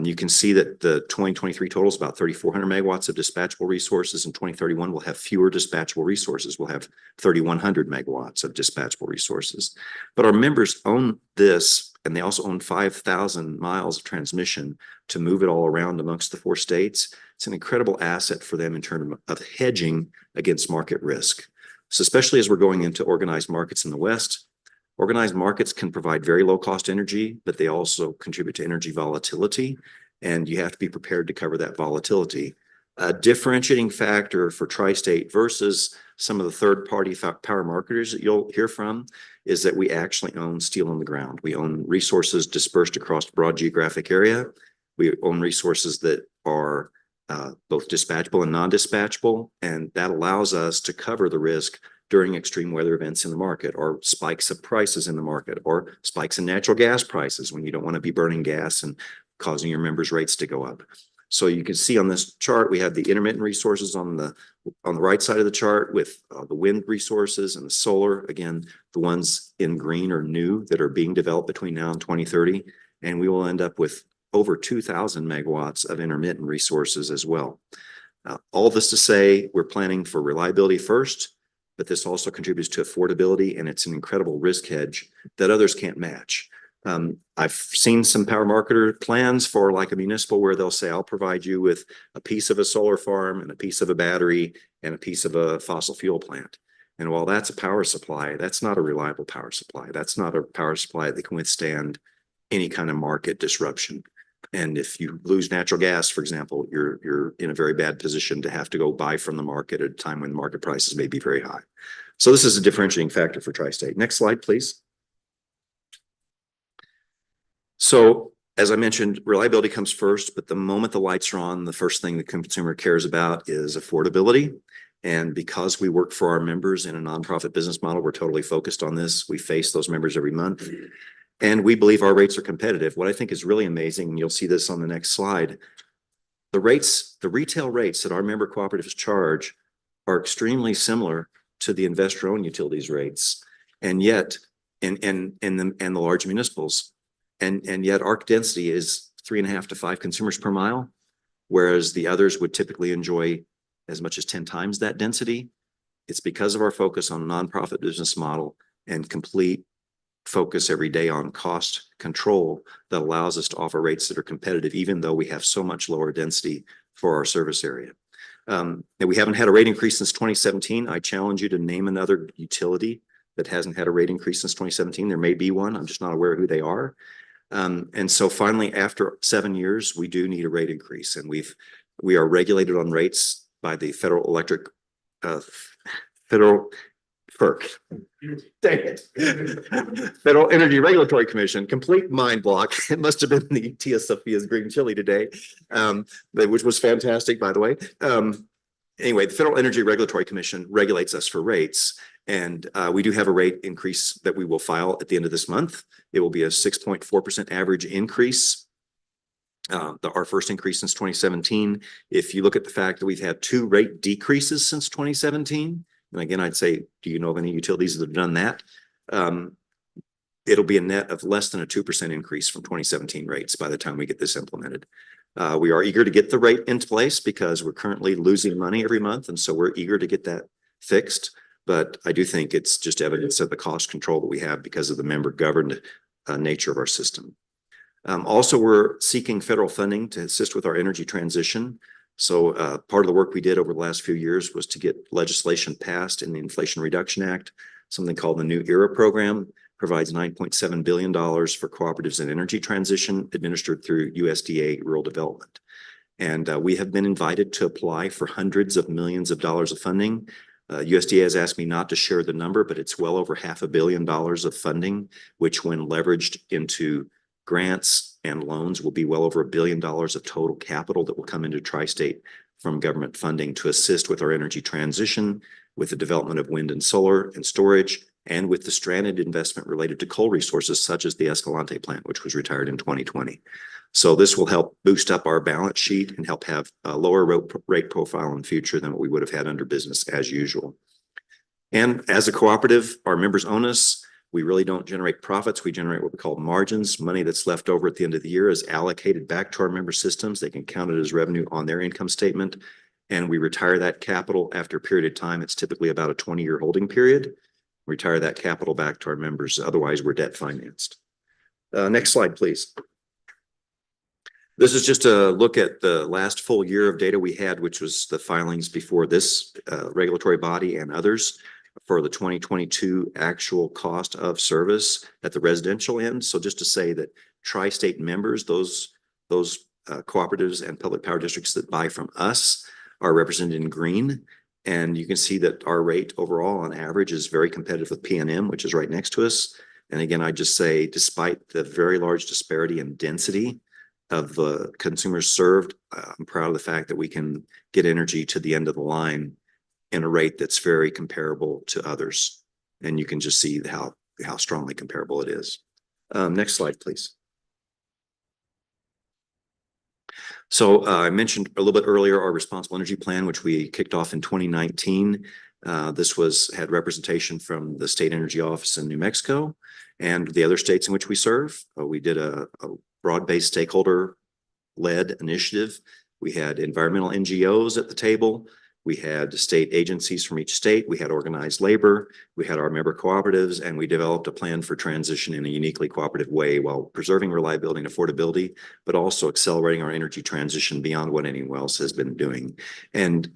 You can see that the 2023 total is about 3,400 megawatts of dispatchable resources. In 2031, we'll have fewer dispatchable resources. We'll have 3,100 megawatts of dispatchable resources. But our members own this, and they also own 5,000 miles of transmission to move it all around amongst the 4 states. It's an incredible asset for them in terms of hedging against market risk. So especially as we're going into organized markets in the West, organized markets can provide very low cost energy, but they also contribute to energy volatility, and you have to be prepared to cover that volatility. A differentiating factor for Tri-State versus some of the third-party power marketers that you'll hear from is that we actually own steel on the ground. We own resources dispersed across a broad geographic area. We own resources that are both dispatchable and non-dispatchable, and that allows us to cover the risk during extreme weather events in the market, or spikes of prices in the market, or spikes in natural gas prices when you don't want to be burning gas and causing your members' rates to go up. So you can see on this chart, we have the intermittent resources on the right side of the chart with the wind resources and the solar. Again, the ones in green are new that are being developed between now and 2030. And we will end up with over 2,000 megawatts of intermittent resources as well. All this to say, we're planning for reliability first, but this also contributes to affordability, and it's an incredible risk hedge that others can't match. I've seen some power marketer plans for like a municipal where they'll say, I'll provide you with a piece of a solar farm and a piece of a battery and a piece of a fossil fuel plant. And while that's a power supply, that's not a reliable power supply. That's not a power supply that can withstand any kind of market disruption. And if you lose natural gas, for example, you're in a very bad position to have to go buy from the market at a time when market prices may be very high. So this is a differentiating factor for Tri-State. Next slide, please. So as I mentioned, reliability comes first, but the moment the lights are on, the first thing the consumer cares about is affordability. And because we work for our members in a nonprofit business model, we're totally focused on this. We face those members every month. And we believe our rates are competitive. What I think is really amazing, and you'll see this on the next slide, the retail rates that our member cooperatives charge are extremely similar to the investor-owned utilities rates. And yet, and the large municipals. And yet our density is 3.5 to 5 consumers per mile, whereas the others would typically enjoy as much as 10 times that density. It's because of our focus on a nonprofit business model and complete focus every day on cost control that allows us to offer rates that are competitive, even though we have so much lower density for our service area. And we haven't had a rate increase since 2017. I challenge you to name another utility that hasn't had a rate increase since 2017. There may be one. I'm just not aware of who they are. And so finally, after 7 years, we do need a rate increase, and we are regulated on rates by the Federal FERC. Dang it. Federal Energy Regulatory Commission, complete mind block. It must have been the Tia Sophia's green chili today, which was fantastic, by the way. Anyway, the Federal Energy Regulatory Commission regulates us for rates, and we do have a rate increase that we will file at the end of this month. It will be a 6.4% average increase. Our first increase since 2017. If you look at the fact that we've had 2 rate decreases since 2017, and again, I'd say, do you know of any utilities that have done that? It'll be a net of less than a 2% increase from 2017 rates by the time we get this implemented. We are eager to get the rate into place because we're currently losing money every month, and so we're eager to get that fixed. But I do think it's just evidence of the cost control that we have because of the member-governed nature of our system. Also, we're seeking federal funding to assist with our energy transition. So part of the work we did over the last few years was to get legislation passed in the Inflation Reduction Act, something called the New Era Program, provides $9.7 billion for cooperatives in energy transition administered through USDA Rural Development. And we have been invited to apply for hundreds of millions of dollars of funding. USDA has asked me not to share the number, but it's well over $500 million of funding, which when leveraged into grants and loans will be well over $1 billion of total capital that will come into Tri-State from government funding to assist with our energy transition, with the development of wind and solar and storage, and with the stranded investment related to coal resources such as the Escalante plant, which was retired in 2020. So this will help boost up our balance sheet and help have a lower rate profile in the future than what we would have had under business as usual. And as a cooperative, our members own us. We really don't generate profits. We generate what we call margins. Money that's left over at the end of the year is allocated back to our member systems. They can count it as revenue on their income statement. And we retire that capital after a period of time. It's typically about a 20-year holding period. Retire that capital back to our members. Otherwise, we're debt financed. Next slide, please. This is just a look at the last full year of data we had, which was the filings before this regulatory body and others for the 2022 actual cost of service at the residential end. So just to say that Tri-State members, those cooperatives and public power districts that buy from us are represented in green. And you can see that our rate overall on average is very competitive with PNM, which is right next to us. And again, I just say, despite the very large disparity in density of the consumers served, I'm proud of the fact that we can get energy to the end of the line in a rate that's very comparable to others. And you can just see how strongly comparable it is. Next slide, please. So I mentioned a little bit earlier our responsible energy plan, which we kicked off in 2019. This had representation from the State Energy Office in New Mexico and the other states in which we serve. We did a broad-based stakeholder-led initiative. We had environmental NGOs at the table. We had state agencies from each state. We had organized labor. We had our member cooperatives, and we developed a plan for transition in a uniquely cooperative way while preserving reliability and affordability, but also accelerating our energy transition beyond what anyone else has been doing. And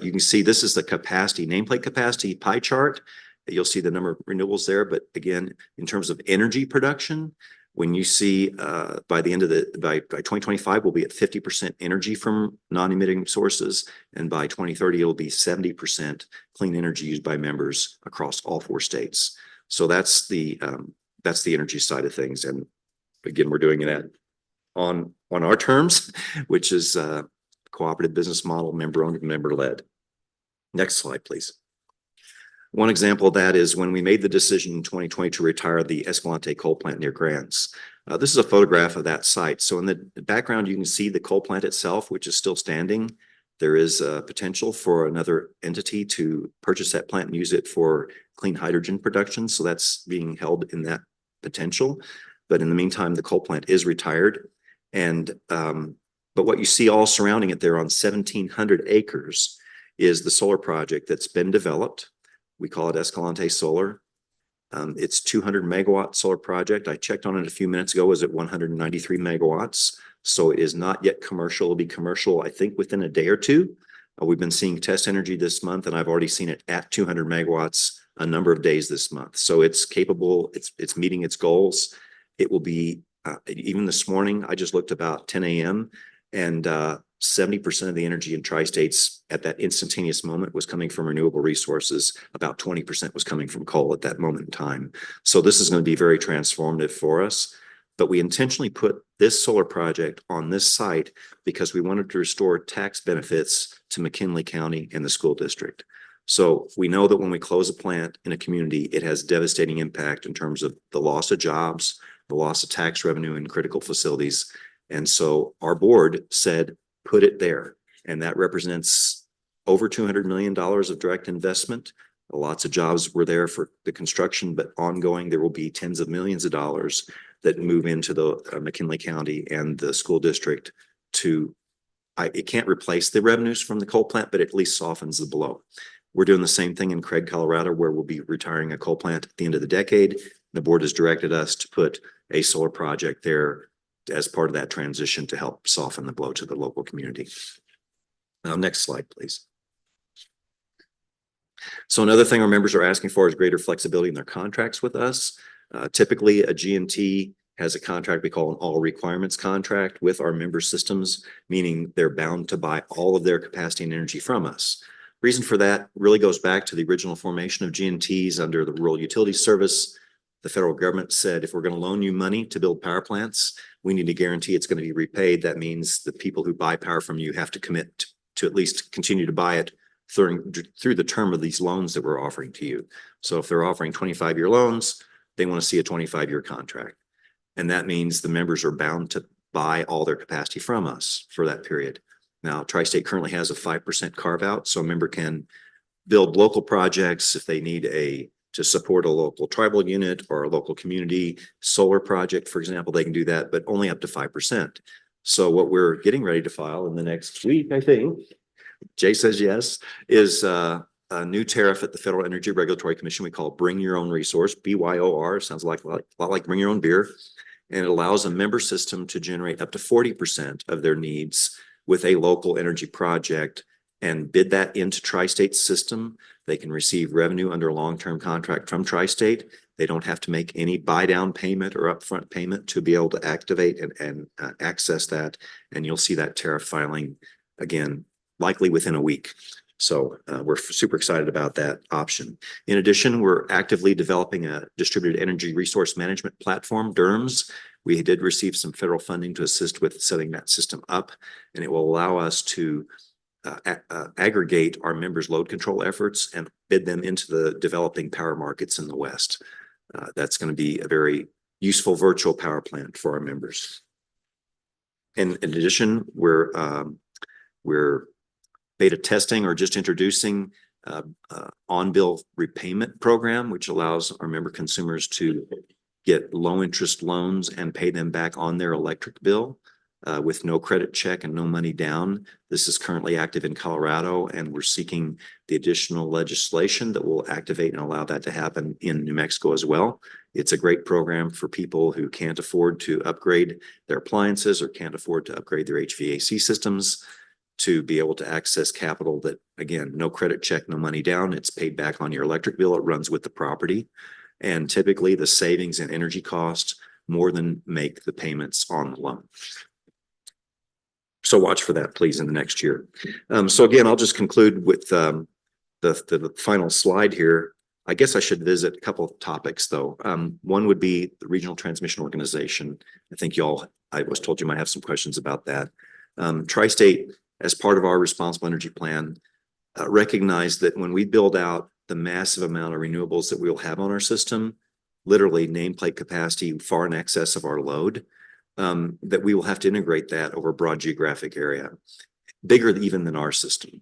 you can see this is the capacity, nameplate capacity pie chart. You'll see the number of renewables there. But again, in terms of energy production, when you see by the end of by 2025, we'll be at 50% energy from non-emitting sources. And by 2030, it'll be 70% clean energy used by members across all 4 states. So that's the energy side of things. And again, we're doing that on our terms, which is cooperative business model, member-owned and member-led. Next slide, please. One example of that is when we made the decision in 2020 to retire the Escalante coal plant near Grants. This is a photograph of that site. So in the background, you can see the coal plant itself, which is still standing. There is a potential for another entity to purchase that plant and use it for clean hydrogen production. So that's being held in that potential. But in the meantime, the coal plant is retired. And but what you see all surrounding it there on 1,700 acres is the solar project that's been developed. We call it Escalante Solar. It's 200 megawatt solar project. I checked on it a few minutes ago. It was at 193 megawatts. So it is not yet commercial. It'll be commercial, I think, within a day or two. We've been seeing test energy this month, and I've already seen it at 200 megawatts a number of days this month. So it's capable. It's meeting its goals. It will be, even this morning, I just looked about 10 a.m. and 70% of the energy in tri-states at that instantaneous moment was coming from renewable resources. About 20% was coming from coal at that moment in time. So this is going to be very transformative for us. But we intentionally put this solar project on this site because we wanted to restore tax benefits to McKinley County and the school district. So we know that when we close a plant in a community, it has devastating impact in terms of the loss of jobs, the loss of tax revenue in critical facilities. And so our board said, put it there. And that represents over $200 million of direct investment. Lots of jobs were there for the construction, but ongoing, there will be tens of millions of dollars that move into the McKinley County and the school district to, it can't replace the revenues from the coal plant, but at least softens the blow. We're doing the same thing in Craig, Colorado, where we'll be retiring a coal plant at the end of the decade. The board has directed us to put a solar project there as part of that transition to help soften the blow to the local community. Now, next slide, please. So another thing our members are asking for is greater flexibility in their contracts with us. Typically, a G&T has a contract we call an all requirements contract with our member systems, meaning they're bound to buy all of their capacity and energy from us. Reason for that really goes back to the original formation of G&Ts under the Rural Utilities Service. The federal government said, if we're going to loan you money to build power plants, we need to guarantee it's going to be repaid. That means the people who buy power from you have to commit to at least continue to buy it through the term of these loans that we're offering to you. So if they're offering 25-year loans, they want to see a 25-year contract. And that means the members are bound to buy all their capacity from us for that period. Now, Tri-State currently has a 5% carve out, so a member can build local projects if they need to support a local tribal unit or a local community solar project, for example, they can do that, but only up to 5%. So what we're getting ready to file in the next week, I think, Jay says yes, is a new tariff at the Federal Energy Regulatory Commission. We call it Bring Your Own Resource, BYOR, sounds like a lot like Bring Your Own Beer. And it allows a member system to generate up to 40% of their needs with a local energy project and bid that into Tri-State's system. They can receive revenue under a long-term contract from Tri-State. They don't have to make any buy-down payment or upfront payment to be able to activate and access that. And you'll see that tariff filing again, likely within a week. So we're super excited about that option. In addition, we're actively developing a distributed energy resource management platform, DERMS. We did receive some federal funding to assist with setting that system up, and it will allow us to aggregate our members' load control efforts and bid them into the developing power markets in the West. That's going to be a very useful virtual power plant for our members. In addition, we're beta testing or just introducing on-bill repayment program, which allows our member consumers to get low interest loans and pay them back on their electric bill. with no credit check and no money down. This is currently active in Colorado, and we're seeking the additional legislation that will activate and allow that to happen in New Mexico as well. It's a great program for people who can't afford to upgrade their appliances or can't afford to upgrade their HVAC systems, to be able to access capital that, again, no credit check, no money down. It's paid back on your electric bill. It runs with the property. And typically the savings in energy costs more than make the payments on the loan. So watch for that, please, in the next year. So again, I'll just conclude with the final slide here. I guess I should visit a couple of topics, though. One would be the regional transmission organization. I think I was told you might have some questions about that. Tri-State, as part of our responsible energy plan, recognize that when we build out the massive amount of renewables that we'll have on our system, literally nameplate capacity far in excess of our load, that we will have to integrate that over a broad geographic area, bigger even than our system.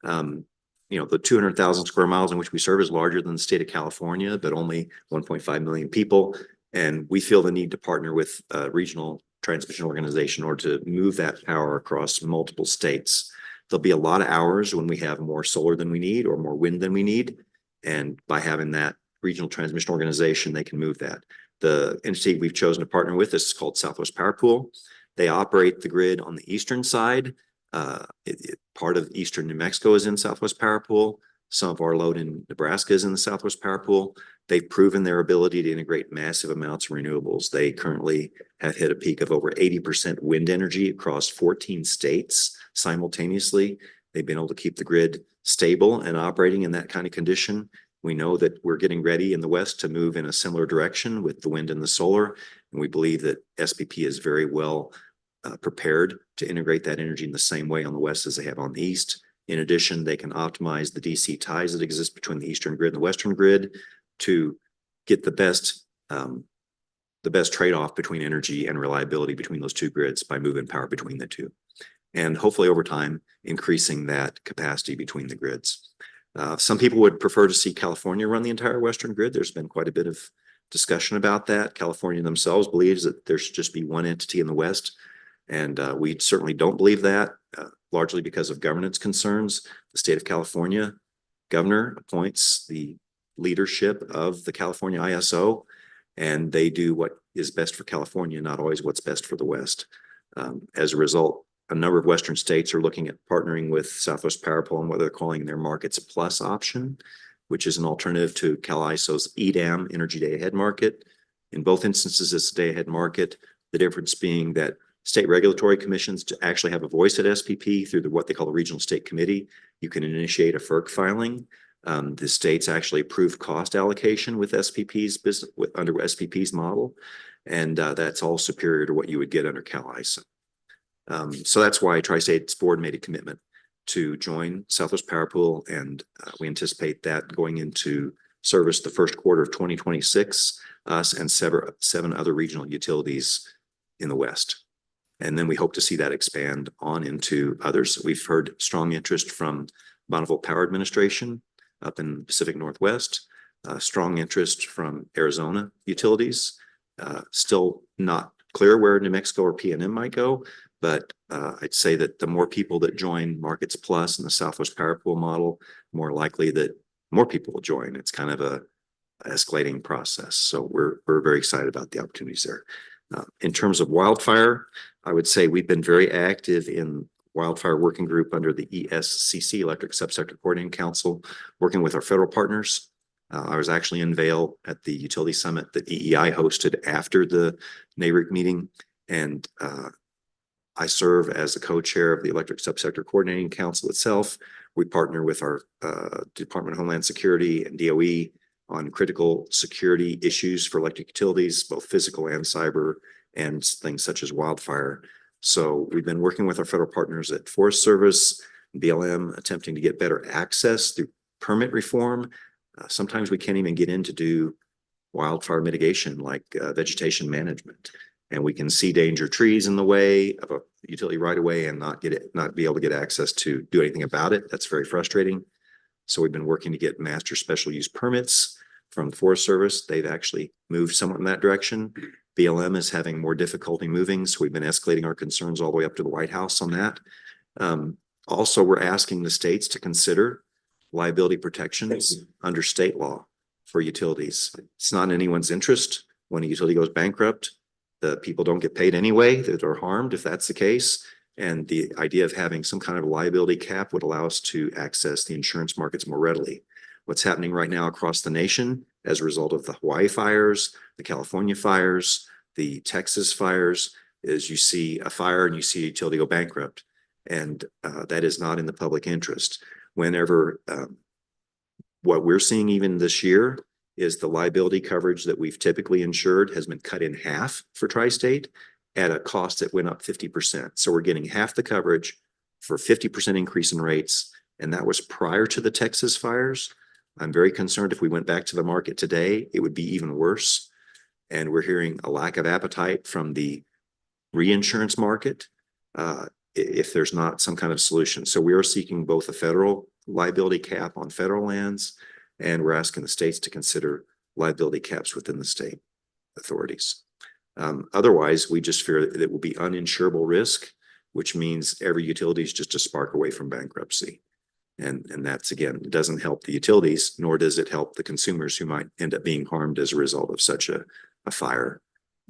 The 200,000 square miles in which we serve is larger than the state of California, but only 1.5 million people. And we feel the need to partner with a regional transmission organization in order to move that power across multiple states. There'll be a lot of hours when we have more solar than we need or more wind than we need. And by having that regional transmission organization, they can move that. The entity we've chosen to partner with is called Southwest Power Pool. They operate the grid on the eastern side. Part of eastern New Mexico is in Southwest Power Pool. Some of our load in Nebraska is in the Southwest Power Pool. They've proven their ability to integrate massive amounts of renewables. They currently have hit a peak of over 80% wind energy across 14 states simultaneously. They've been able to keep the grid stable and operating in that kind of condition. We know that we're getting ready in the West to move in a similar direction with the wind and the solar. And we believe that SPP is very well prepared to integrate that energy in the same way on the West as they have on the East. In addition, they can optimize the DC ties that exist between the Eastern grid and the Western grid to get the best trade-off between energy and reliability between those two grids by moving power between the two. And hopefully over time, increasing that capacity between the grids. Some people would prefer to see California run the entire Western grid. There's been quite a bit of discussion about that. California themselves believes that there should just be one entity in the West. And we certainly don't believe that, largely because of governance concerns. The state of California governor appoints the leadership of the California ISO, and they do what is best for California, not always what's best for the West. As a result, a number of Western states are looking at partnering with Southwest Power Pool on what they're calling their Markets Plus option, which is an alternative to CalISO's EDAM, Energy Day Ahead Market. In both instances, it's a day ahead market. The difference being that state regulatory commissions to actually have a voice at SPP through what they call the Regional State Committee. You can initiate a FERC filing. The states actually approve cost allocation with SPP's business under SPP's model, and that's all superior to what you would get under CalISO. So that's why Tri-State's board made a commitment to join Southwest Power Pool, and we anticipate that going into service the first quarter of 2026, us and seven other regional utilities in the West. And then we hope to see that expand on into others. We've heard strong interest from Bonneville Power Administration up in the Pacific Northwest, strong interest from Arizona utilities. Still not clear where New Mexico or PNM might go, but I'd say that the more people that join Markets Plus and the Southwest Power Pool model, more likely that more people will join. It's kind of a escalating process. So we're very excited about the opportunities there. In terms of wildfire, I would say we've been very active in wildfire working group under the ESCC, Electric Subsector Coordinating Council, working with our federal partners. I was actually in Vail at the utility summit that EEI hosted after the NARUC meeting, and I serve as the co-chair of the Electric Subsector Coordinating Council itself. We partner with our Department of Homeland Security and DOE on critical security issues for electric utilities, both physical and cyber, and things such as wildfire. So we've been working with our federal partners at Forest Service, BLM, attempting to get better access through permit reform. Sometimes we can't even get in to do wildfire mitigation like vegetation management. And we can see danger trees in the way of a utility right away and not be able to get access to do anything about it. That's very frustrating. So we've been working to get master special use permits from the Forest Service. They've actually moved somewhat in that direction. BLM is having more difficulty moving, so we've been escalating our concerns all the way up to the White House on that. Also, we're asking the states to consider liability protections under state law for utilities. It's not in anyone's interest when a utility goes bankrupt. The people don't get paid anyway that are harmed if that's the case. And the idea of having some kind of liability cap would allow us to access the insurance markets more readily. What's happening right now across the nation as a result of the Hawaii fires, the California fires, the Texas fires, is you see a fire and you see a utility go bankrupt. And that is not in the public interest. Whenever what we're seeing even this year is the liability coverage that we've typically insured has been cut in half for Tri-State at a cost that went up 50%. So we're getting half the coverage for 50% increase in rates. And that was prior to the Texas fires. I'm very concerned if we went back to the market today, it would be even worse. And we're hearing a lack of appetite from the reinsurance market if there's not some kind of solution. So we are seeking both a federal liability cap on federal lands, and we're asking the states to consider liability caps within the state authorities. Otherwise, we just fear that it will be uninsurable risk, which means every utility is just a spark away from bankruptcy. And that's, again, it doesn't help the utilities, nor does it help the consumers who might end up being harmed as a result of such a fire.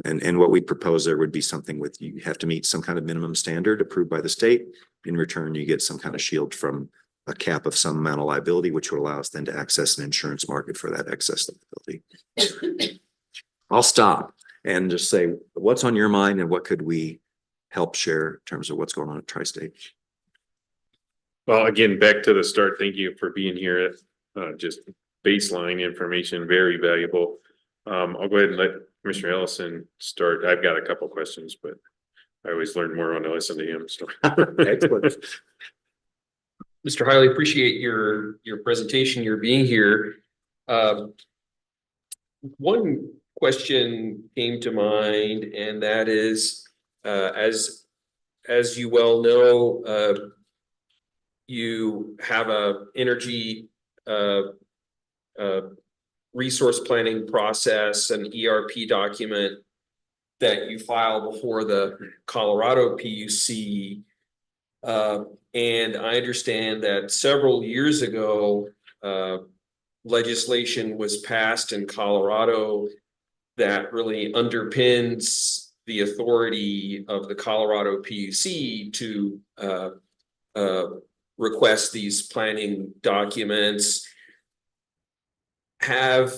And what we propose there would be something with, you have to meet some kind of minimum standard approved by the state. In return, you get some kind of shield from a cap of some amount of liability, which would allow us then to access an insurance market for that excess liability. I'll stop and just say, what's on your mind and what could we help share in terms of what's going on at Tri-State? Well, again, back to the start, thank you for being here. Just baseline information, very valuable. I'll go ahead and let Commissioner Ellison start. I've got a couple questions, but I always learn more when I listen to him. So. Excellent. Mr. Hiley, appreciate your presentation, your being here. One question came to mind, and that is, as you well know, you have a energy resource planning process, an ERP document that you file before the Colorado PUC. And I understand that several years ago, legislation was passed in Colorado that really underpins the authority of the Colorado PUC to request these planning documents. Have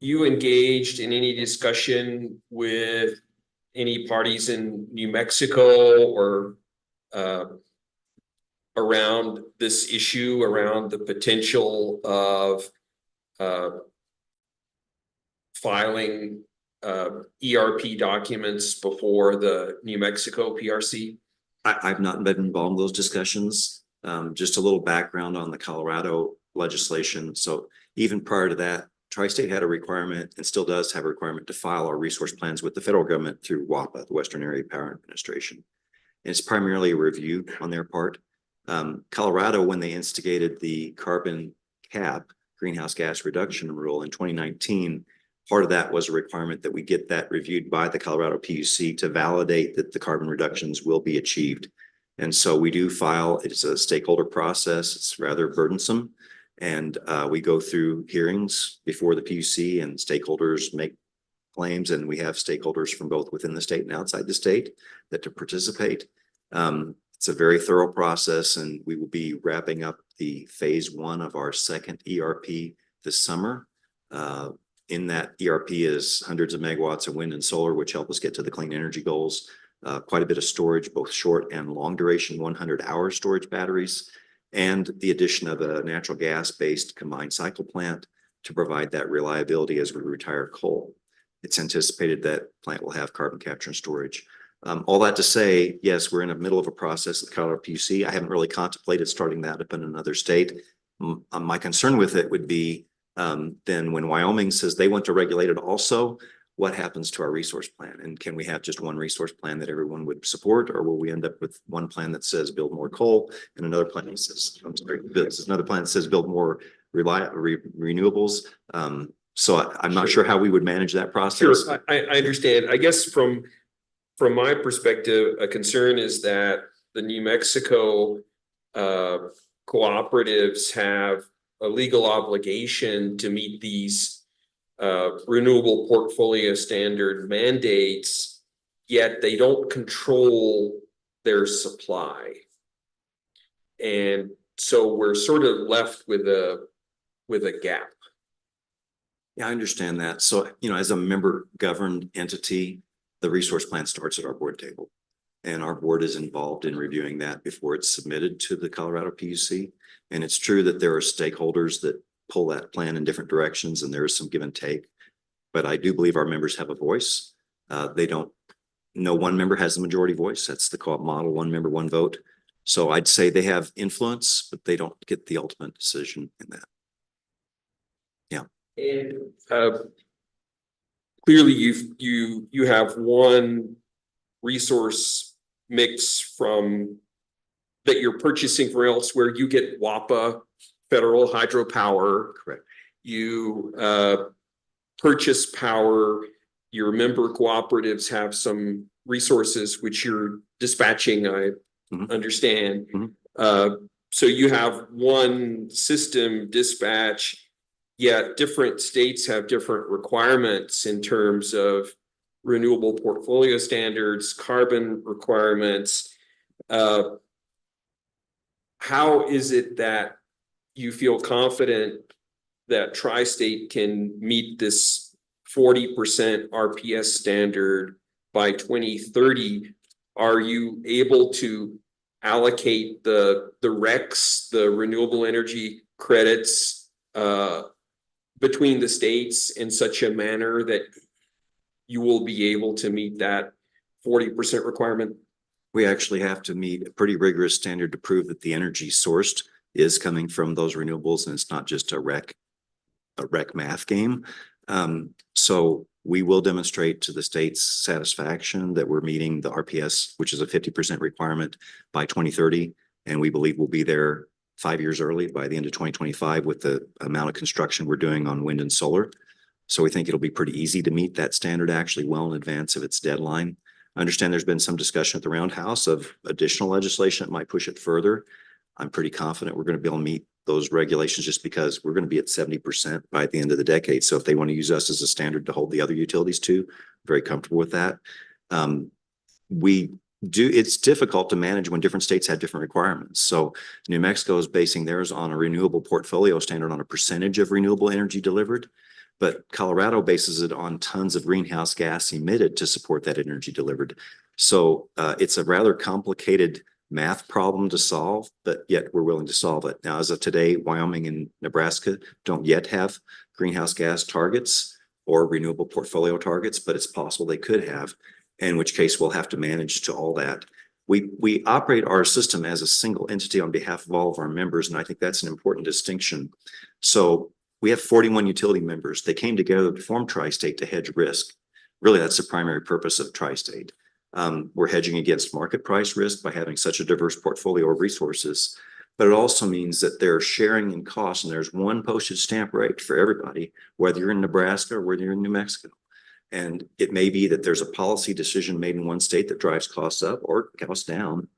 you engaged in any discussion with any parties in New Mexico or around this issue, around the potential of filing ERP documents before the New Mexico PRC? I've not been involved in those discussions. Just a little background on the Colorado legislation. So even prior to that, Tri-State had a requirement and still does have a requirement to file our resource plans with the federal government through WAPA, the Western Area Power Administration. And it's primarily a review on their part. Colorado, when they instigated the carbon cap, greenhouse gas reduction rule in 2019, part of that was a requirement that we get that reviewed by the Colorado PUC to validate that the carbon reductions will be achieved. And so we do file, it's a stakeholder process, it's rather burdensome. And we go through hearings before the PUC and stakeholders make claims, and we have stakeholders from both within the state and outside the state that to participate. It's a very thorough process, and we will be wrapping up the phase 1 of our second ERP this summer. In that ERP is hundreds of megawatts of wind and solar, which help us get to the clean energy goals. Quite a bit of storage, both short and long duration, 100-hour storage batteries, and the addition of a natural gas-based combined cycle plant to provide that reliability as we retire coal. It's anticipated that plant will have carbon capture and storage. All that to say, yes, we're in the middle of a process at the Colorado PUC. I haven't really contemplated starting that up in another state. My concern with it would be then when Wyoming says they want to regulate it also, what happens to our resource plan? And can we have just one resource plan that everyone would support, or will we end up with one plan that says build more coal and another plan that says, build more renewables? So I'm not sure how we would manage that process. Sure, I understand. I guess from my perspective, a concern is that the New Mexico cooperatives have a legal obligation to meet these renewable portfolio standard mandates, yet they don't control their supply. And so we're sort of left with a gap. Yeah, I understand that. So, as a member governed entity, the resource plan starts at our board table. And our board is involved in reviewing that before it's submitted to the Colorado PUC. And it's true that there are stakeholders that pull that plan in different directions and there is some give and take. But I do believe our members have a voice. No one member has the majority voice. That's the co-op model, one member, one vote. So I'd say they have influence, but they don't get the ultimate decision in that. Yeah. And clearly you have one resource mix from that you're purchasing from elsewhere. You get WAPA, federal hydropower. Correct. You purchase power. Your member cooperatives have some resources which you're dispatching, I understand. So you have one system dispatch, yet different states have different requirements in terms of renewable portfolio standards, carbon requirements. How is it that you feel confident that Tri-State can meet this 40% RPS standard by 2030? Are you able to allocate the RECs, the renewable energy credits, between the states in such a manner that you will be able to meet that 40% requirement? We actually have to meet a pretty rigorous standard to prove that the energy sourced is coming from those renewables and it's not just a rec math game. So we will demonstrate to the state's satisfaction that we're meeting the RPS, which is a 50% requirement by 2030. And we believe we'll be there 5 years early by the end of 2025 with the amount of construction we're doing on wind and solar. So we think it'll be pretty easy to meet that standard actually well in advance of its deadline. I understand there's been some discussion at the Roundhouse of additional legislation that might push it further. I'm pretty confident we're going to be able to meet those regulations just because we're going to be at 70% by the end of the decade. So if they want to use us as a standard to hold the other utilities to, very comfortable with that. It's difficult to manage when different states have different requirements. So New Mexico is basing theirs on a renewable portfolio standard on a percentage of renewable energy delivered, but Colorado bases it on tons of greenhouse gas emitted to support that energy delivered. So it's a rather complicated math problem to solve, but yet we're willing to solve it. Now, as of today, Wyoming and Nebraska don't yet have greenhouse gas targets or renewable portfolio targets, but it's possible they could have, in which case we'll have to manage to all that. We operate our system as a single entity on behalf of all of our members, and I think that's an important distinction. So we have 41 utility members. They came together to form Tri-State to hedge risk. Really, that's the primary purpose of Tri-State. We're hedging against market price risk by having such a diverse portfolio of resources, but it also means that they're sharing in costs and there's one postage stamp rate for everybody, whether you're in Nebraska or whether you're in New Mexico. And it may be that there's a policy decision made in one state that drives costs up or costs down,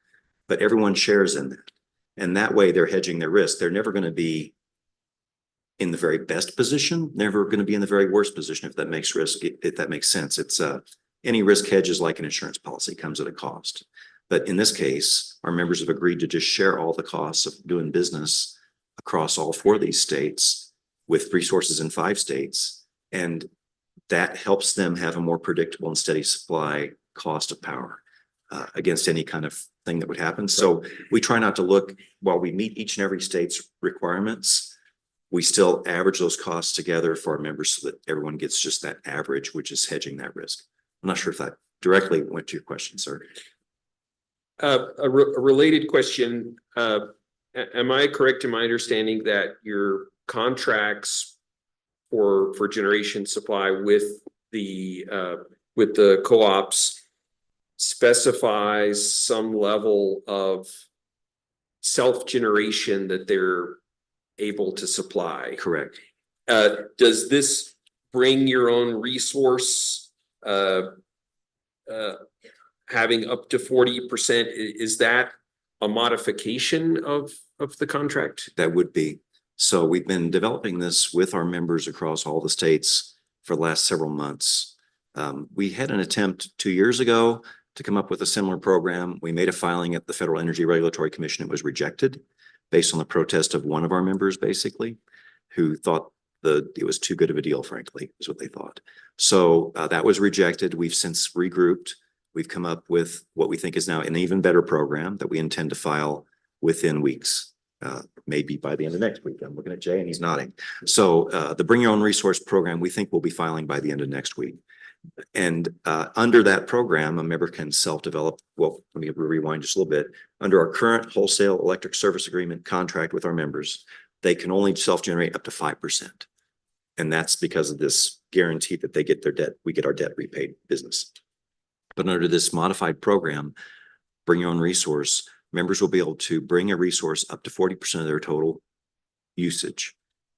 but everyone shares in that. And that way they're hedging their risk. They're never going to be in the very best position, never going to be in the very worst position if that makes sense. It's any risk hedge is like an insurance policy, comes at a cost. But in this case, our members have agreed to just share all the costs of doing business across all 4 of these states with resources in 5 states. And that helps them have a more predictable and steady supply cost of power against any kind of thing that would happen. So we try not to look, while we meet each and every state's requirements, we still average those costs together for our members so that everyone gets just that average, which is hedging that risk. I'm not sure if that directly went to your question, sir. A related question. Am I correct in my understanding that your contracts for generation supply with the co-ops specifies some level of self-generation that they're able to supply? Correct. Does this bring your own resource, having up to 40%, is that a modification of the contract? That would be. So we've been developing this with our members across all the states for the last several months. We had an attempt 2 years ago to come up with a similar program. We made a filing at the Federal Energy Regulatory Commission. It was rejected based on the protest of one of our members, basically, who thought it was too good of a deal, frankly, is what they thought. So that was rejected. We've since regrouped. We've come up with what we think is now an even better program that we intend to file within weeks, maybe by the end of next week. I'm looking at Jay and he's nodding. So the Bring Your Own Resource program, we think we'll be filing by the end of next week. And under that program, a member can self-develop. Well, let me rewind just a little bit. Under our current wholesale electric service agreement contract with our members, they can only self-generate up to 5%. And that's because of this guarantee that they get their debt, we get our debt repaid business. But under this modified program, Bring Your Own Resource, members will be able to bring a resource up to 40% of their total usage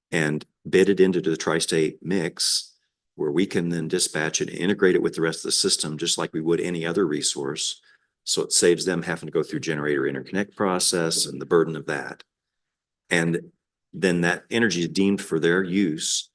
and bid it into the tri-state mix, where we can then dispatch it and integrate it with the rest of the system, just like we would any other resource. So it saves them having to go through generator interconnect process and the burden of that. And then that energy is deemed for their use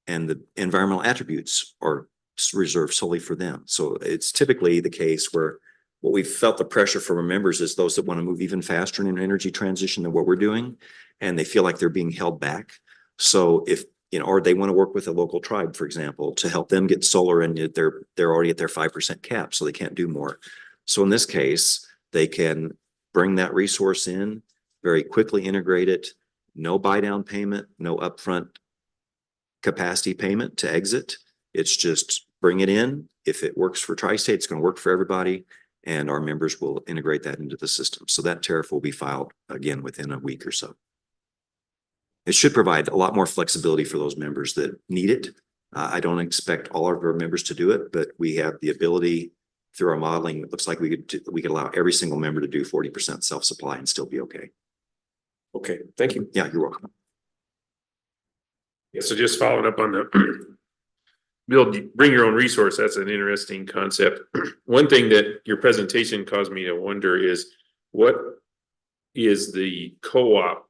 and the environmental attributes are reserved solely for them. So it's typically the case where what we've felt the pressure from our members is those that want to move even faster in an energy transition than what we're doing, and they feel like they're being held back. So if, you know, or they want to work with a local tribe, for example, to help them get solar, and they're already at their 5% cap, so they can't do more. So in this case, they can bring that resource in, very quickly integrate it, no buy down payment, no upfront capacity payment to exit. It's just bring it in. If it works for tri-state, it's going to work for everybody, and our members will integrate that into the system. So that tariff will be filed again within a week or so. It should provide a lot more flexibility for those members that need it. I don't expect all of our members to do it, but we have the ability through our modeling. It looks like we could allow every single member to do 40% self-supply and still be okay. Okay, thank you. Yeah, you're welcome. Yeah, so just following up on the bring your own resource, that's an interesting concept. One thing that your presentation caused me to wonder is, what is the co-op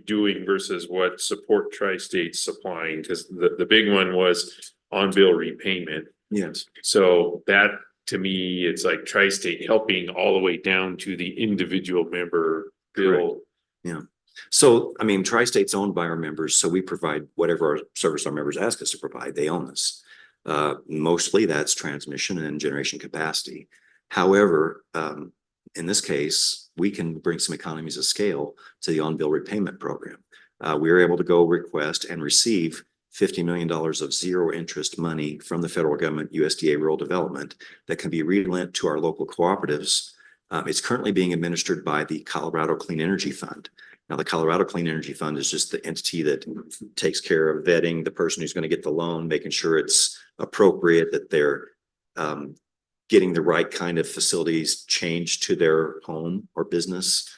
doing versus what Support Tri-State's supplying? Because the big one was on-bill repayment. Yes. So that, to me, it's like Tri-State helping all the way down to the individual member bill. Yeah. So, I mean, Tri-State's owned by our members, so we provide whatever our service our members ask us to provide. They own this. Mostly that's transmission and generation capacity. However, in this case, we can bring some economies of scale to the on-bill repayment program. We were able to go request and receive $50 million of zero interest money from the federal government, USDA Rural Development, that can be relent to our local cooperatives. It's currently being administered by the Colorado Clean Energy Fund. Now, the Colorado Clean Energy Fund is just the entity that takes care of vetting the person who's going to get the loan, making sure it's appropriate, that they're getting the right kind of facilities changed to their home or business.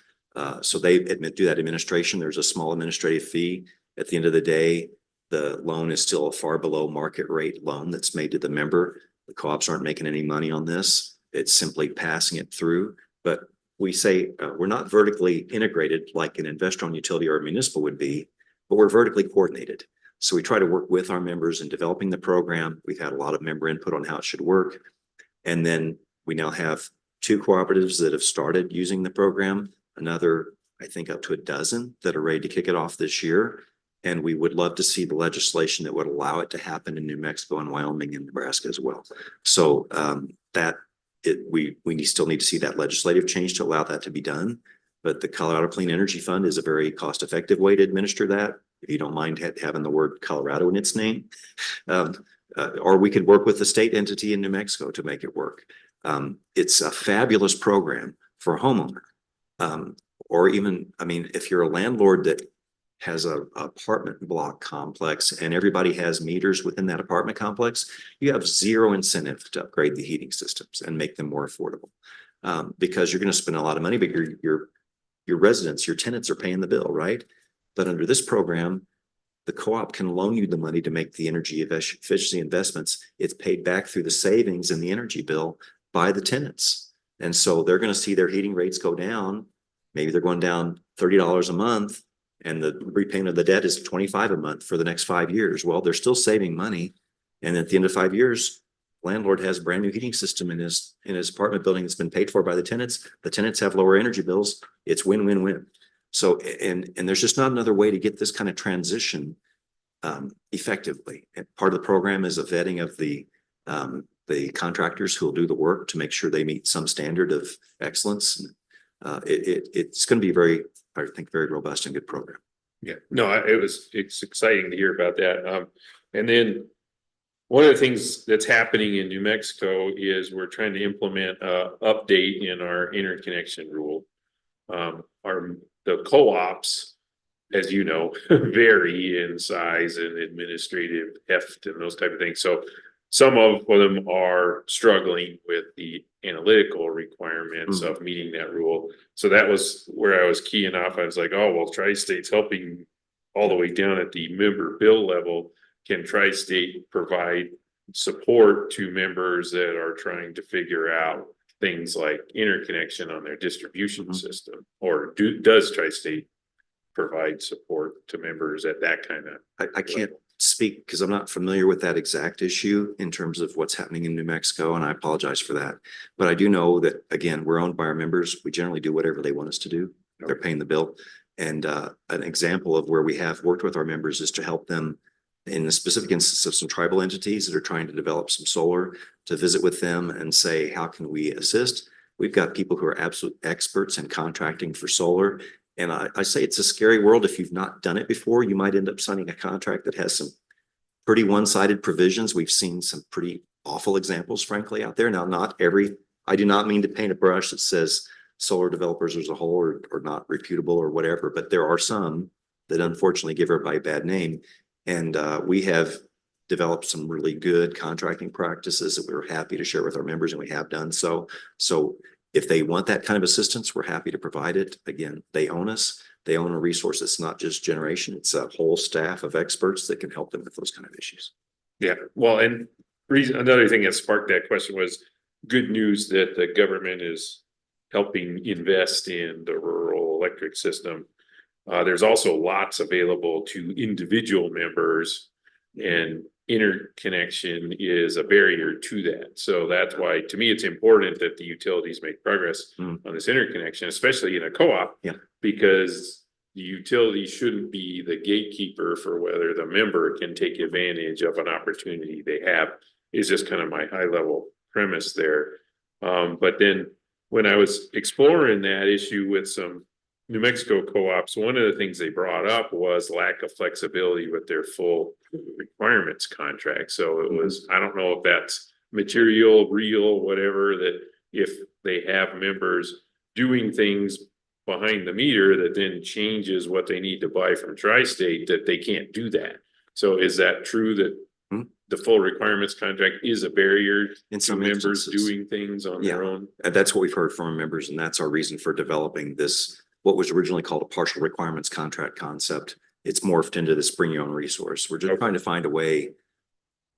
So they do that administration. There's a small administrative fee. At the end of the day, the loan is still a far below market rate loan that's made to the member. The co-ops aren't making any money on this. It's simply passing it through. But we say we're not vertically integrated like an investor-owned utility or a municipal would be, but we're vertically coordinated. So we try to work with our members in developing the program. We've had a lot of member input on how it should work. And then we now have 2 cooperatives that have started using the program, another, I think, up to a dozen that are ready to kick it off this year. And we would love to see the legislation that would allow it to happen in New Mexico and Wyoming and Nebraska as well. So we still need to see that legislative change to allow that to be done. But the Colorado Clean Energy Fund is a very cost-effective way to administer that, if you don't mind having the word Colorado in its name. Or we could work with the state entity in New Mexico to make it work. It's a fabulous program for a homeowner. Or even, I mean, if you're a landlord that has a apartment block complex and everybody has meters within that apartment complex, you have zero incentive to upgrade the heating systems and make them more affordable. Because you're going to spend a lot of money, but your residents, your tenants are paying the bill, right? But under this program, the co-op can loan you the money to make the energy efficiency investments. It's paid back through the savings in the energy bill by the tenants. And so they're going to see their heating rates go down. Maybe they're going down $30 a month, and the repayment of the debt is $25 a month for the next 5 years. Well, they're still saving money. And at the end of 5 years, landlord has a brand new heating system in his apartment building that's been paid for by the tenants. The tenants have lower energy bills. It's win-win-win. So, and there's just not another way to get this kind of transition effectively. And part of the program is a vetting of the contractors who will do the work to make sure they meet some standard of excellence. It's going to be I think, very robust and good program. Yeah, no, it's exciting to hear about that. And then one of the things that's happening in New Mexico is we're trying to implement a update in our interconnection rule. The co-ops, as you know, vary in size and administrative heft and those type of things. So some of them are struggling with the analytical requirements of meeting that rule. So that was where I was keying off. I was like, oh, well, Tri-State's helping all the way down at the member bill level. Can Tri-State provide support to members that are trying to figure out things like interconnection on their distribution system? Or does Tri-State provide support to members at that kind of I can't speak because I'm not familiar with that exact issue in terms of what's happening in New Mexico, and I apologize for that. But I do know that, again, we're owned by our members. We generally do whatever they want us to do. They're paying the bill. And an example of where we have worked with our members is to help them in the specific instance of some tribal entities that are trying to develop some solar, to visit with them and say, how can we assist? We've got people who are absolute experts in contracting for solar. And I say it's a scary world. If you've not done it before, you might end up signing a contract that has some pretty one-sided provisions. We've seen some pretty awful examples, frankly, out there. Now, I do not mean to paint a brush that says solar developers as a whole are not reputable or whatever, but there are some that unfortunately give everybody a bad name. And we have developed some really good contracting practices that we're happy to share with our members, and we have done so. So if they want that kind of assistance, we're happy to provide it. Again, they own us. They own a resource that's not just generation. It's a whole staff of experts that can help them with those kind of issues. Yeah, well, and another thing that sparked that question was good news that the government is helping invest in the rural electric system. There's also lots available to individual members, and interconnection is a barrier to that. So that's why, to me, it's important that the utilities make progress on this interconnection, especially in a co-op, because the utility shouldn't be the gatekeeper for whether the member can take advantage of an opportunity they have, is just kind of my high level premise there. But then when I was exploring that issue with some New Mexico co-ops, one of the things they brought up was lack of flexibility with their full requirements contract. So it was, I don't know if that's material, real, whatever, that if they have members doing things behind the meter that then changes what they need to buy from Tri-State, that they can't do that. So is that true that the full requirements contract is a barrier in some members doing things on their own? And that's what we've heard from our members, and that's our reason for developing this, what was originally called a partial requirements contract concept. It's morphed into this bring your own resource. We're just trying to find a way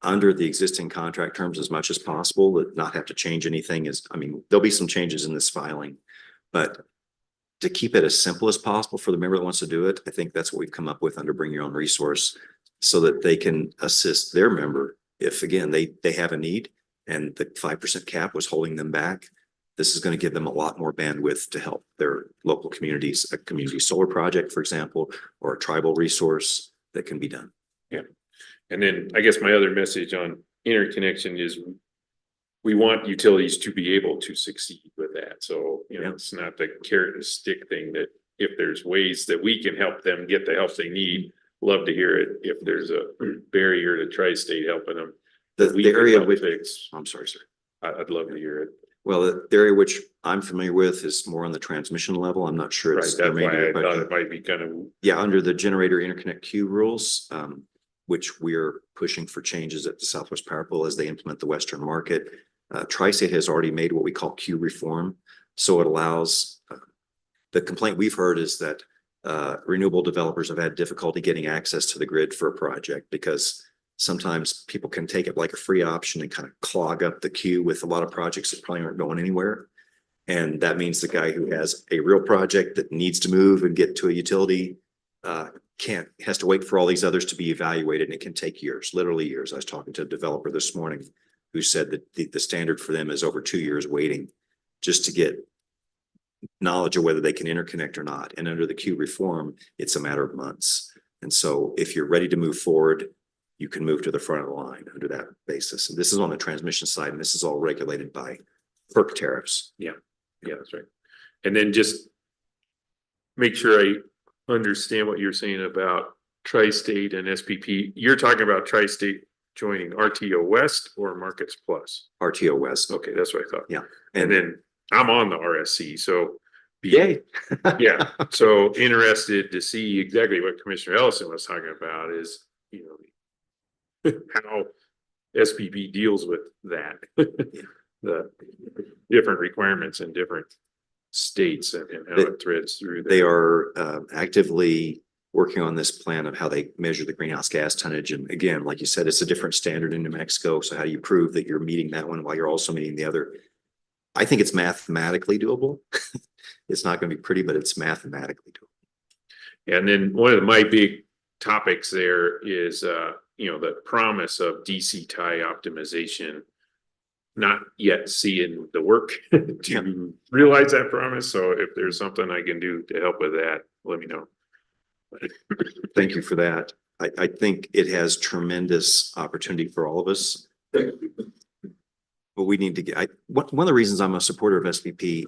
under the existing contract terms as much as possible that not have to change anything. There'll be some changes in this filing, but to keep it as simple as possible for the member that wants to do it, I think that's what we've come up with under bring your own resource, so that they can assist their member if, again, they have a need and the 5% cap was holding them back. This is going to give them a lot more bandwidth to help their local communities, a community solar project, for example, or a tribal resource that can be done. Yeah. And then I guess my other message on interconnection is we want utilities to be able to succeed with that. So, it's not the carrot and stick thing, that if there's ways that we can help them get the help they need, love to hear it. If there's a barrier to Tri-State helping them, the area which I'm sorry, sir. I'd love to hear it. Well, the area which I'm familiar with is more on the transmission level. I'm not sure. Right, that's why I thought it might be kind of. Yeah, under the generator interconnect queue rules, which we're pushing for changes at the Southwest Power Pool as they implement the Western market. Tri-State has already made what we call queue reform. So it allows, the complaint we've heard is that renewable developers have had difficulty getting access to the grid for a project because sometimes people can take it like a free option and kind of clog up the queue with a lot of projects that probably aren't going anywhere. And that means the guy who has a real project that needs to move and get to a utility has to wait for all these others to be evaluated, and it can take years, literally years. I was talking to a developer this morning who said that the standard for them is over 2 years waiting just to get knowledge of whether they can interconnect or not. And under the queue reform, it's a matter of months. And so if you're ready to move forward, you can move to the front of the line under that basis. And this is on the transmission side, and this is all regulated by FERC tariffs. Yeah, that's right. And then just make sure I understand what you're saying about Tri-State and SPP. You're talking about Tri-State joining RTO West or Markets Plus? RTO West. Okay, that's what I thought. Yeah. And then I'm on the RSC, so yay. Yeah. So interested to see exactly what Commissioner Ellison was talking about is, how SPP deals with that. The different requirements in different states and how it threads through. They are actively working on this plan of how they measure the greenhouse gas tonnage. And again, like you said, it's a different standard in New Mexico. So how do you prove that you're meeting that one while you're also meeting the other? I think it's mathematically doable. It's not going to be pretty, but it's mathematically doable. And then one of my big topics there is, the promise of DC tie optimization. Not yet seeing the work to realize that promise. So if there's something I can do to help with that, let me know. Thank you for that. I think it has tremendous opportunity for all of us. But we need to get, one of the reasons I'm a supporter of SPP,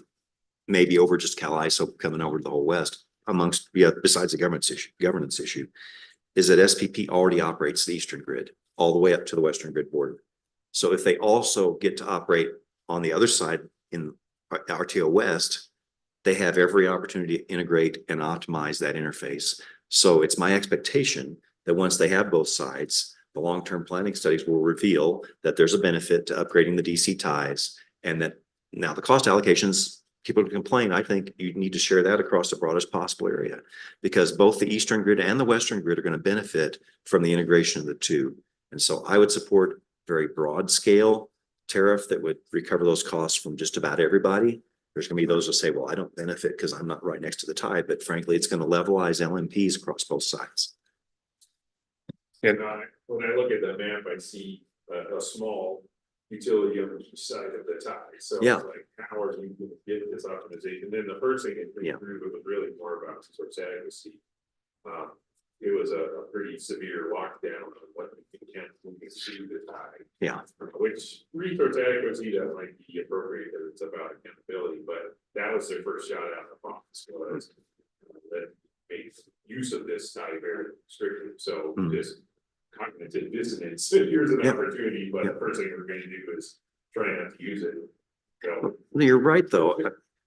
maybe over just CalISO coming over to the whole West, besides the governance issue, is that SPP already operates the Eastern grid all the way up to the Western grid border. So if they also get to operate on the other side in RTO West, they have every opportunity to integrate and optimize that interface. So it's my expectation that once they have both sides, the long-term planning studies will reveal that there's a benefit to upgrading the DC ties, and that now the cost allocations, people can complain. I think you need to share that across the broadest possible area, because both the Eastern grid and the Western grid are going to benefit from the integration of the two. And so I would support very broad scale tariff that would recover those costs from just about everybody. There's going to be those that say, well, I don't benefit because I'm not right next to the tie, but frankly, it's going to levelize LMPs across both sides. And when I look at the map, I see a small utility on each side of the tie. So Yeah. it's like, how are you going to get this optimization? Then the first thing it through was really more about source adequacy. It was a pretty severe lockdown on what we can see the tie. Yeah. Which resource adequacy that might be appropriate because it's about accountability, but that was their first shot out of the box was that made use of this tie very strictly. So just cognitive dissonance. Here's an opportunity, but the first thing we're going to do is try not to use it. So, You're right, though.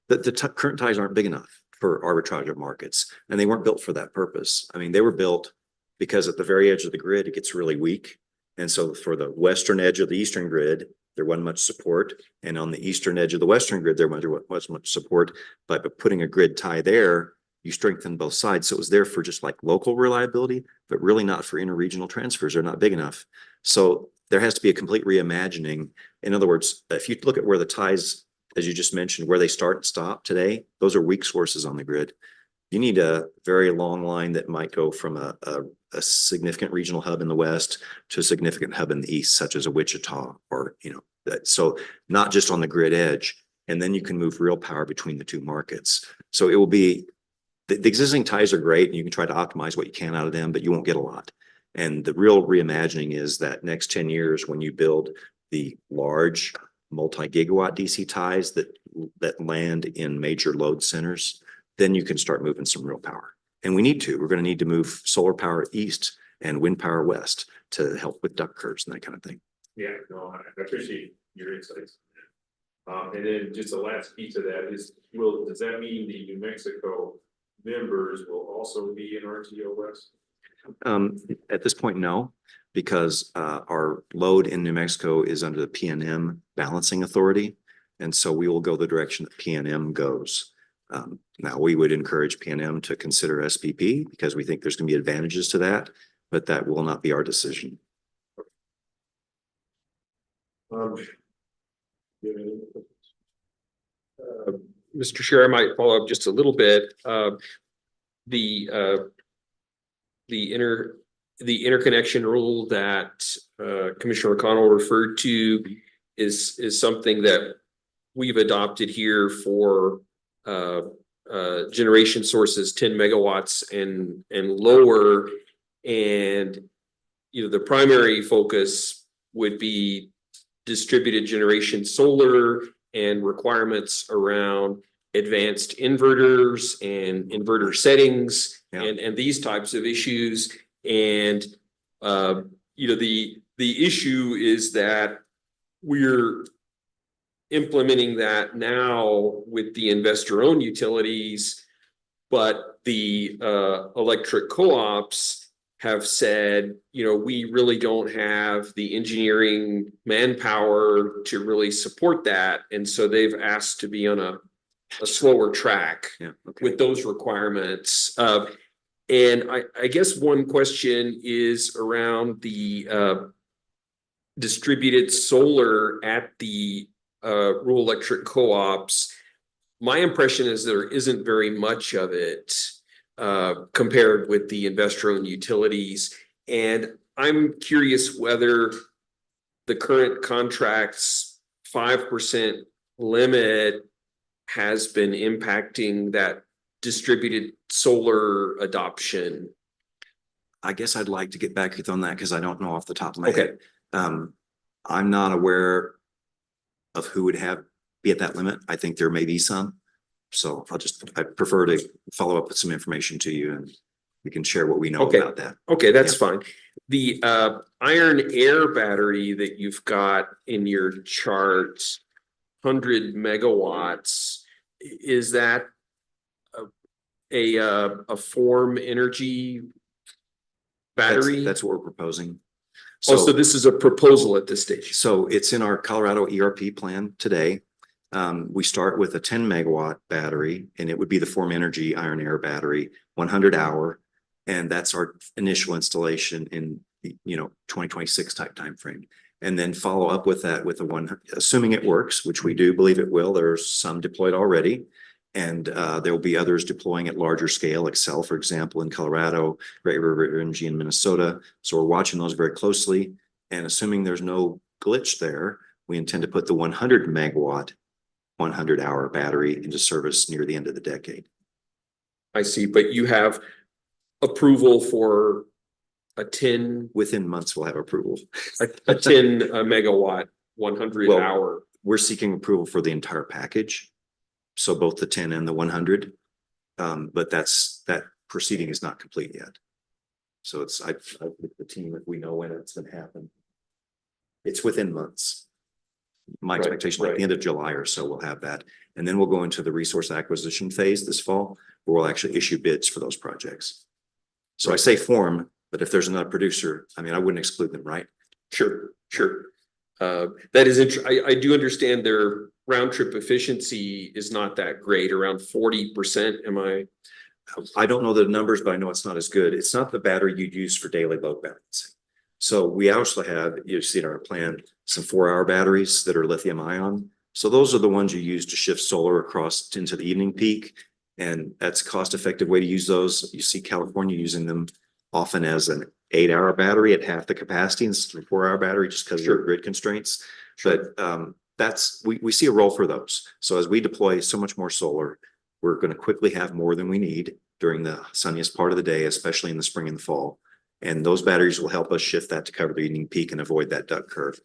The current ties aren't big enough for arbitrage of markets, and they weren't built for that purpose. I mean, they were built because at the very edge of the grid, it gets really weak. And so for the western edge of the eastern grid, there wasn't much support. And on the eastern edge of the western grid, there wasn't much support. But by putting a grid tie there, you strengthen both sides. So it was there for just like local reliability, but really not for interregional transfers. They're not big enough. So there has to be a complete reimagining. In other words, if you look at where the ties, as you just mentioned, where they start and stop today, those are weak sources on the grid. You need a very long line that might go from a significant regional hub in the west to a significant hub in the east, such as a Wichita, or so not just on the grid edge. And then you can move real power between the two markets. So it will be the existing ties are great, and you can try to optimize what you can out of them, but you won't get a lot. And the real reimagining is that next 10 years, when you build the large multi-gigawatt DC ties that land in major load centers, then you can start moving some real power. And we're going to need to move solar power east and wind power west to help with duct curves and that kind of thing. yeah, no, I appreciate your insights. And then just the last piece of that is, does that mean the New Mexico members will also be in RTO West? At this point, no, because our load in New Mexico is under the PNM balancing authority. And so we will go the direction that PNM goes. Now we would encourage PNM to consider SPP because we think there's going to be advantages to that, but that will not be our decision. Mr. Chair, I might follow up just a little bit. The interconnection rule that Commissioner O'Connell referred to is something that we've adopted here for generation sources 10 megawatts and lower. And the primary focus would be distributed generation solar and requirements around advanced inverters and inverter settings and these types of issues. And the issue is that we're implementing that now with the investor-owned utilities, but the electric co-ops have said, we really don't have the engineering manpower to really support that. And so they've asked to be on a slower track with those requirements. And I guess one question is around the distributed solar at the rural electric co-ops. My impression is there isn't very much of it compared with the investor-owned utilities. And I'm curious whether the current contract's 5% limit has been impacting that distributed solar adoption. I guess I'd like to get back with you on that because I don't know off the top of my head. I'm not aware of who would be at that limit. I think there may be some. So I prefer to follow up with some information to you and we can share what we know about that. Okay, that's fine. The iron air battery that you've got in your charts, 100 megawatts, is that a Form Energy battery? That's what we're proposing. So this is a proposal at this stage. So it's in our Colorado ERP plan today. We start with a 10 megawatt battery, and it would be the Form Energy iron air battery, 100 hour. And that's our initial installation in 2026 type timeframe. And then follow up with that with assuming it works, which we do believe it will. There's some deployed already. And there will be others deploying at larger scale, Excel, for example, in Colorado, Great River Energy in Minnesota. So we're watching those very closely. And assuming there's no glitch there, we intend to put the 100 megawatt, 100 hour battery into service near the end of the decade. I see, but you have approval for a 10? Within months, we'll have approval. A 10 megawatt, 100 hour. We're seeking approval for the entire package. So both the 10 and the 100, but that proceeding is not complete yet. So I with the team, if we know when it's going to happen, it's within months. My expectation, like the end of July or so, we'll have that. And then we'll go into the resource acquisition phase this fall, where we'll actually issue bids for those projects. So I say form, but if there's another producer, I mean, I wouldn't exclude them, right? Sure. That is interesting. I do understand their round trip efficiency is not that great, around 40%. I don't know the numbers, but I know it's not as good. It's not the battery you'd use for daily load balancing. So we also have, you see in our plan, some 4-hour batteries that are lithium ion. So those are the ones you use to shift solar across into the evening peak. And that's a cost-effective way to use those. You see California using them often as an 8-hour battery at half the capacity instead of a 4-hour battery, just because of your grid constraints. But we see a role for those. So as we deploy so much more solar, we're going to quickly have more than we need during the sunniest part of the day, especially in the spring and the fall. And those batteries will help us shift that to cover the evening peak and avoid that duck curve.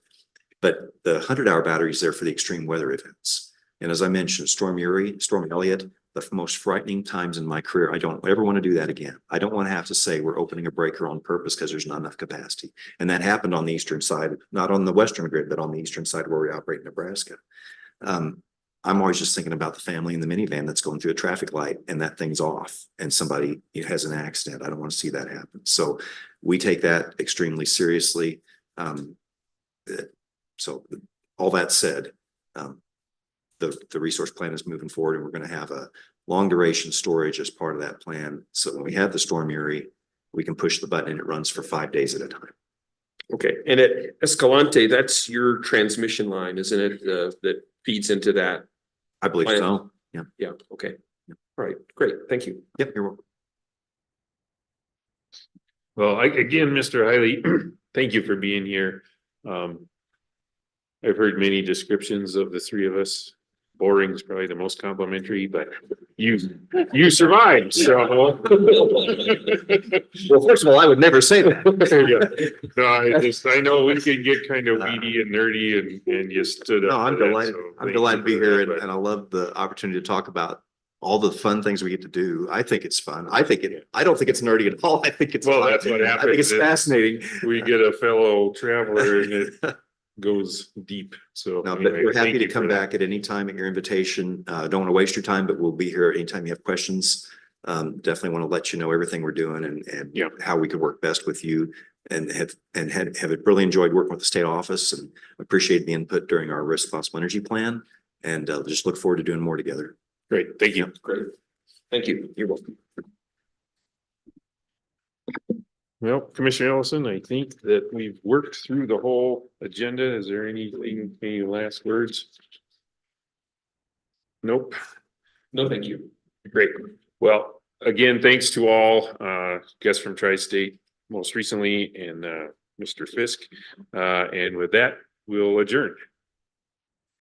But the 100-hour battery is there for the extreme weather events. And as I mentioned, Storm Uri, Storm Elliott, the most frightening times in my career. I don't ever want to do that again. I don't want to have to say we're opening a breaker on purpose because there's not enough capacity. And that happened on the eastern side, not on the western grid, but on the eastern side where we operate in Nebraska. I'm always just thinking about the family in the minivan that's going through a traffic light and that thing's off and somebody has an accident. I don't want to see that happen. So we take that extremely seriously. So all that said, the resource plan is moving forward and we're going to have a long duration storage as part of that plan. So when we have the Storm Uri, we can push the button and it runs for 5 days at a time. Okay, and at Escalante, that's your transmission line, isn't it, that feeds into that? I believe plant? so. Yeah. Yeah, okay. All right, great, thank you. Yep, you're welcome. Well, again, Mr. Hiley, thank you for being here. I've heard many descriptions of the three of us. Boring is probably the most complimentary, but you survived, so. Well, first of all, I would never say that. No, I know we can get kind of weedy and nerdy and you stood up. No, I'm for that, delighted. so I'm thank delighted you to be for here that, and I love the opportunity to talk about all the fun things we get to do. I think it's fun. I don't think it's nerdy at all. I think it's Well, fun. that's what happens. I think it's fascinating. We get a fellow traveler and it goes deep, so. No, but anyway, we're happy thank to you for come that. back at any time at your invitation. Don't want to waste your time, but we'll be here anytime you have questions. Definitely want to let you know everything we're doing and how we could work best with you and have really enjoyed working with the state office and appreciate the input during our responsible energy plan. And just look forward to doing more together. Great, thank you. Great, thank you. You're welcome. Well, Commissioner Ellison, I think that we've worked through the whole agenda. Is there anything, any last words? Nope. No, thank you. Great. Well, again, thanks to all guests from Tri-State most recently and Mr. Fisk. And with that, we'll adjourn.